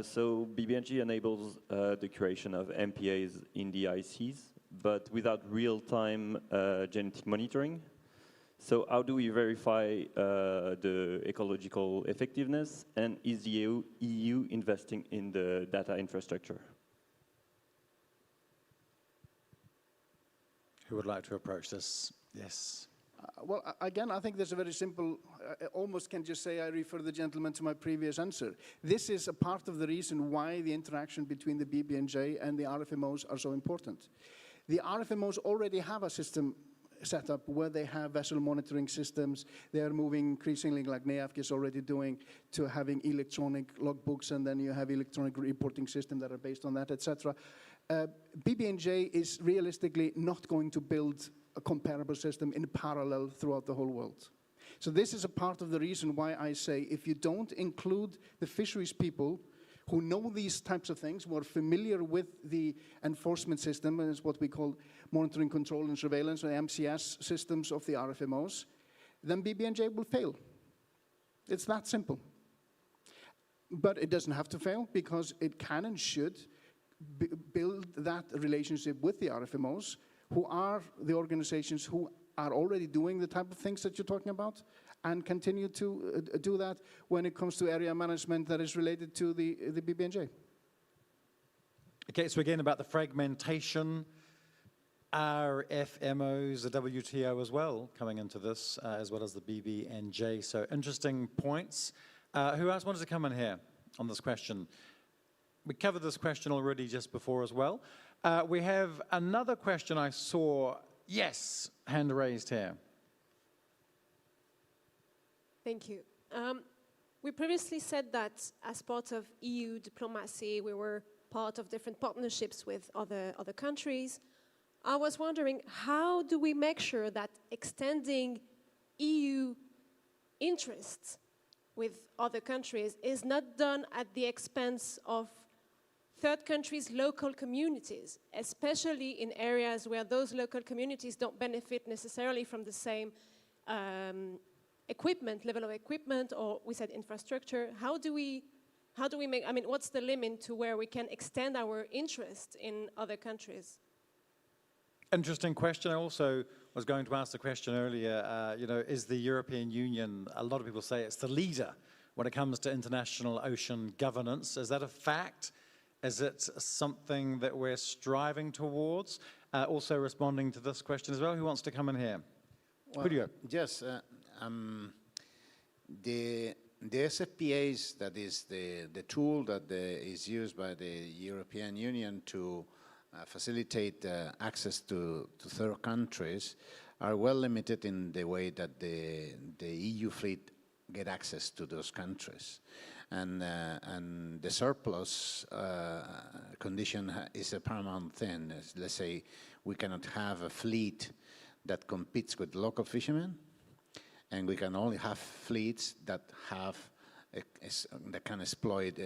So BBNG enables the creation of MPAs in the ICs, but without real-time genetic monitoring. So how do we verify the ecological effectiveness, and is the EU investing in the data infrastructure? Who would like to approach this? Yes. Well, again, I think there's a very simple, I almost can just say I refer the gentleman to my previous answer. This is a part of the reason why the interaction between the BBNJ and the RFMOs are so important. The RFMOs already have a system set up where they have vessel monitoring systems. They are moving increasingly, like NEAFC is already doing, to having electronic logbooks, and then you have electronic reporting systems that are based on that, etc. BBNJ is realistically not going to build a comparable system in parallel throughout the whole world. So this is a part of the reason why I say if you don't include the fisheries people who know these types of things, who are familiar with the enforcement system, and it's what we call monitoring, control, and surveillance, or MCS systems of the RFMOs, then BBNJ will fail. It's that simple. But it doesn't have to fail, because it can and should build that relationship with the RFMOs, who are the organizations who are already doing the type of things that you're talking about, and continue to do that when it comes to area management that is related to the BBNJ. Okay, so again about the fragmentation, our FMOs, the WTO as well, coming into this, as well as the BBNJ. So interesting points. Who else wanted to come in here on this question? We covered this question already just before as well. We have another question I saw. Yes, hand raised here. Thank you. We previously said that as part of EU diplomacy, we were part of different partnerships with other countries. I was wondering, how do we make sure that extending EU interests with other countries is not done at the expense of third countries' local communities, especially in areas where those local communities don't benefit necessarily from the same level of equipment, or we said infrastructure. How do we make, I mean, what's the limit to where we can extend our interest in other countries? Interesting question. I also was going to ask the question earlier, you know, is the European Union, a lot of people say it's the leader when it comes to international ocean governance. Is that a fact? Is it something that we're striving towards? Also responding to this question as well, who wants to come in here? Well, Who do you go? Yes, the the SFPAs, that is the tool that is used by the European Union to facilitate access to third countries, are well limited in the way that the EU fleet get access to those countries. And the surplus condition is a paramount thing. Let's say we cannot have a fleet that competes with local fishermen, and we can only have fleets that have that can exploit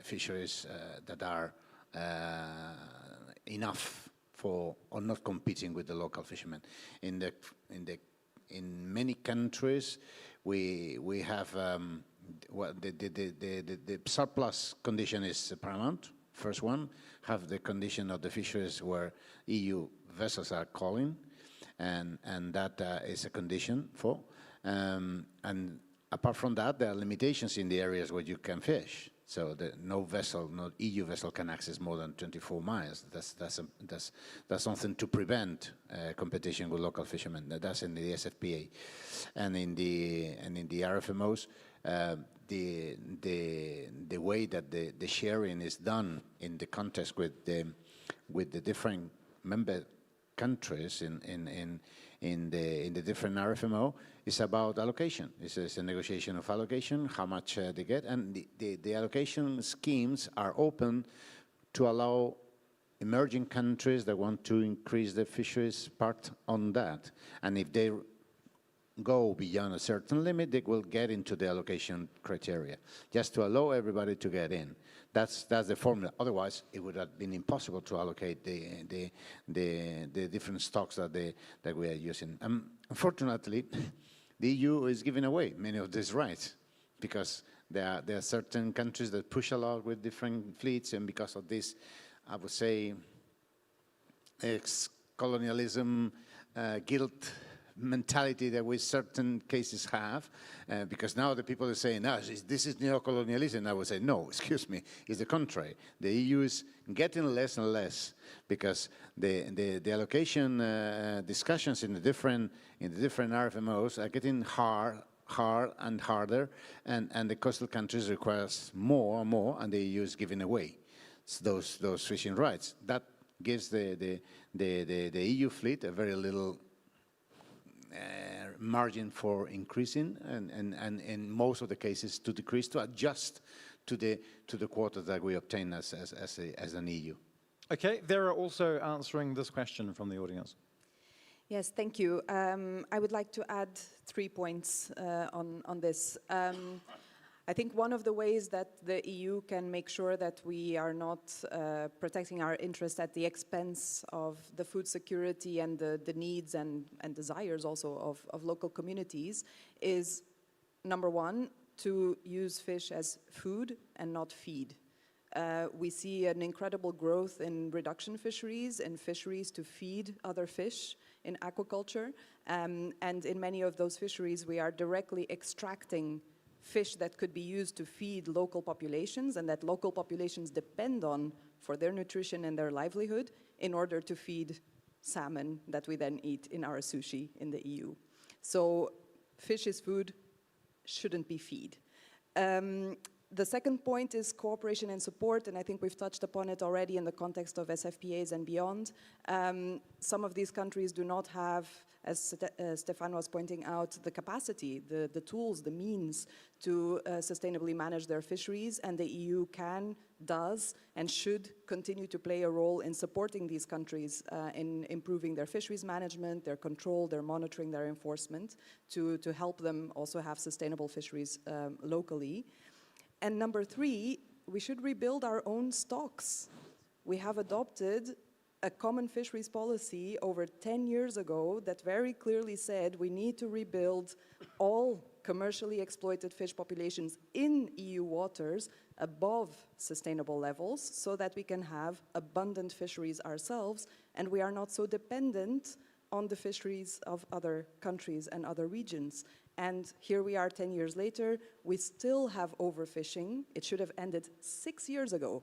fisheries that are enough for or not competing with the local fishermen. In many countries, we have well, the surplus condition is paramount. First one, have the condition of the fisheries where EU vessels are calling, and that is a condition for. And apart from that, there are limitations in the areas where you can fish. So no EU vessel can access more than 24 miles. That's something to prevent competition with local fishermen. That's in the SFPA, and in the RFMOs, the way that the sharing is done in the context with the different member countries in the different RFMO is about allocation. It's a negotiation of allocation, how much they get, and the allocation schemes are open to allow emerging countries that want to increase their fisheries part on that. And if they go beyond a certain limit, they will get into the allocation criteria, just to allow everybody to get in. That's the formula. Otherwise, it would have been impossible to allocate the different stocks that we are using. Unfortunately, the EU is giving away many of these rights because there are certain countries that push a lot with different fleets, and because of this, I would say, ex-colonialism guilt mentality that we certain cases have, because now the people are saying, no, this is neo-colonialism. I would say, no, excuse me, it's the contrary. The EU is getting less and less because the allocation discussions in the different RFMOs are getting hard and harder, and the coastal countries requires more and more, and the EU is giving away those fishing rights. That gives the EU fleet a very little margin for increasing, and in most of the cases to decrease, to adjust to the quota that we obtain as an EU. Okay, Vera also answering this question from the audience. Yes, thank you. I would like to add 3 points on this. I think one of the ways that the EU can make sure that we are not protecting our interests at the expense of the food security and the needs and desires also of local communities is, number one, to use fish as food and not feed. We see an incredible growth in reduction fisheries and fisheries to feed other fish in aquaculture. And in many of those fisheries, we are directly extracting fish that could be used to feed local populations and that local populations depend on for their nutrition and their livelihood in order to feed salmon that we then eat in our sushi in the EU. So fish is food, shouldn't be feed. The second point is cooperation and support, and I think we've touched upon it already in the context of SFPAs and beyond. Some of these countries do not have, as Stefan was pointing out, the capacity, the tools, the means to sustainably manage their fisheries, and the EU does, and should continue to play a role in supporting these countries in improving their fisheries management, their control, their monitoring, their enforcement, to help them also have sustainable fisheries locally. And number 3, we should rebuild our own stocks. We have adopted a common fisheries policy over 10 years ago that very clearly said we need to rebuild all commercially exploited fish populations in EU waters above sustainable levels so that we can have abundant fisheries ourselves and we are not so dependent on the fisheries of other countries and other regions. And here we are 10 years later, we still have overfishing. It should have ended 6 years ago.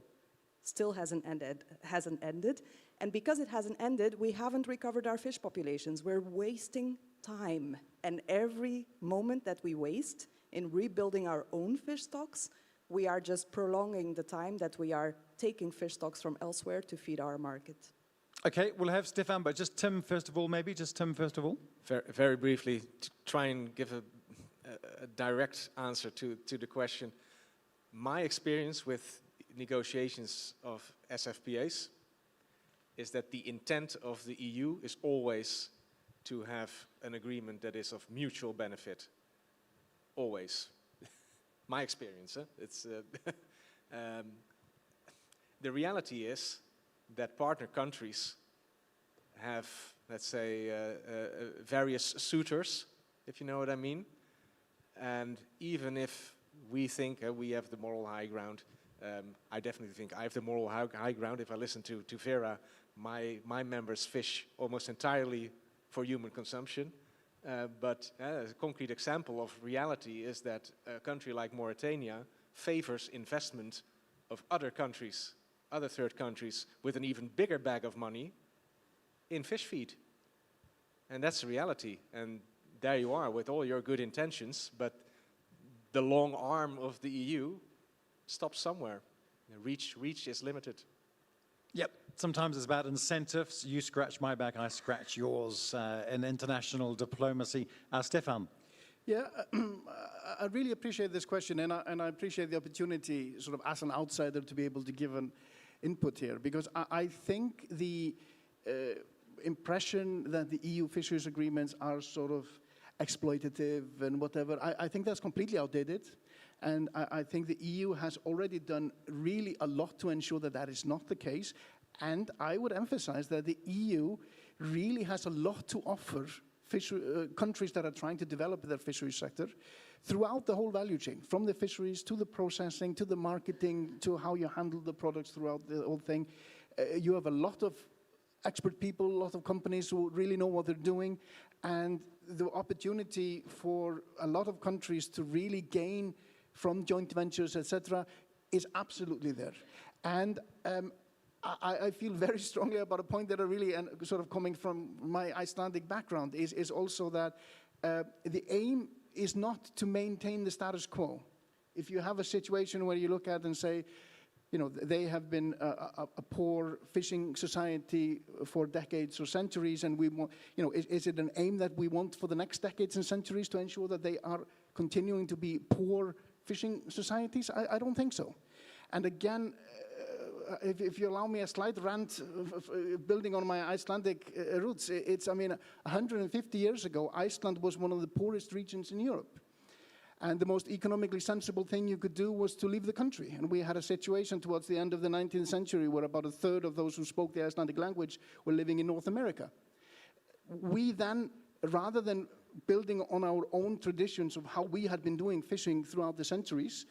Still hasn't ended. And because it hasn't ended, we haven't recovered our fish populations. We're wasting time. And every moment that we waste in rebuilding our own fish stocks, we are just prolonging the time that we are taking fish stocks from elsewhere to feed our market. Okay, we'll have Stefan, but just Tim first of all, maybe? Just Tim first of all? Very briefly, to try and give a direct answer to the question. My experience with negotiations of SFPAs is that the intent of the EU is always to have an agreement that is of mutual benefit. Always. My experience. It's, the reality is that partner countries have, let's say, various suitors, if you know what I mean. And even if we think we have the moral high ground, I definitely think I have the moral high ground. If I listen to Vera, my members fish almost entirely for human consumption. But a concrete example of reality is that a country like Mauritania favors investment of other countries, other third countries, with an even bigger bag of money in fish feed. And that's the reality. And there you are with all your good intentions, but the long arm of the EU stops somewhere. Reach is limited. Yep, sometimes it's about incentives. You scratch my back, I scratch yours in international diplomacy. Stefan. Yeah, I really appreciate this question, and I appreciate the opportunity, sort of as an outsider, to be able to give an input here, because I think the impression that the EU fisheries agreements are sort of exploitative and whatever, I think that's completely outdated. And I think the EU has already done really a lot to ensure that that is not the case. And I would emphasize that the EU really has a lot to offer countries that are trying to develop their fisheries sector throughout the whole value chain, from the fisheries to the processing, to the marketing, to how you handle the products throughout the whole thing. You have a lot of expert people, a lot of companies who really know what they're doing, and the opportunity for a lot of countries to really gain from joint ventures, etc., is absolutely there. And I feel very strongly about a point that I really, and sort of coming from my Icelandic background, is also that the aim is not to maintain the status quo. If you have a situation where you look at and say, you know, they have been a poor fishing society for decades or centuries, and we want, you know, is it an aim that we want for the next decades and centuries to ensure that they are continuing to be poor fishing societies? I don't think so. And again, if you allow me a slight rant, building on my Icelandic roots, I mean, 150 years ago, Iceland was one of the poorest regions in Europe. And the most economically sensible thing you could do was to leave the country. And we had a situation towards the end of the 19th century where about a third of those who spoke the Icelandic language were living in North America. We then, rather than building on our own traditions of how we had been doing fishing throughout the centuries,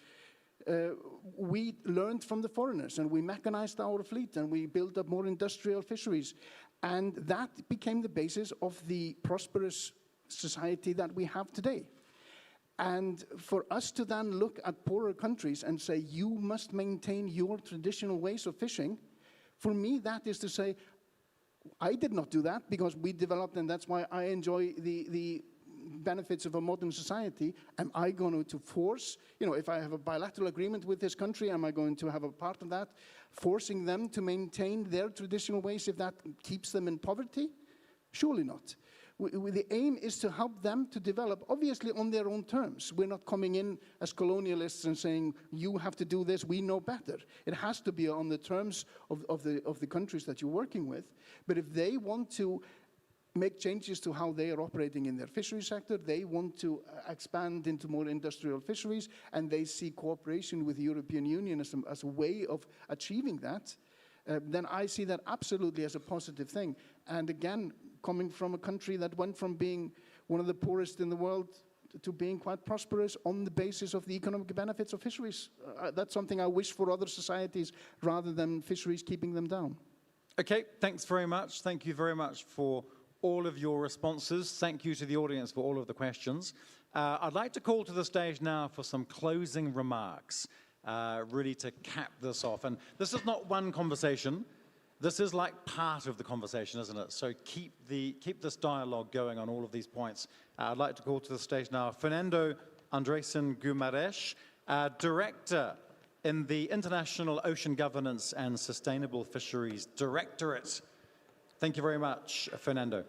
we learned from the foreigners, and we mechanized our fleet, and we built up more industrial fisheries. And that became the basis of the prosperous society that we have today. And for us to then look at poorer countries and say, you must maintain your traditional ways of fishing, for me, that is to say, I did not do that because we developed, and that's why I enjoy the benefits of a modern society. Am I going to force, you know, if I have a bilateral agreement with this country, am I going to have a part of that, forcing them to maintain their traditional ways if that keeps them in poverty? Surely not. The aim is to help them to develop, obviously on their own terms. We're not coming in as colonialists and saying, you have to do this, we know better. It has to be on the terms of the countries that you're working with. But if they want to make changes to how they are operating in their fishery sector, they want to expand into more industrial fisheries, and they see cooperation with the European Union as a way of achieving that, then I see that absolutely as a positive thing. And again, coming from a country that went from being one of the poorest in the world to being quite prosperous on the basis of the economic benefits of fisheries. That's something I wish for other societies rather than fisheries keeping them down. Okay, thanks very much. Thank you very much for all of your responses. Thank you to the audience for all of the questions. I'd like to call to the stage now for some closing remarks, really to cap this off. And this is not one conversation. This is like part of the conversation, isn't it? So keep this dialogue going on all of these points. I'd like to call to the stage now Fernando Andresen Gumaresh, Director in the International Ocean Governance and Sustainable Fisheries Directorate. Thank you very much, Fernando.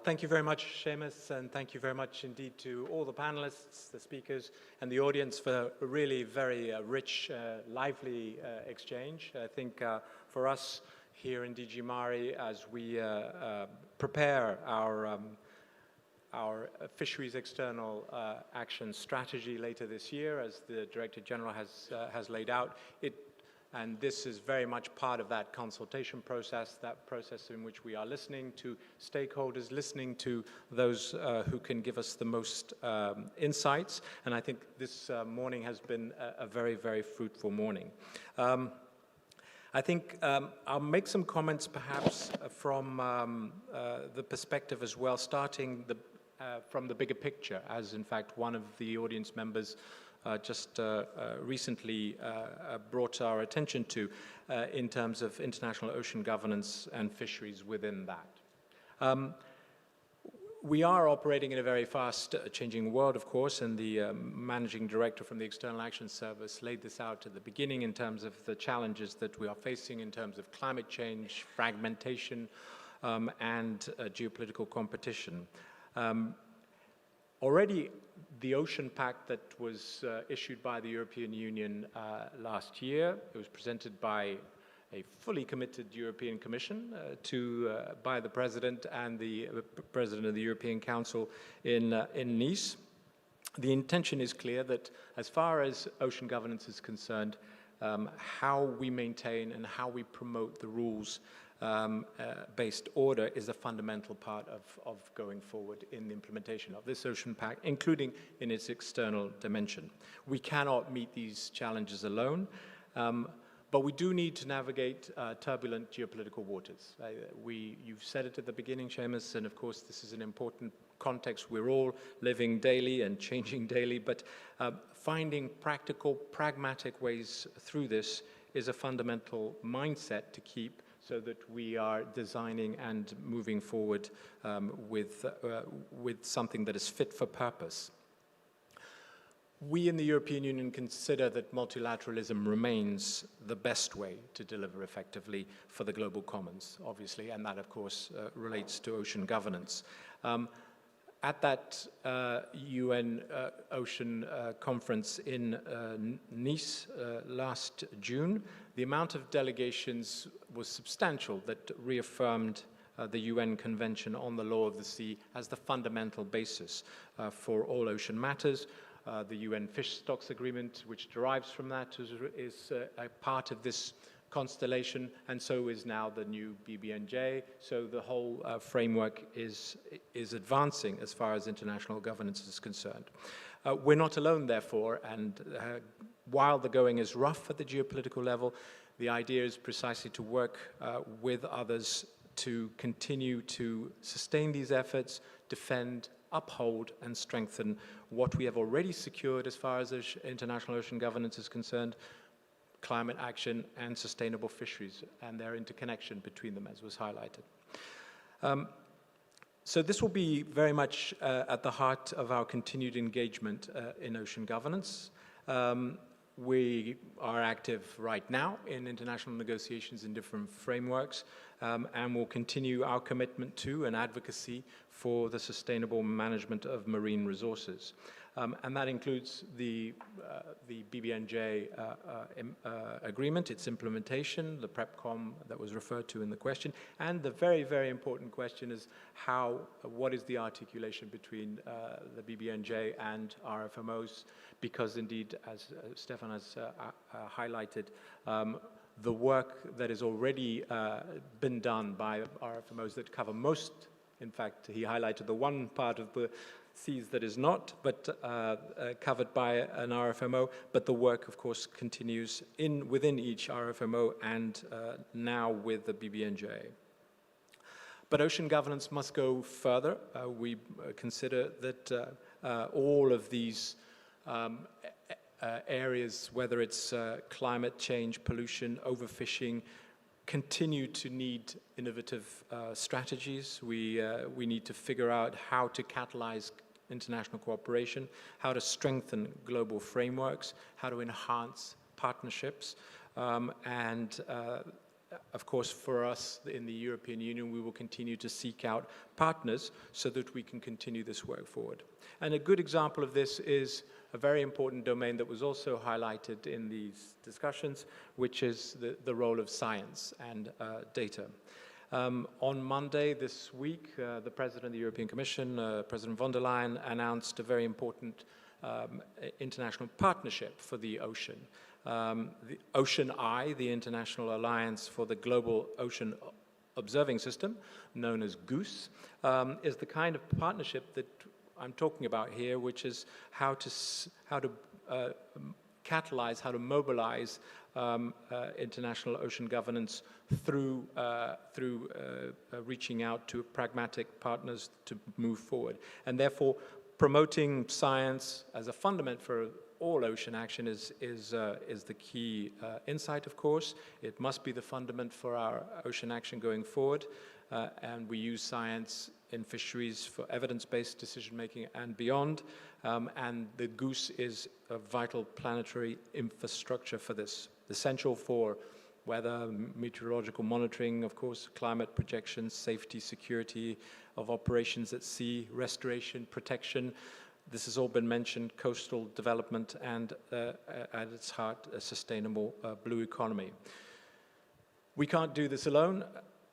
Thank you very much, Seamus, and thank you very much indeed to all the panelists, the speakers, and the audience for a really very rich, lively exchange. I think for us here in DG MARE, as we prepare our fisheries external action strategy later this year, as the Director General has laid out, and this is very much part of that consultation process, that process in which we are listening to stakeholders, listening to those who can give us the most insights. And I think this morning has been a very, very fruitful morning. I think I'll make some comments perhaps from the perspective as well, starting from the bigger picture, as in fact one of the audience members just recently brought our attention to in terms of international ocean governance and fisheries within that. We are operating in a very fast changing world, of course, and the managing director from the External Action Service laid this out at the beginning in terms of the challenges that we are facing in terms of climate change, fragmentation, and geopolitical competition. Already, the Ocean Pact that was issued by the European Union last year, it was presented by a fully committed European Commission by the President and the President of the European Council in Nice. The intention is clear that as far as ocean governance is concerned, how we maintain and how we promote the rules based order is a fundamental part of going forward in the implementation of this Ocean Pact, including in its external dimension. We cannot meet these challenges alone, but we do need to navigate turbulent geopolitical waters. You've said it at the beginning, Seamus, and of course this is an important context. We're all living daily and changing daily, but finding practical, pragmatic ways through this is a fundamental mindset to keep, so that we are designing and moving forward with something that is fit for purpose. We in the European Union consider that multilateralism remains the best way to deliver effectively for the global commons, obviously, and that, of course, relates to ocean governance. At that UN Ocean Conference in Nice last June, the amount of delegations was substantial that reaffirmed the UN Convention on the Law of the Sea as the fundamental basis for all ocean matters. The UN Fish Stocks Agreement, which derives from that, is a part of this constellation, and so is now the new BBNJ. So the whole framework is advancing as far as international governance is concerned. We're not alone, therefore, and while the going is rough at the geopolitical level, the idea is precisely to work with others to continue to sustain these efforts, defend, uphold, and strengthen what we have already secured as far as international ocean governance is concerned, climate action and sustainable fisheries and their interconnection between them, as was highlighted. So this will be very much at the heart of our continued engagement in ocean governance. We are active right now in international negotiations in different frameworks, and will continue our commitment to and advocacy for the sustainable management of marine resources. And that includes the BBNJ agreement, its implementation, the PrepCom that was referred to in the question, and the very, very important question is what is the articulation between the BBNJ and RFMOs, because indeed, as Stefan has highlighted, the work that has already been done by RFMOs that cover most, in fact, he highlighted the one part of the seas that is not, but covered by an RFMO, but the work, of course, continues within each RFMO and now with the BBNJ. But ocean governance must go further. We consider that all of these areas, whether it's climate change, pollution, overfishing, continue to need innovative strategies. We need to figure out how to catalyze international cooperation, how to strengthen global frameworks, how to enhance partnerships, of course, for us in the European Union, we will continue to seek out partners so that we can continue this work forward. And a good example of this is a very important domain that was also highlighted in these discussions, which is the role of science and data. On Monday this week, the President of the European Commission, President von der Leyen, announced a very important international partnership for the ocean. The Ocean Eye, the International Alliance for the Global Ocean Observing System, known as GOOSE, is the kind of partnership that I'm talking about here, which is how to catalyze, how to mobilize international ocean governance through reaching out to pragmatic partners to move forward. And therefore, promoting science as a fundament for all ocean action is the key insight, of course. It must be the fundament for our ocean action going forward. And we use science in fisheries for evidence-based decision-making and beyond. And the GOOSE is a vital planetary infrastructure for this, essential for weather, meteorological monitoring, of course, climate projections, safety, security of operations at sea, restoration, protection. This has all been mentioned, coastal development, and at its heart, a sustainable blue economy. We can't do this alone.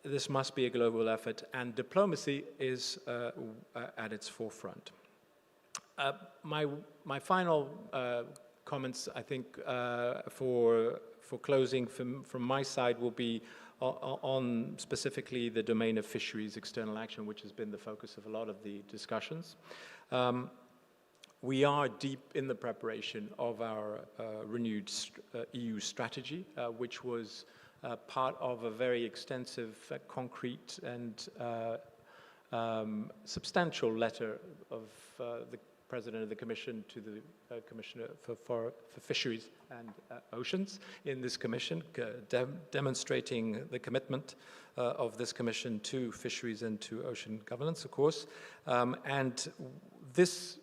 This must be a global effort, and diplomacy is at its forefront. My final comments, I think, for closing from my side will be on specifically the domain of fisheries external action, which has been the focus of a lot of the discussions. We are deep in the preparation of our renewed EU strategy, which was part of a very extensive, concrete and substantial letter of the President of the Commission to the Commissioner for Fisheries and Oceans in this Commission, demonstrating the commitment of this Commission to fisheries and to ocean governance, of course. And this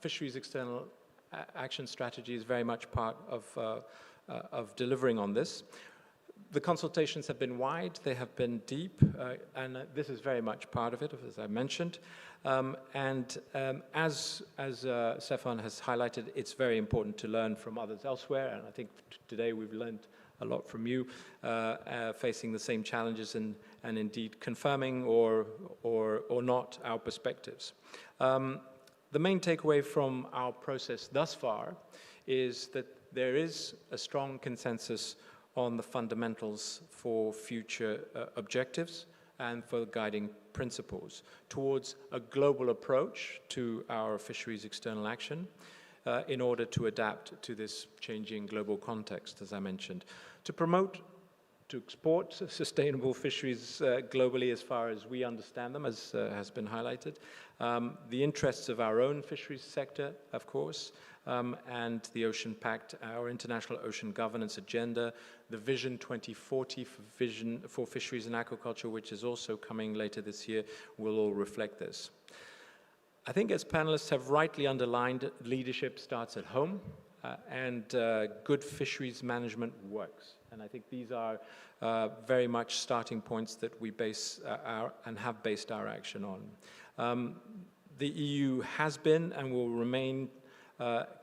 fisheries external action strategy is very much part of delivering on this. The consultations have been wide, they have been deep, and this is very much part of it, as I mentioned. As Stefan has highlighted, it's very important to learn from others elsewhere, and I think today we've learned a lot from you, facing the same challenges and indeed confirming or not our perspectives. The main takeaway from our process thus far is that there is a strong consensus on the fundamentals for future objectives and for guiding principles towards a global approach to our fisheries external action in order to adapt to this changing global context, as I mentioned, to promote, to export sustainable fisheries globally as far as we understand them, as has been highlighted, the interests of our own fisheries sector, of course, and the Ocean Pact, our international ocean governance agenda, the Vision 2040 for fisheries and aquaculture, which is also coming later this year, will all reflect this. I think as panelists have rightly underlined, leadership starts at home, and good fisheries management works. And I think these are very much starting points that we base and have based our action on. The EU has been and will remain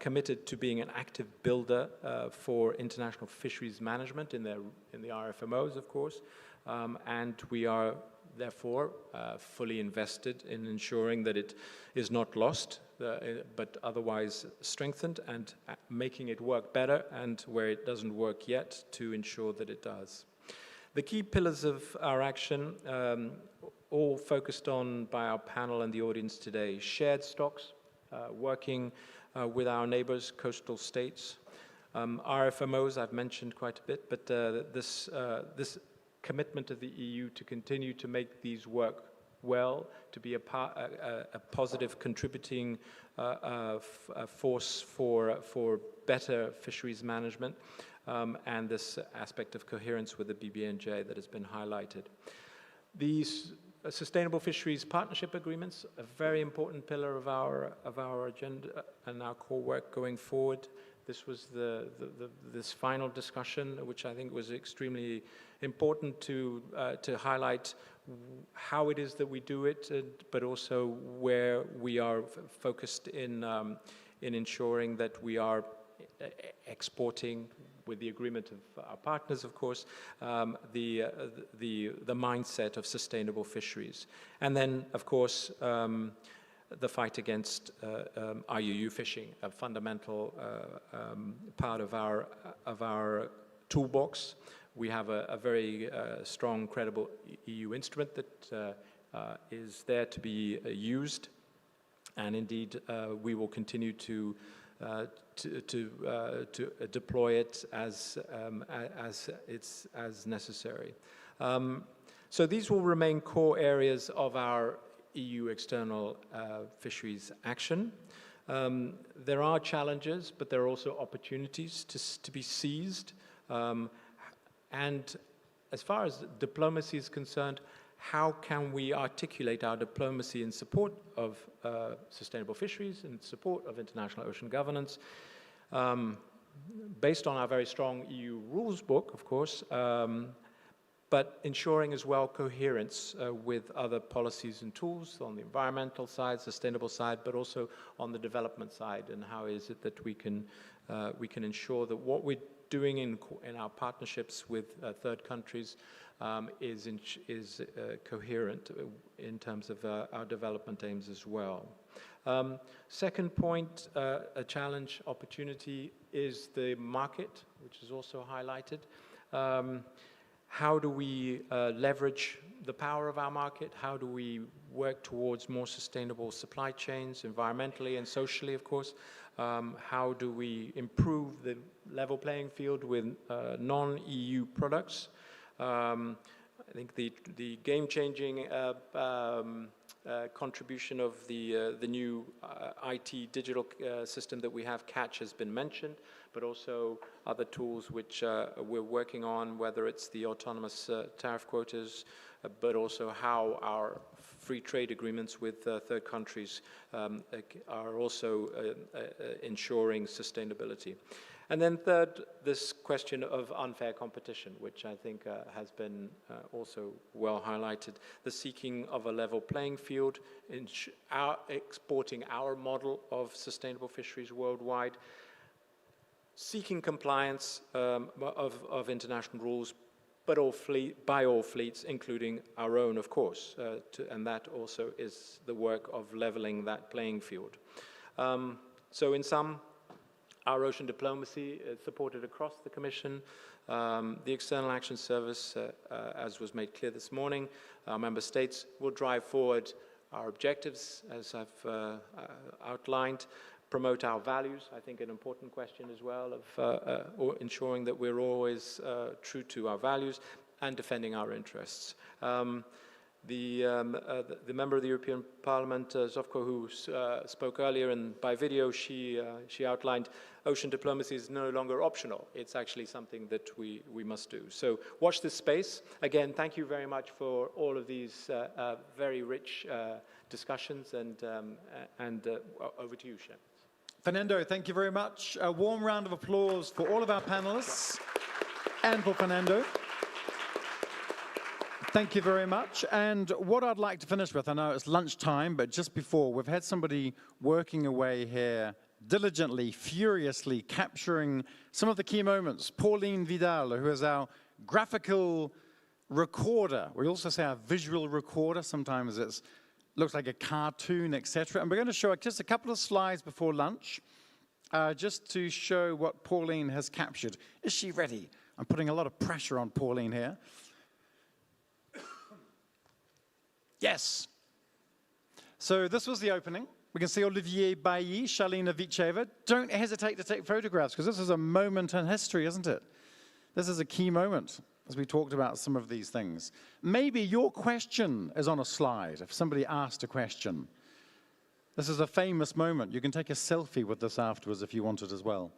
committed to being an active builder for international fisheries management in the RFMOs, of course, and we are therefore fully invested in ensuring that it is not lost, but otherwise strengthened, and making it work better, and where it doesn't work yet, to ensure that it does. The key pillars of our action, all focused on by our panel and the audience today: shared stocks, working with our neighbors, coastal states, RFMOs, I've mentioned quite a bit, but this commitment of the EU to continue to make these work well, to be a positive contributing force for better fisheries management, and this aspect of coherence with the BBNJ that has been highlighted. These Sustainable fisheries partnership agreements, a very important pillar of our agenda and our core work going forward. This was this final discussion, which I think was extremely important to highlight how it is that we do it, but also where we are focused in ensuring that we are exporting, with the agreement of our partners, of course, the mindset of sustainable fisheries. And then, of course, the fight against IUU fishing, a fundamental part of our toolbox. We have a very strong, credible EU instrument that is there to be used, and indeed we will continue to deploy it as necessary. So these will remain core areas of our EU external fisheries action. There are challenges, but there are also opportunities to be seized. And as far as diplomacy is concerned, how can we articulate our diplomacy in support of sustainable fisheries, in support of international ocean governance, based on our very strong EU rules book, of course, but ensuring as well coherence with other policies and tools on the environmental side, sustainable side, but also on the development side, and how is it that we can ensure that what we're doing in our partnerships with third countries is coherent in terms of our development aims as well. Second point, a challenge opportunity is the market, which is also highlighted. How do we leverage the power of our market? How do we work towards more sustainable supply chains, environmentally and socially, of course? How do we improve the level playing field with non-EU products? I think the game-changing contribution of the new IT digital system that we have, Catch, has been mentioned, but also other tools which we're working on, whether it's the autonomous tariff quotas, but also how our free trade agreements with third countries are also ensuring sustainability. And then third, this question of unfair competition, which I think has been also well highlighted. The seeking of a level playing field, exporting our model of sustainable fisheries worldwide, seeking compliance of international rules, but by all fleets, including our own, of course, and that also is the work of leveling that playing field. So in sum, our ocean diplomacy is supported across the Commission. The External Action Service, as was made clear this morning, our member states will drive forward our objectives, as I've outlined, promote our values, I think an important question as well, of ensuring that we're always true to our values and defending our interests. The member of the European Parliament, Zovko, who spoke earlier, and by video she outlined ocean diplomacy is no longer optional. It's actually something that we must do. So watch this space. Again, thank you very much for all of these very rich discussions, and over to you, Shem. Fernando, thank you very much. A warm round of applause for all of our panelists and for Fernando. Thank you very much. And what I'd like to finish with, I know it's lunchtime, but just before, we've had somebody working away here diligently, furiously, capturing some of the key moments. Pauline Vidal, who is our graphical recorder. We also say our visual recorder. Sometimes it looks like a cartoon, etc. And we're going to show just a couple of slides before lunch, just to show what Pauline has captured. Is she ready? I'm putting a lot of pressure on Pauline here. Yes. So this was the opening. We can see Olivier Bailly, Shalina Vicheva. Don't hesitate to take photographs, because this is a moment in history, isn't it? This is a key moment, as we talked about some of these things. Maybe your question is on a slide, if somebody asked a question. This is a famous moment. You can take a selfie with this afterwards if you want it as well.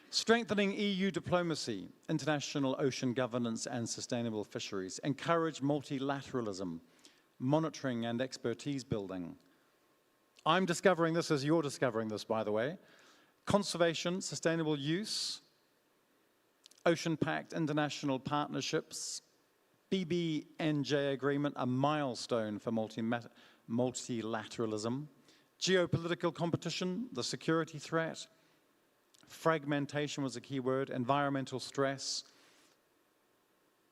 Strengthening EU diplomacy, international ocean governance and sustainable fisheries. Encourage multilateralism. monitoring and expertise building. I'm discovering this as you're discovering this, by the way. Conservation, sustainable use, Ocean Pact international partnerships, BBNJ agreement, a milestone for multilateralism, geopolitical competition, the security threat, fragmentation was a key word, environmental stress,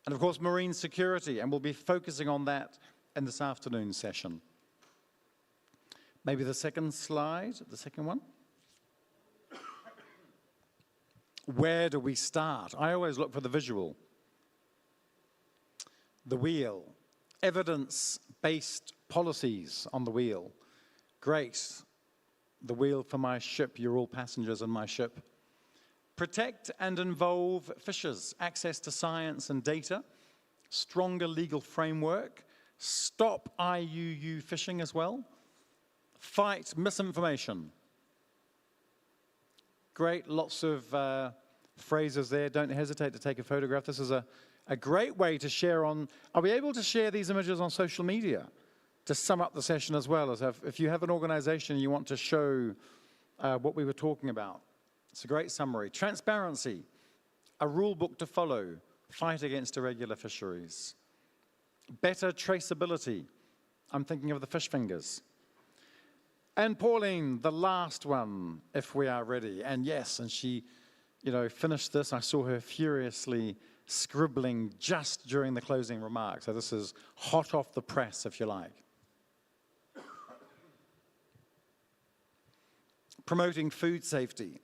and of course marine security, and we'll be focusing on that in this afternoon's session. Maybe the second slide, the second one. Where do we start? I always look for the visual. The wheel. Evidence-based policies on the wheel. Great. The wheel for my ship. You're all passengers on my ship. Protect and involve fishers. Access to science and data. Stronger legal framework. Stop IUU fishing as well. Fight misinformation. Great, lots of phrases there. Don't hesitate to take a photograph. This is a great way to share on. Are we able to share these images on social media to sum up the session as well? As if you have an organization you want to show what we were talking about. It's a great summary. Transparency, a rule book to follow, fight against irregular fisheries. Better traceability. I'm thinking of the fish fingers. And Pauline, the last one, if we are ready. And yes, and she, finished this. I saw her furiously scribbling just during the closing remarks. So this is hot off the press, if you like. Promoting food safety.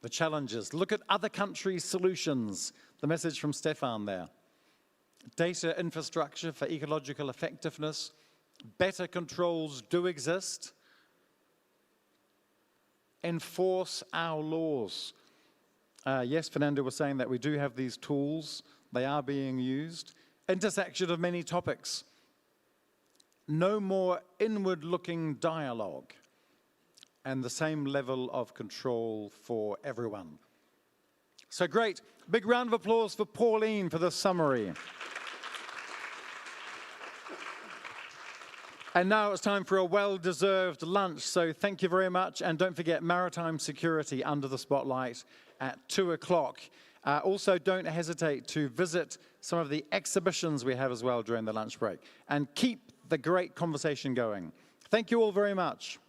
The challenges. Look at other countries' solutions. The message from Stefan there. Data infrastructure for ecological effectiveness. Better controls do exist. Enforce our laws. Yes, Fernando was saying that we do have these tools. They are being used. Intersection of many topics. No more inward-looking dialogue. And the same level of control for everyone. So great. Big round of applause for Pauline for this summary. And now it's time for a well-deserved lunch, so thank you very much. And don't forget maritime security under the spotlight at 2 o'clock. Also, don't hesitate to visit some of the exhibitions we have as well during the lunch break. And keep the great conversation going. Thank you all very much.